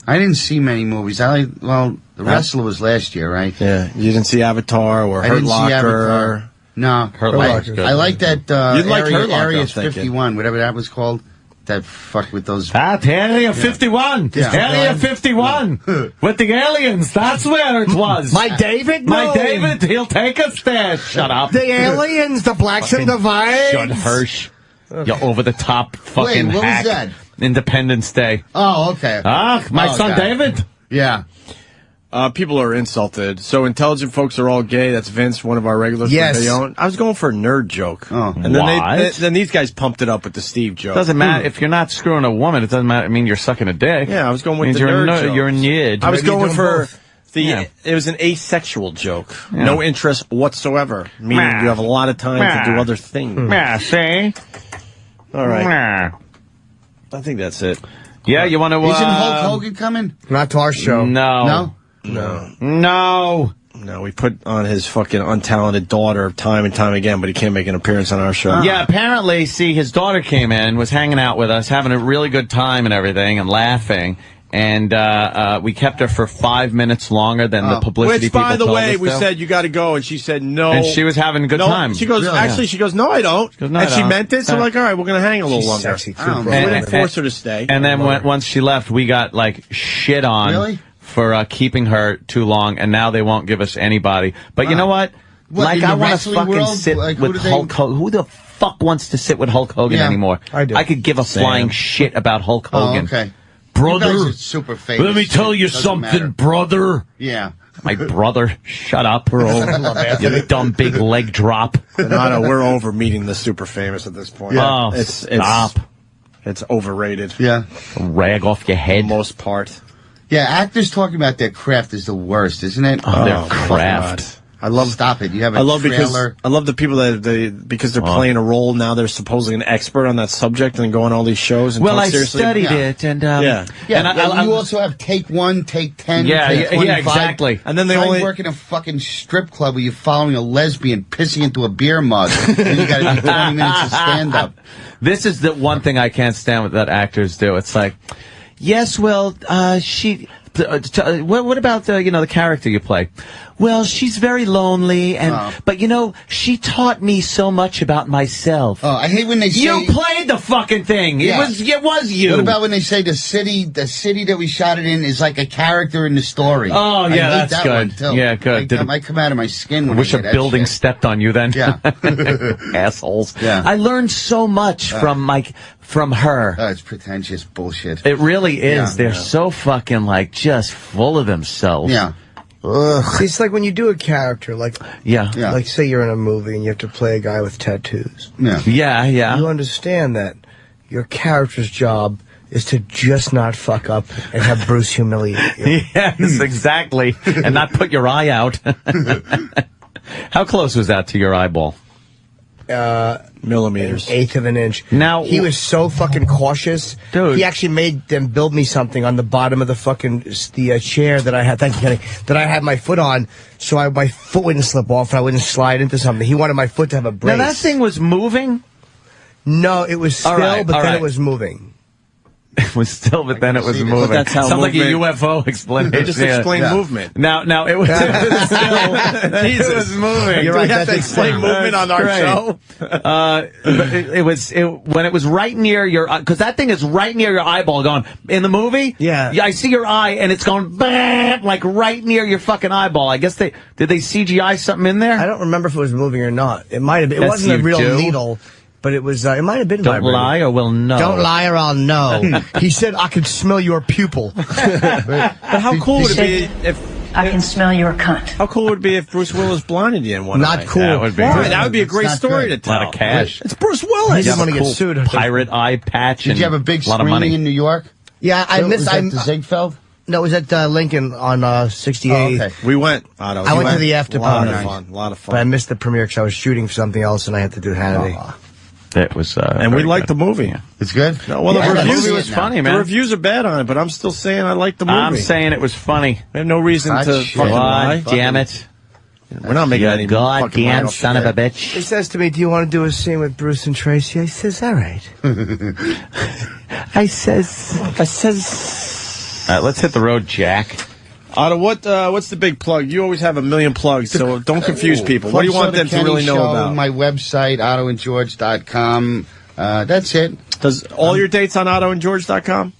I didn't see many movies. The Wrestler was last year, right?
Yeah. You didn't see Avatar or Hurt Locker?
See Avatar. No.
Hurt Locker's good.
I like that
You'd like Hurt Locker,
Area
I'm thinking.
51, whatever that was called. That fuck with those...
Area 51.
Yeah.
Area 51. With the aliens. That's where it was.
My David?
My David, he'll take us there. Shut up.
The aliens, the blacks and the whites.
Shut Hirsch. You over-the-top fucking
Wait, what
hack.
was that?
Independence Day.
Oh, okay.
My son David.
Yeah.
People are insulted. So intelligent folks are all gay. That's Vince, one of our regulars.
Yes.
I was going for a nerd joke.
Oh.
And then then these guys pumped it up with the Steve joke.
Doesn't matter. If you're not screwing a woman, it doesn't matter. I mean, you're sucking a dick.
Yeah, I was going with the
you're
nerd joke.
You're a nerd.
I was going for
Yeah.
It was an asexual joke.
Yeah.
No interest whatsoever. Meaning you have a lot of time to do other things.
Yeah, see?
All right. I think that's it.
Yeah, you want to...
Isn't Hulk Hogan coming?
Not to our show.
No.
No, we put on his fucking untalented daughter time and time again, but he can't make an appearance on our show.
Yeah, apparently, his daughter came in, was hanging out with us, having a really good time and everything, and laughing. And we kept her for 5 minutes longer than the publicity people told us.
Which, by the way, we said, you got to go, and she said no.
And she was having a good time.
She goes, she goes, no, I don't.
She goes, no,
and
I
she
don't.
meant it, so we're like, all right, we're going to hang a little longer.
Sexy
We didn't force her to stay.
And then once she left, we got, like, shit on.
Really?
For keeping her too long, and now they won't give us anybody. But you know what?
What,
I want to fucking sit with Hulk Hogan. Who the fuck wants to sit with Hulk Hogan anymore?
I do.
I could give a flying shit about Hulk Hogan.
Oh, okay.
Brother,
You guys are super famous.
let me tell you
Doesn't
something,
matter.
brother.
Yeah.
My brother, shut up, bro. You dumb big leg drop.
No, we're over meeting the super famous at this point.
Yeah. Oh,
stop. It's overrated.
Yeah.
Rag off your head.
For the most part.
Yeah, actors talking about their craft is the worst, isn't it?
Oh, their craft.
I love.
Stop it. You have a
trailer. I love the people that because they're playing a role now. They're supposedly an expert on that subject and go on all these shows. And
Well,
talk
I
seriously.
studied it, and
yeah.
And you also have take 1, take 10, take 25.
Yeah, exactly.
And then they
Try
only
work in a fucking strip club where you're following a lesbian pissing into a beer mug, and you got to do 20 minutes of stand up.
This is the one thing I can't stand with that actors do. It's like, yes, well, What about the character you play? Well, she's very lonely, but she taught me so much about myself.
Oh, I hate when they say
you played the fucking thing.
Yeah.
It was you.
What about when they say the city that we shot it in is like a character in the story?
Oh yeah,
I hate
that's
that
good.
one, too.
Yeah, good.
That might come out of my skin. When
I wish
I
a
hear that
building
shit.
stepped on you then.
Yeah.
Assholes.
Yeah.
I learned so much from her.
Oh, it's pretentious bullshit.
It really is.
Yeah.
They're so fucking just full of themselves.
Yeah.
See, it's like when you do a character, like say you're in a movie and you have to play a guy with tattoos.
Yeah.
You understand that your character's job is to just not fuck up and have Bruce humiliate you.
Yes, exactly. And not put your eye out. How close was that to your eyeball?
Millimeters.
An eighth of an inch.
Now
he was so fucking cautious.
Dude.
He actually made them build me something on the bottom of the chair that I had. Thank you, Kenny. That I had my foot on, so my foot wouldn't slip off and I wouldn't slide into something. He wanted my foot to have a brace.
Now that thing was moving?
No, it was still, but then it was moving.
It was still, but then it was moving.
That's how
sounds like a UFO explanation.
Just explain movement.
Now it was still.
Jesus.
It was moving.
You're right. We have to explain movement on our show.
But it was when it was right near your, because that thing is right near your eyeball. Going in the movie.
Yeah.
I see your eye, and it's going bam, like right near your fucking eyeball. I guess did they CGI something in there?
I don't remember if it was moving or not. It might have been. It
Yes,
wasn't a
you
real
do.
needle. But it was. It might have been.
Don't lie or we'll know.
Don't lie or I'll know. He said, "I could smell your pupil."
But how cool would it be if
I can smell your cunt?
How cool would it be if Bruce Willis blinded you in one eye?
Not cool.
That would be.
Why?
good.
That would be a great story to
A
tell.
lot of cash.
It's Bruce Willis.
He didn't want to get sued.
Pirate eye patch.
Did you have a big
lot of
screening
money
in New York?
Yeah, I missed.
Was that the Ziegfeld?
No, it was at Lincoln on 68.
Oh, okay.
We went, Otto.
I went to the after
A lot
party.
of fun. A lot of fun.
But I missed the premiere because I was shooting for something else and I had to do Hannity.
It was,
and we liked the movie.
Yeah.
It's good?
No, well,
Yeah,
the
The
reviews
movie was funny, man.
The reviews are bad on it, but I'm still saying I like the movie.
I'm saying it was funny.
We have no reason to fucking lie.
God damn it.
We're not making any fucking money
goddamn
off
son
of
of a
that.
bitch.
He says to me, "Do you want to do a scene with Bruce and Tracy?" I says, "All right."
I says. All right, let's hit the road, Jack.
Otto, what's the big plug? You always have a million plugs, so don't confuse people. What do you want them to really know about?
My website, ottoandgeorge.com. That's it.
Does all your dates on ottoandgeorge.com?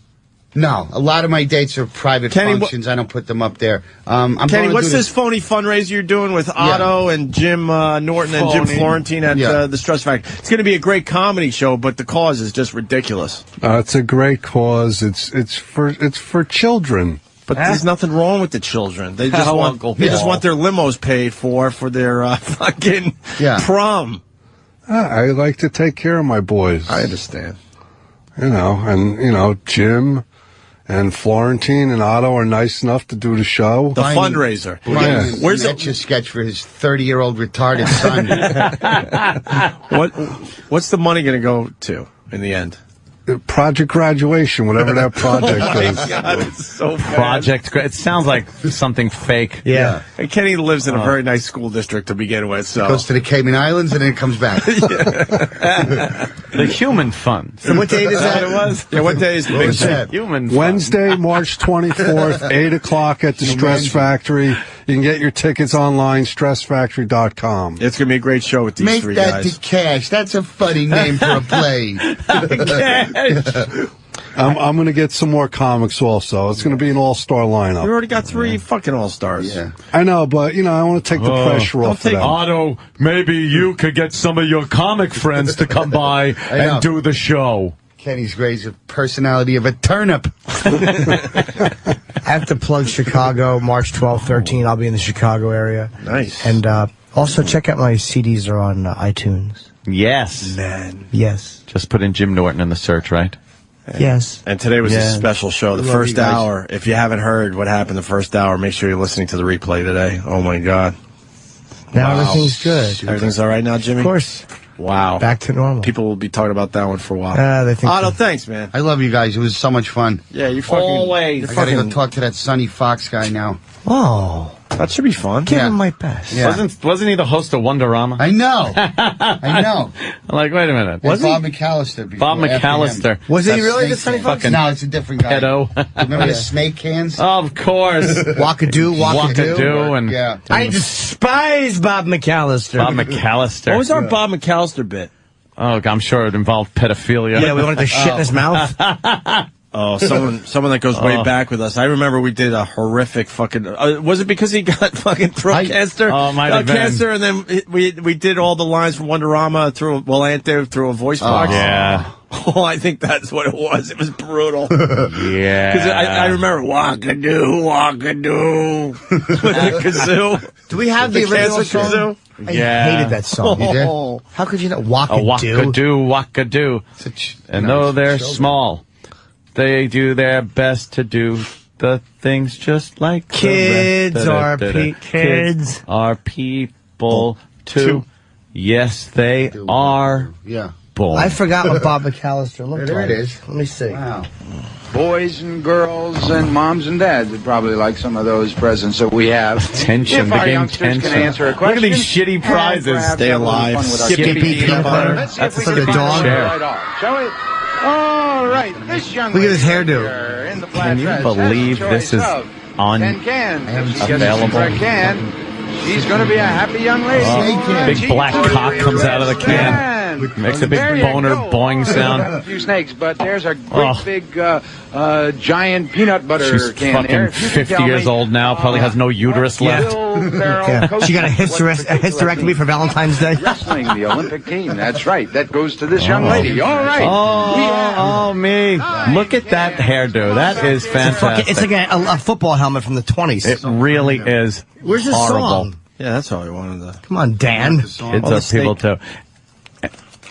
No, a lot of my dates are private functions. I don't put them up there.
Kenny, what's this phony fundraiser you're doing with Otto and Jim Norton and Jim Florentine at the Stress Factory? It's going to be a great comedy show, but the cause is just ridiculous.
It's a great cause. It's for children.
But there's nothing wrong with the children. They just want their limos paid for their fucking prom.
I like to take care of my boys.
I understand.
Jim and Florentine and Otto are nice enough to do the show.
The fundraiser.
Where's that sketch for his 30-year-old retarded son?
What's the money going to go to in the end?
Project Graduation, whatever that project is.
God, it's so bad.
Project. It sounds like something fake.
Yeah. And Kenny lives in a very nice school district to begin with. So
goes to the Cayman Islands and then it comes back.
The Human Fund.
So what date is that?
It was. Yeah, what day is the big show?
Human Fund.
Wednesday, March 24th, 8 o'clock at the Stress Factory. You can get your tickets online, stressfactory.com.
It's going to be a great show with these
Make
three
that
guys.
to cash. That's a funny name for a play.
I'm going to get some more comics also. It's going to be an all-star lineup.
We already got three fucking all-stars.
Yeah.
I know, but, I want to take the pressure off of them.
Otto, maybe you could get some of your comic friends to come by and do the show.
Kenny's raised a personality of a turnip.
I have to plug Chicago, March 12th, 13th. I'll be in the Chicago area.
Nice.
And also check out my CDs are on iTunes.
Yes.
Man.
Yes.
Just put in Jim Norton in the search, right?
Yes.
And today was a special show. The first hour, if you haven't heard what happened the first hour, make sure you're listening to the replay today. Oh, my God.
Now everything's good.
Everything's all right now, Jimmy?
Of course.
Wow.
Back to normal.
People will be talking about that one for a while.
They think
Otto,
so.
thanks, man.
I love you guys. It was so much fun.
Yeah, you fucking...
Always.
I gotta go talk to that Sonny Fox guy now.
Oh.
That should be fun.
Give him my best.
Yeah.
Wasn't he the host of Wonderama?
I know. I know.
I'm like, wait a minute.
Was Bob McAllister.
Bob McAllister.
Was he really the Sonny Fox?
No, it's a different guy.
Pedo.
Remember the snake cans?
Of course.
Wakadoo.
And
yeah.
I despise Bob McAllister.
Bob McAllister.
What was our Bob McAllister bit?
Oh, I'm sure it involved pedophilia.
Yeah, we wanted to shit in his mouth.
Oh, someone that goes way back with us. I remember we did a horrific fucking. Was it because he got fucking throat cancer?
Oh, might have been.
Cancer, and then we did all the lines from Wonderama through a voice box.
Yeah.
Oh, I think that's what it was. It was brutal.
Yeah.
Because I remember Wakadoo with the kazoo.
Do we have the original song?
Kazoo?
I hated that song.
You did?
How could you not? Wakadoo.
Wakadoo. And though they're small, they do their best to do the things just like
kids
the
are
rest.
kids
are people too. Yes, they are.
Yeah.
Born.
I forgot what Bob McAllister looked like.
There it is.
Let me see.
Wow.
Boys and girls and moms and dads would probably like some of those presents that we have.
Tension.
If our youngsters can answer a question.
Look at these shitty prizes.
Stay alive.
Skippy peanut butter.
Let's see
That's
if
for
we
the
can
dog.
find it right off, shall we? All right, this young
Look at his
lady
hairdo.
here in the flat
Can you
dress
believe
has a
this
choice
is
of
on
10 cans. If she gets
available?
a can, she's going to be a happy young lady.
Big black cock comes out of the can. Makes a big boner boing sound.
A few snakes, but there's a great big giant peanut butter
She's
can
fucking
there. If you could
50
tell
years
me,
old now, probably has no uterus left.
She got a hysterectomy for Valentine's Day.
Wrestling, the Olympic team. That's right. That goes to this young lady. All right.
Oh, me. Look at that hairdo. That is fantastic.
It's like a football helmet from the 20s.
It really is.
Where's the
horrible.
song?
Yeah, that's all I wanted to.
Come on, Dan.
Kids are people too.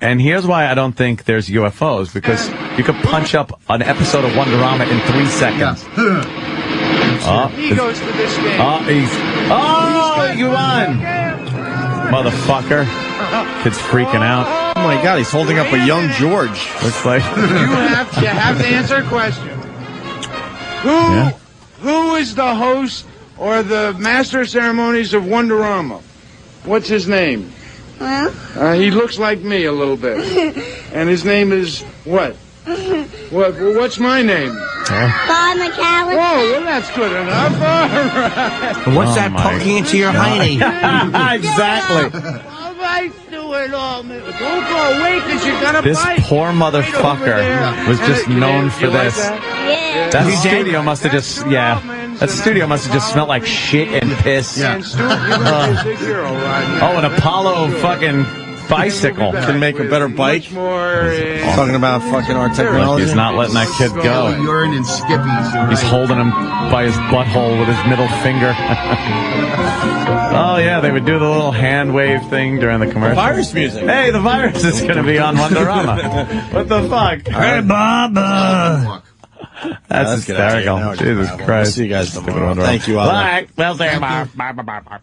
And here's why I don't think there's UFOs, because you could punch up an episode of Wonderama in 3 seconds.
He goes to this game.
You won! Motherfucker. Kid's freaking out.
Oh my God, he's holding up a young George.
Looks like.
You have to answer a question. Who is the host or the master of ceremonies of Wonderama? What's his name? He looks like me a little bit. And his name is what? What's my name?
Bob McAllister.
Oh, well, that's good enough. All right.
What's that poking into your hiney?
Exactly.
All right, do it all. Don't go away because you're going to
This
bite.
poor motherfucker was just known for this.
Yeah.
That studio must have just, that studio must have just smelled like shit and piss.
And Stuart, you're going to be a big hero right now.
Oh, an Apollo fucking bicycle.
Can make a better bike.
More,
Talking about fucking our technology.
He's not letting that kid go.
Urine and skippies.
He's holding him by his butthole with his middle finger. Oh, yeah, they would do the little hand wave thing during the commercial.
Virus music.
Hey, the virus is going to be on Wonderama. What the fuck?
Hey, Bob.
That's hysterical. Jesus Christ.
See you guys tomorrow. Thank you, Otto.
Bye. Well, there. Bye. Bye. Bye. Bye.